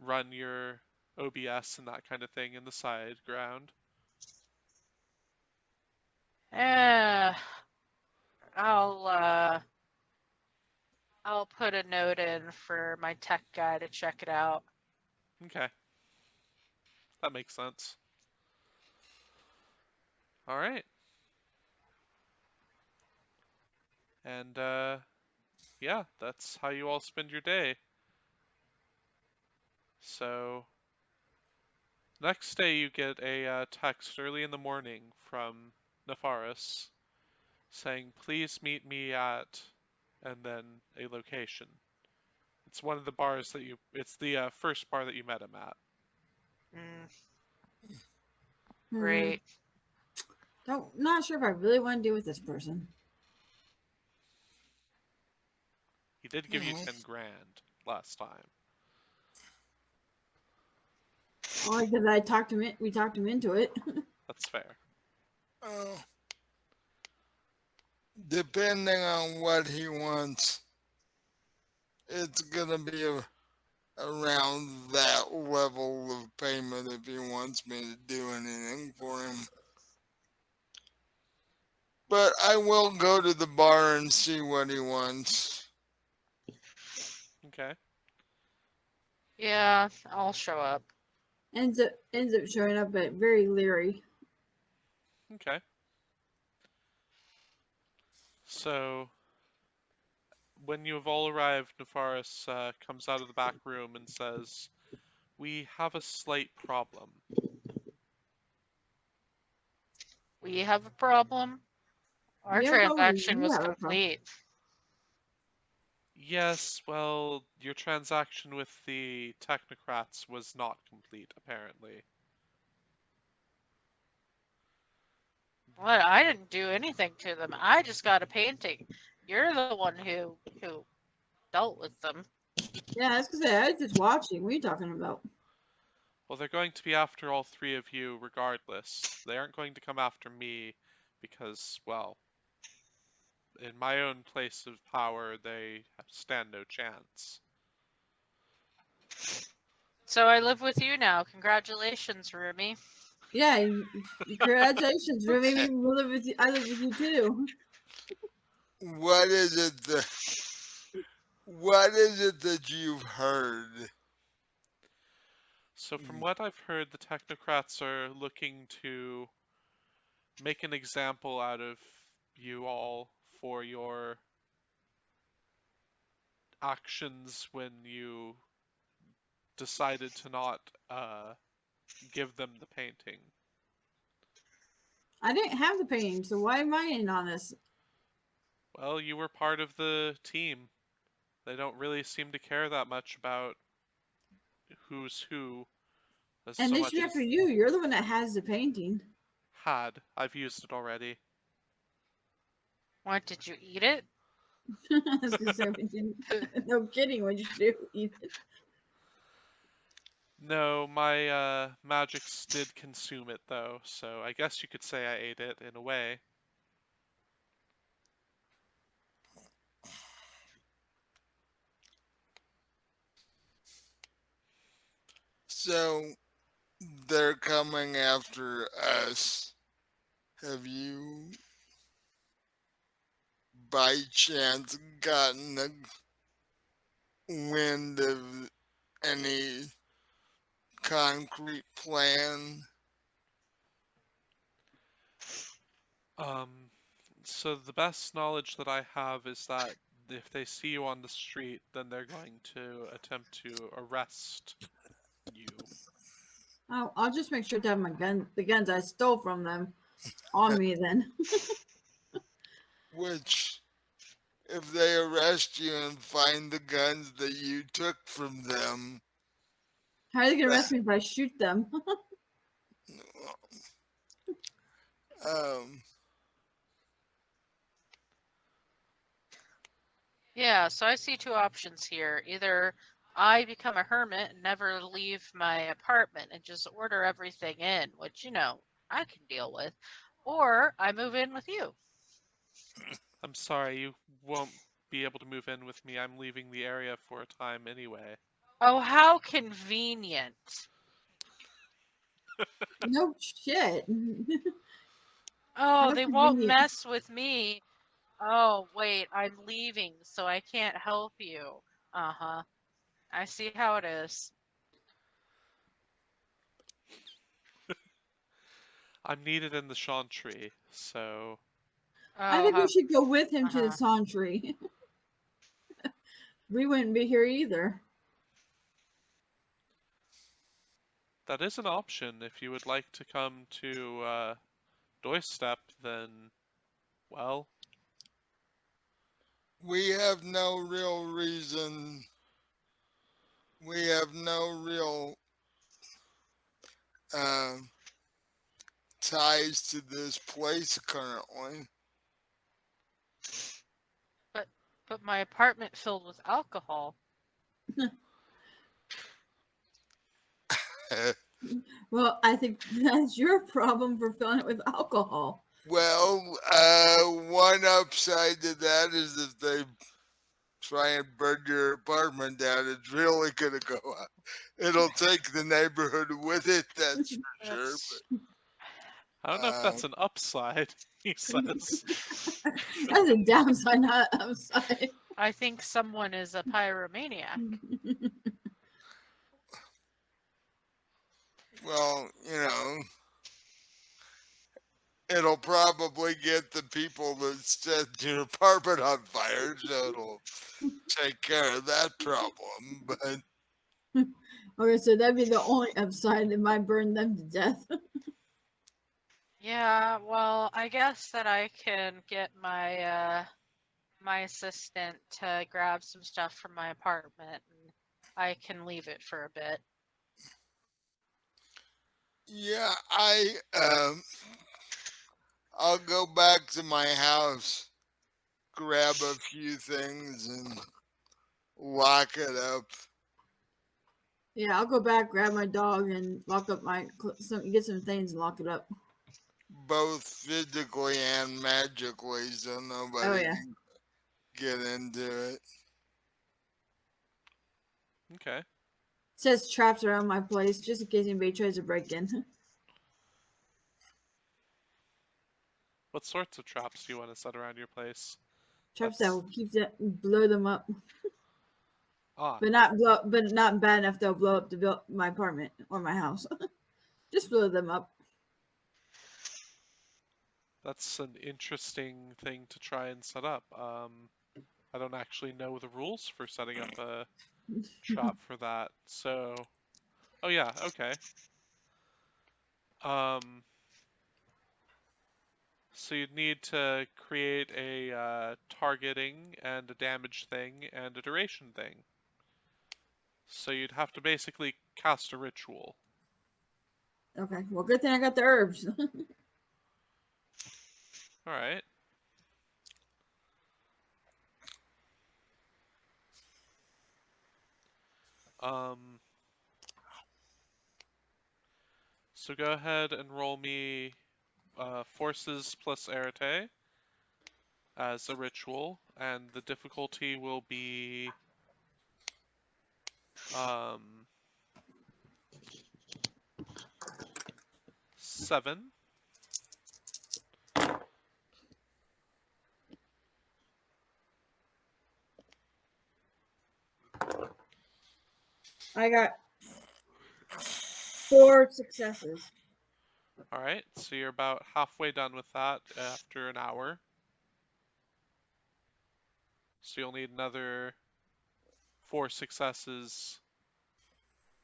run your OBS and that kind of thing in the side ground. Eh, I'll I'll put a note in for my tech guy to check it out. Okay, that makes sense. All right. And yeah, that's how you all spend your day. So next day you get a text early in the morning from Nefaris saying, "Please meet me at," and then a location. It's one of the bars that it's the first bar that you met him at. Mm, Hmm. great. Not sure if I really want to deal with this person. He did give you Well, 10 grand last time. Only because I talked him. We talked him into it. That's fair. uh, depending on what he wants, it's gonna be around that level of payment if he wants me to do anything for him. But I will go to the bar and see what he wants. Okay. Yeah, I'll show up. ends up showing up, but very leery. Okay. So when you have all arrived, Nefaris comes out of the back room and says, "We have a slight problem." We have a problem. Our We have a problem. transaction You was have a problem. complete. Yes, well, your transaction with the technocrats was not complete, apparently. What? I didn't do anything to them. I just got a painting. You're the one who dealt with them. Yeah, I was gonna say I was just watching. What are you talking about? Well, they're going to be after all three of you regardless. They aren't going to come after me because, well, in my own place of power, they stand no chance. So I live with you now. Congratulations, Rumi. Yeah, congratulations, Remy. We live with you. I live with you too. What is it? What is it that you've heard? So from what I've heard, the technocrats are looking to make an example out of you all for your actions when you decided to not give them the painting. I didn't have the painting, so why am I in on this? Well, you were part of the team. They don't really seem to care that much about who's who as And so this much year as after you, you're the one that has the painting. had. I've used it already. What, did you eat it? I was gonna say, we didn't- no kidding, what you do? No, my magics did consume it though, so I guess you could say I ate it in a way. So they're coming after us. Have you, by chance, gotten a wind of any concrete plan? Um, so the best knowledge that I have is that if they see you on the street, then they're going to attempt to arrest you. I'll just make sure to have the guns I stole from them, on me then. Which, if they arrest you and find the guns that you took from them, How are they gonna arrest me if I shoot them? um, Yeah, so I see two options here. Either I become a hermit and never leave my apartment and just order everything in, which, I can deal with, or I move in with you. I'm sorry, you won't be able to move in with me. I'm leaving the area for a time anyway. Oh, how convenient. No shit. Oh, How they won't convenient. mess with me. Oh, wait, I'm leaving, so I can't help you. Uh-huh. I see how it is. I'm needed in the Chantry, so I Oh, think we how, should go with him to the uh-huh. Santry. We wouldn't be here either. that is an option. If you would like to come to Doorstep, then, well, we have no real reason. We have no real uh, ties to this place currently. But my apartment filled with alcohol. Well, I think that's your problem for filling it with alcohol. Well, one upside to that is if they try and burn your apartment down, it's really gonna go up. It'll take the neighborhood with it, that's for sure. That's I don't know if that's an upside, he says. That's a downside, not an upside. I think someone is a pyromaniac. Well, it'll probably get the people that set your apartment on fire, so it'll take care of that problem. But Okay, so that'd be the only upside. It might burn them to death. Yeah, well, I guess that I can get my assistant to grab some stuff from my apartment and I can leave it for a bit. yeah, I'll go back to my house, grab a few things, and lock it up. Yeah, I'll go back, grab my dog, and lock up get some things and lock it up. Both physically and magically, so Oh nobody yeah. can get into it. Okay. Says traps around my place just in case anybody tries to break in. What sorts of traps do you want to set around your place? Traps that That's will keep them, blow them up, odd. but not bad enough they'll blow up my apartment or my house. Just blow them up. That's an interesting thing to try and set up. I don't actually know the rules for setting up a trap for that. So, oh yeah, okay. Um, so you'd need to create a targeting and a damage thing and a duration thing. So you'd have to basically cast a ritual. Okay. Well, good thing I got the herbs. All right. Um, so go ahead and roll me forces plus arete as a ritual, and the difficulty will be um, 7. I got 4 successes. All right, so you're about halfway done with that after an hour. So you'll need another 4 successes,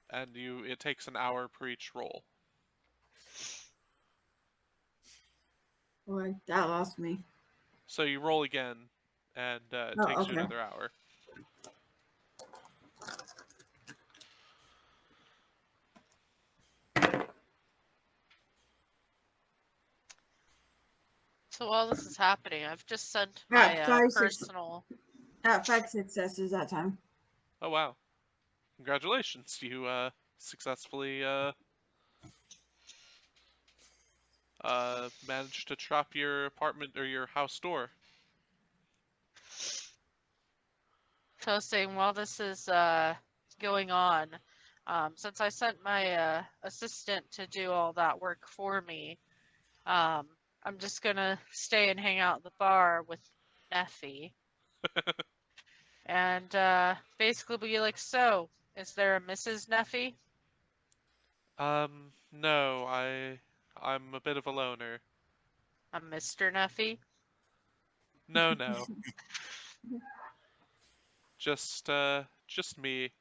and it takes an hour per each roll. Boy, that lost me. So you roll again, and it Oh, takes you okay. another hour. So while this is happening, I've just sent I got my 5 personal. I got 5 successes that time. Oh wow! Congratulations, you successfully managed to trap your apartment or your house door. So I was saying while this is going on, since I sent my assistant to do all that work for me, I'm just gonna stay and hang out at the bar with Neffy and basically be like, so, is there a Mrs. Neffy? No, I'm a bit of a loner. A Mr. Neffy? No, no, just me.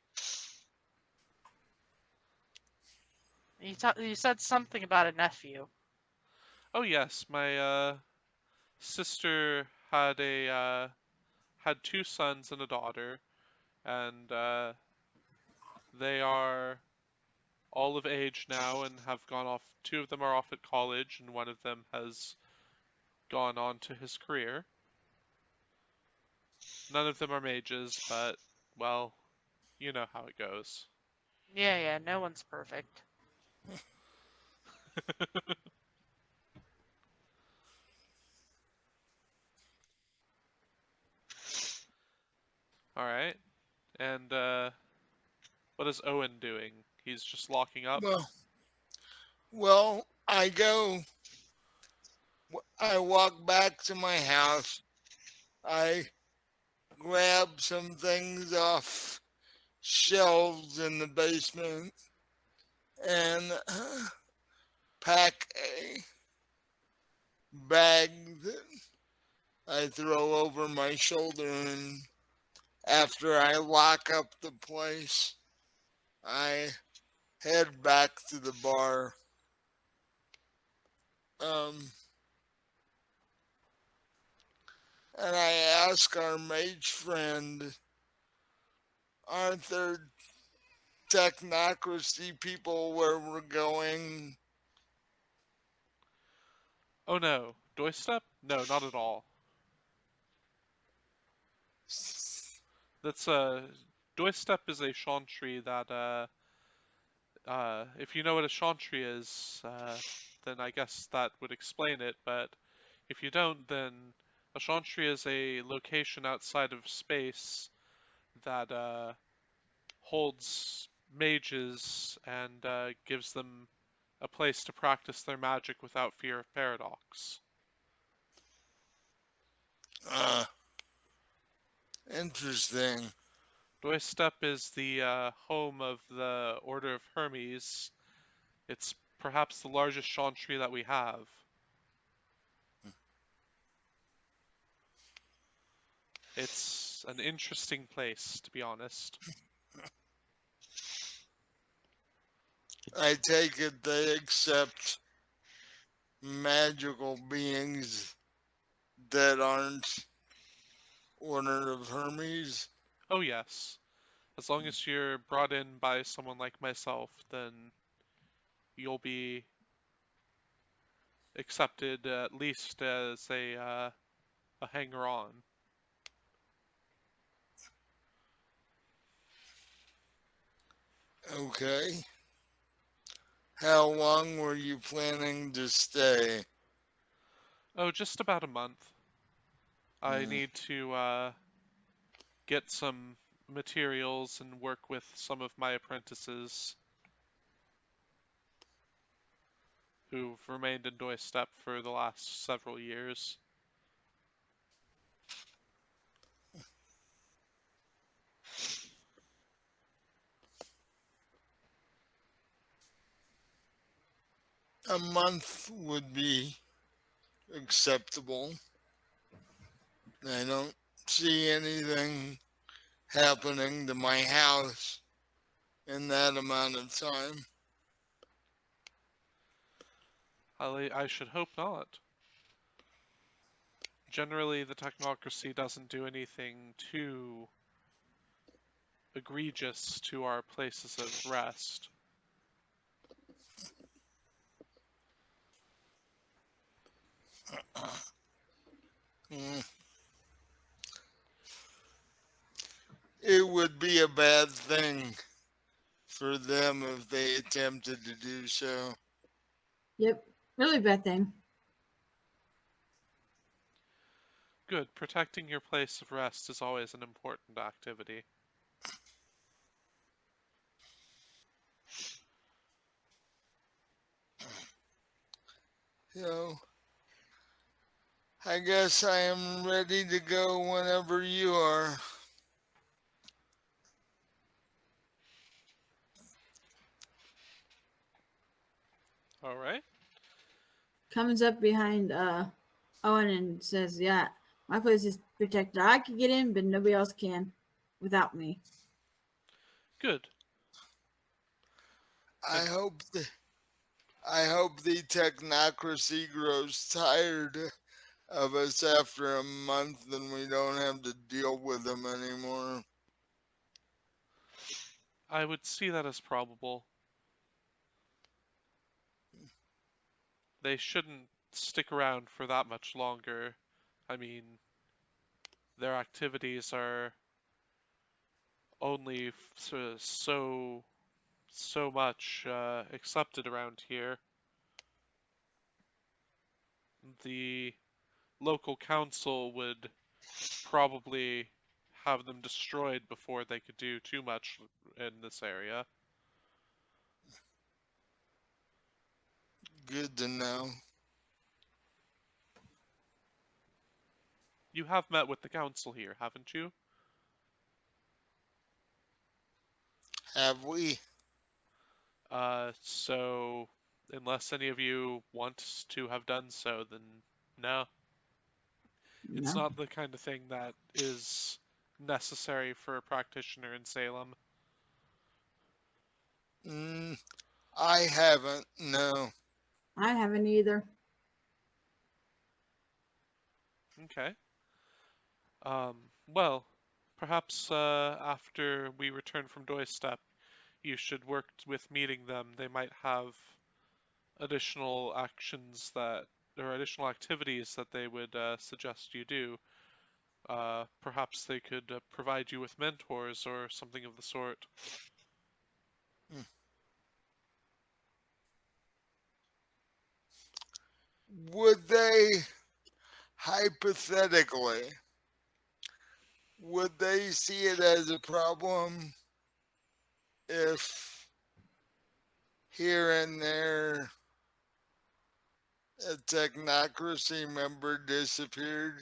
You said something about a nephew. Oh yes, my sister had 2 sons and a daughter, and they are all of age now and have gone off. 2 of them are off at college, and one of them has gone on to his career. None of them are mages, but well, you know how it goes. Yeah, no one's perfect. All right, and what is Owen doing? He's just locking up. Well, I walk back to my house. I grab some things off shelves in the basement and pack a bag that I throw over my shoulder. And after I lock up the place, I head back to the bar. And I ask our mage friend, aren't there technocracy people where we're going? Oh no, doorstep? No, not at all. That's doorstep is a chantry that if you know what a chantry is, then I guess that would explain it, but if you don't, then a chantry is a location outside of space that holds mages and gives them a place to practice their magic without fear of paradox. Interesting. Doistep is the home of the Order of Hermes. It's perhaps the largest chantry that we have. It's an interesting place, to be honest. I take it they accept magical beings that aren't Order of Hermes. Oh, yes. As long as you're brought in by someone like myself, then you'll be accepted at least as a hanger-on. Okay. How long were you planning to stay? Oh, just about a month. I Hmm. need to get some materials and work with some of my apprentices who've remained in Doistep for the last several years. A month would be acceptable. I don't see anything happening to my house in that amount of time. I should hope not. Generally, the technocracy doesn't do anything too egregious to our places of rest. Hmm. It would be a bad thing for them if they attempted to do so. Yep. Really bad thing. Good, protecting your place of rest is always an important activity. You know, I guess I am ready to go whenever you are. Alright? Comes up behind Owen and says, "Yeah, my place is protected. I can get in, but nobody else can without me." Good. I And hope the I hope the technocracy grows tired of us after a month and we don't have to deal with them anymore. I would see that as probable. They shouldn't stick around for that much longer. I mean, their activities are only so much accepted around here. The local council would probably have them destroyed before they could do too much in this area. Good to know. You have met with the council here, haven't you? Have we? So unless any of you want to have done so, then no. It's No, not the kind of thing that is necessary for a practitioner in Salem. Mm, I haven't, no. I haven't either. Okay. Well, perhaps after we return from Doistep, you should work with meeting them. They might have additional actions that, or additional activities that they would suggest you do. Perhaps they could provide you with mentors or something of the sort. Would they, hypothetically, would they see it as a problem if here and there a technocracy member disappeared.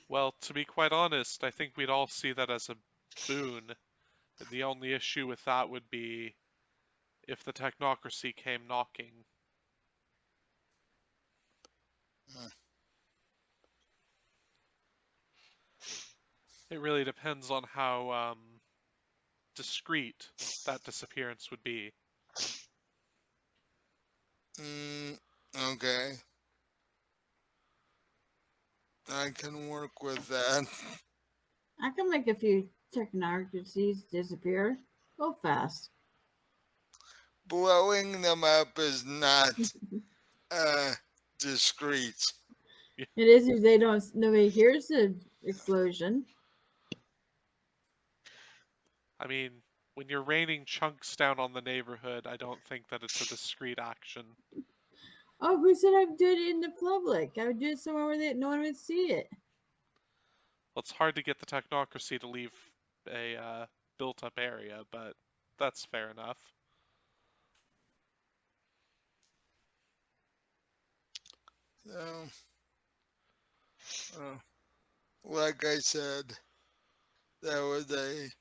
Well, to be quite honest, I think we'd all see that as a boon. The only issue with that would be if the technocracy came knocking. It really depends on how discreet that disappearance would be. Okay. I can work with that. I can make a few technocracies disappear. Go fast. Blowing them up is not discreet. It is if they don't. Nobody hears the explosion. I mean, when you're raining chunks down on the neighborhood, I don't think that it's a discreet action. Oh, who said I would do it in the public? I would do it somewhere where no one would see it. Well, it's hard to get the technocracy to leave a built-up area, but that's fair enough. Like I said, that was a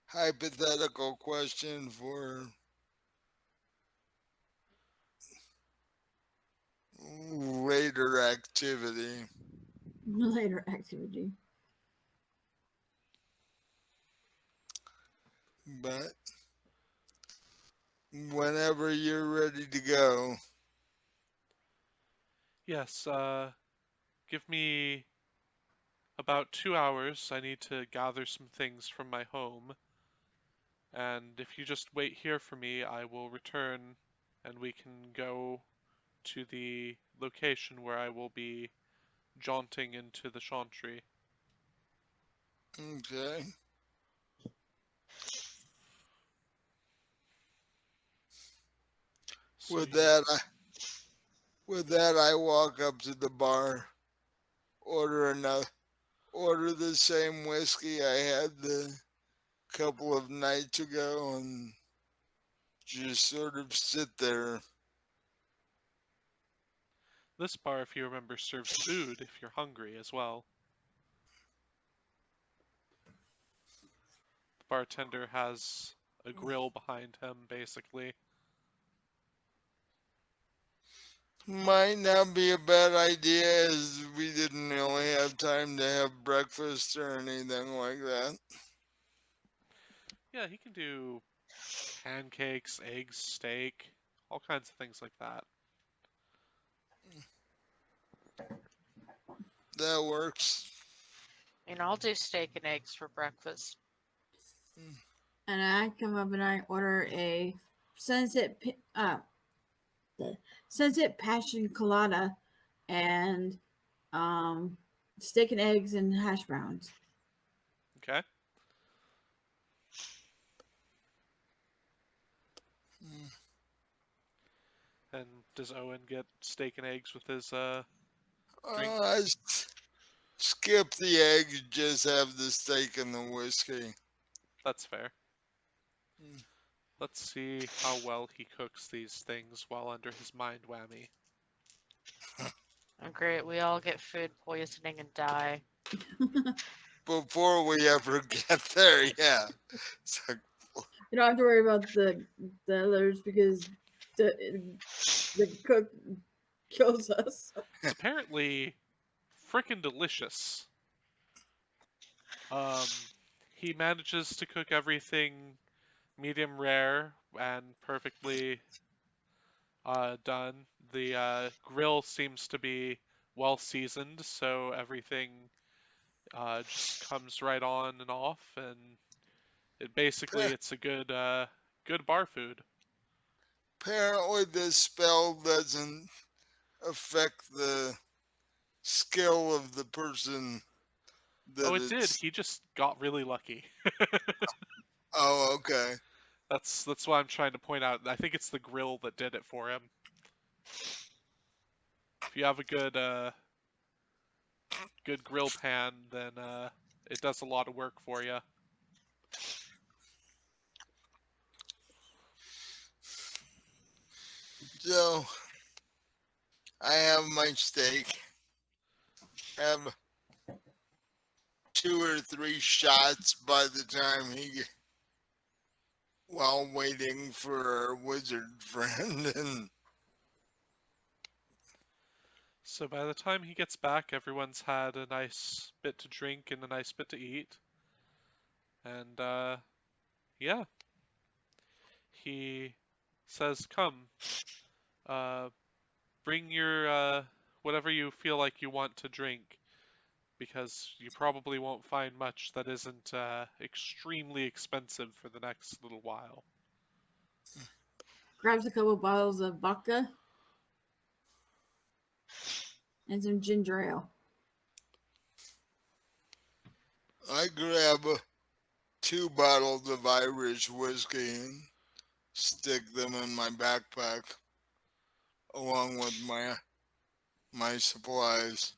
hypothetical question for later activity. Later activity. But whenever you're ready to go. Yes, give me about 2 hours. I need to gather some things from my home. And if you just wait here for me, I will return and we can go to the location where I will be jaunting into the Chantry. Okay. So With that, I walk up to the bar, order the same whiskey I had the couple of nights ago, and just sort of sit there. this bar, if you remember, serves food if you're hungry as well. The bartender has a grill behind him, basically. Might not be a bad idea, as we didn't really have time to have breakfast or anything like that. Yeah, he can do pancakes, eggs, steak, all kinds of things like that. That works. And I'll do steak and eggs for breakfast. And I come up and I order a sunset sunset passion colada and steak and eggs and hash browns. Okay? And does Owen get steak and eggs with his drink? Skip the eggs, just have the steak and the whiskey. That's fair. Let's see how well he cooks these things while under his mind whammy. Oh, great. We all get food poisoning and die. Before we ever get there, yeah. So, You don't have to worry about the others because the cook kills us. It's apparently frickin' delicious. He manages to cook everything medium rare and perfectly done. The grill seems to be well seasoned, so everything just comes right on and off, and it's a good bar food. apparently, this spell doesn't affect the skill of the person that Oh, it did. it's. He just got really lucky. Oh, okay. That's why I'm trying to point out. I think it's the grill that did it for him. If you have a good grill pan, then it does a lot of work for you. So I have my steak. Have 2 or 3 shots by the time while waiting for our wizard friend, and So by the time he gets back, everyone's had a nice bit to drink and a nice bit to eat. And yeah, he says, "Come, bring your whatever you feel like you want to drink, because you probably won't find much that isn't extremely expensive for the next little while." Grabs a couple bottles of vodka and some ginger ale. I grab 2 bottles of Irish whiskey and stick them in my backpack along with my supplies.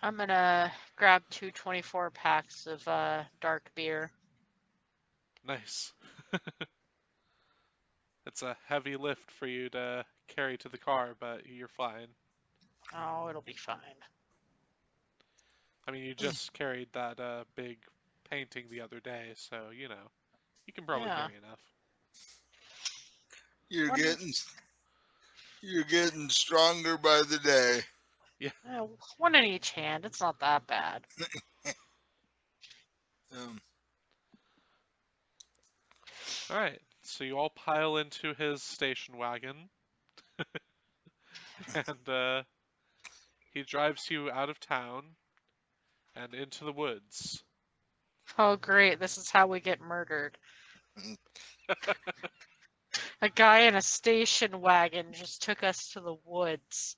I'm gonna grab 2 24 packs of dark beer. Nice. It's a heavy lift for you to carry to the car, but you're fine. Oh, it'll be fine. I mean, you just carried that big painting the other day, so you know you can probably Yeah. carry enough. You're One, getting stronger by the day. one in each hand. It's not that bad. Um, All right, so you all pile into his station wagon, and he drives you out of town and into the woods. Oh, great. This is how we get murdered. A guy in a station wagon just took us to the woods.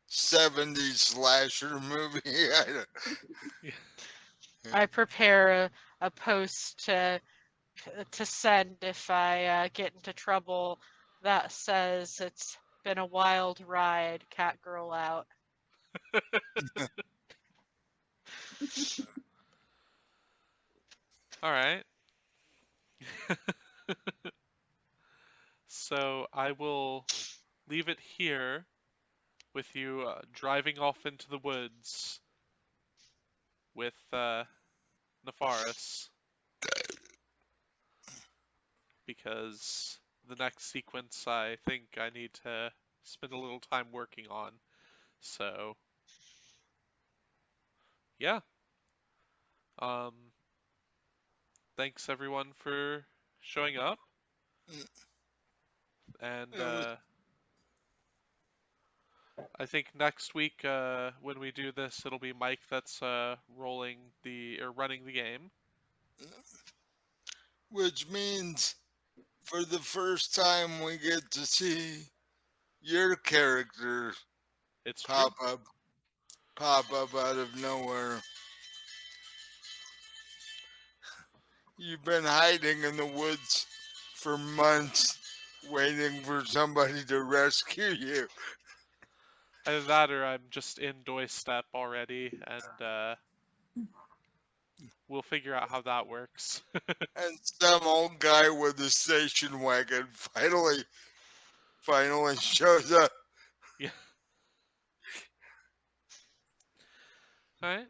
70s slasher movie. I prepare a post to send if I get into trouble that says it's been a wild ride, cat girl out. All right. So I will leave it here with you driving off into the woods with Nefaris, because the next sequence I think I need to spend a little time working on. So yeah. Um, thanks everyone for showing up, and I think next week when we do this, it'll be Mike that's running the game. Which means for the first time we get to see your character It's true. pop up out of nowhere. You've been hiding in the woods for months, waiting for somebody to rescue you. Either that or I'm just in Step already, and we'll figure out how that works. And some old guy with a station wagon finally shows up. Yeah. Alright.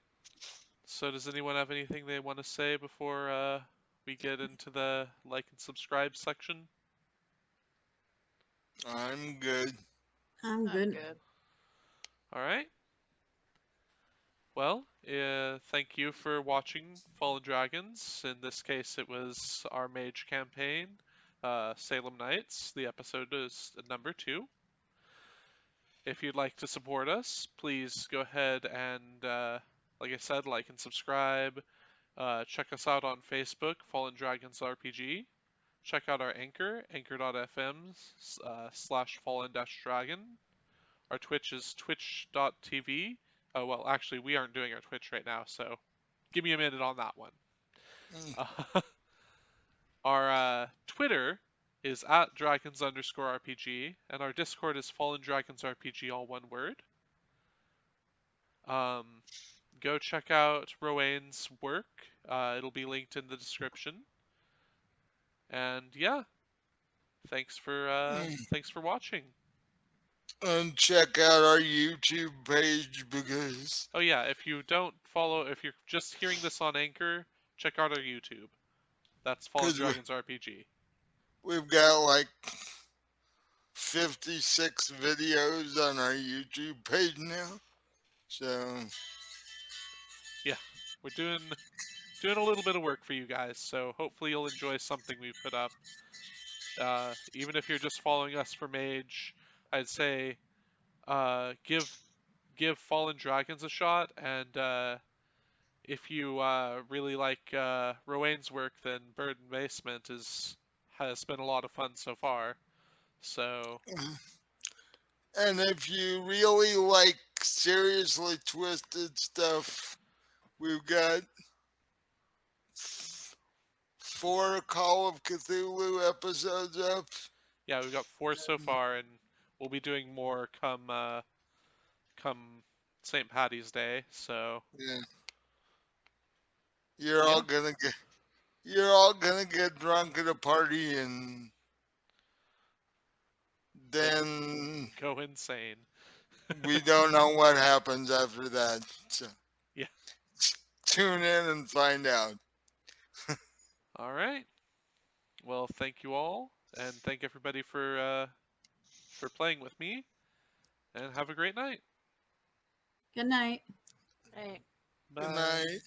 So does anyone have anything they want to say before we get into the like and subscribe section? I'm good. I'm good. Alright. Well, thank you for watching Fallen Dragons. In this case, it was our Mage campaign, Salem Knights. The episode is number 2. If you'd like to support us, please go ahead and, like I said, like and subscribe. Check us out on Facebook, Fallen Dragons RPG. Check out our Anchor, anchor.fm /fallen-dragon. Our Twitch is twitch.tv. Oh, well, actually, we aren't doing our Twitch right now, so give me a minute on that one. Our Twitter is at dragons_RPG, and our Discord is Fallen Dragons RPG, all one word. Go check out Rowain's work. It'll be linked in the description. And yeah, thanks for watching. And check out our YouTube page because Oh yeah, if you don't follow, if you're just hearing this on Anchor, check out our YouTube. That's Fallen Dragons RPG. we've got like 56 videos on our YouTube page now. So Yeah, we're doing a little bit of work for you guys, so hopefully you'll enjoy something we put up. Even if you're just following us for Mage, I'd say give Fallen Dragons a shot, and if you really like Rowain's work, then Bird and Basement has been a lot of fun so far. So and if you really like seriously twisted stuff, we've got 4 Call of Cthulhu episodes up. yeah, we've got 4 so far, and we'll be doing more come St. Patty's Day. So Yeah. yeah, You're all gonna get drunk at a party and then go insane. we don't know what happens after that. So Yeah. tune in and find out. All right. Well, thank you all, and thank everybody for playing with me, and have a great night. Good night. Right. Good Bye. night.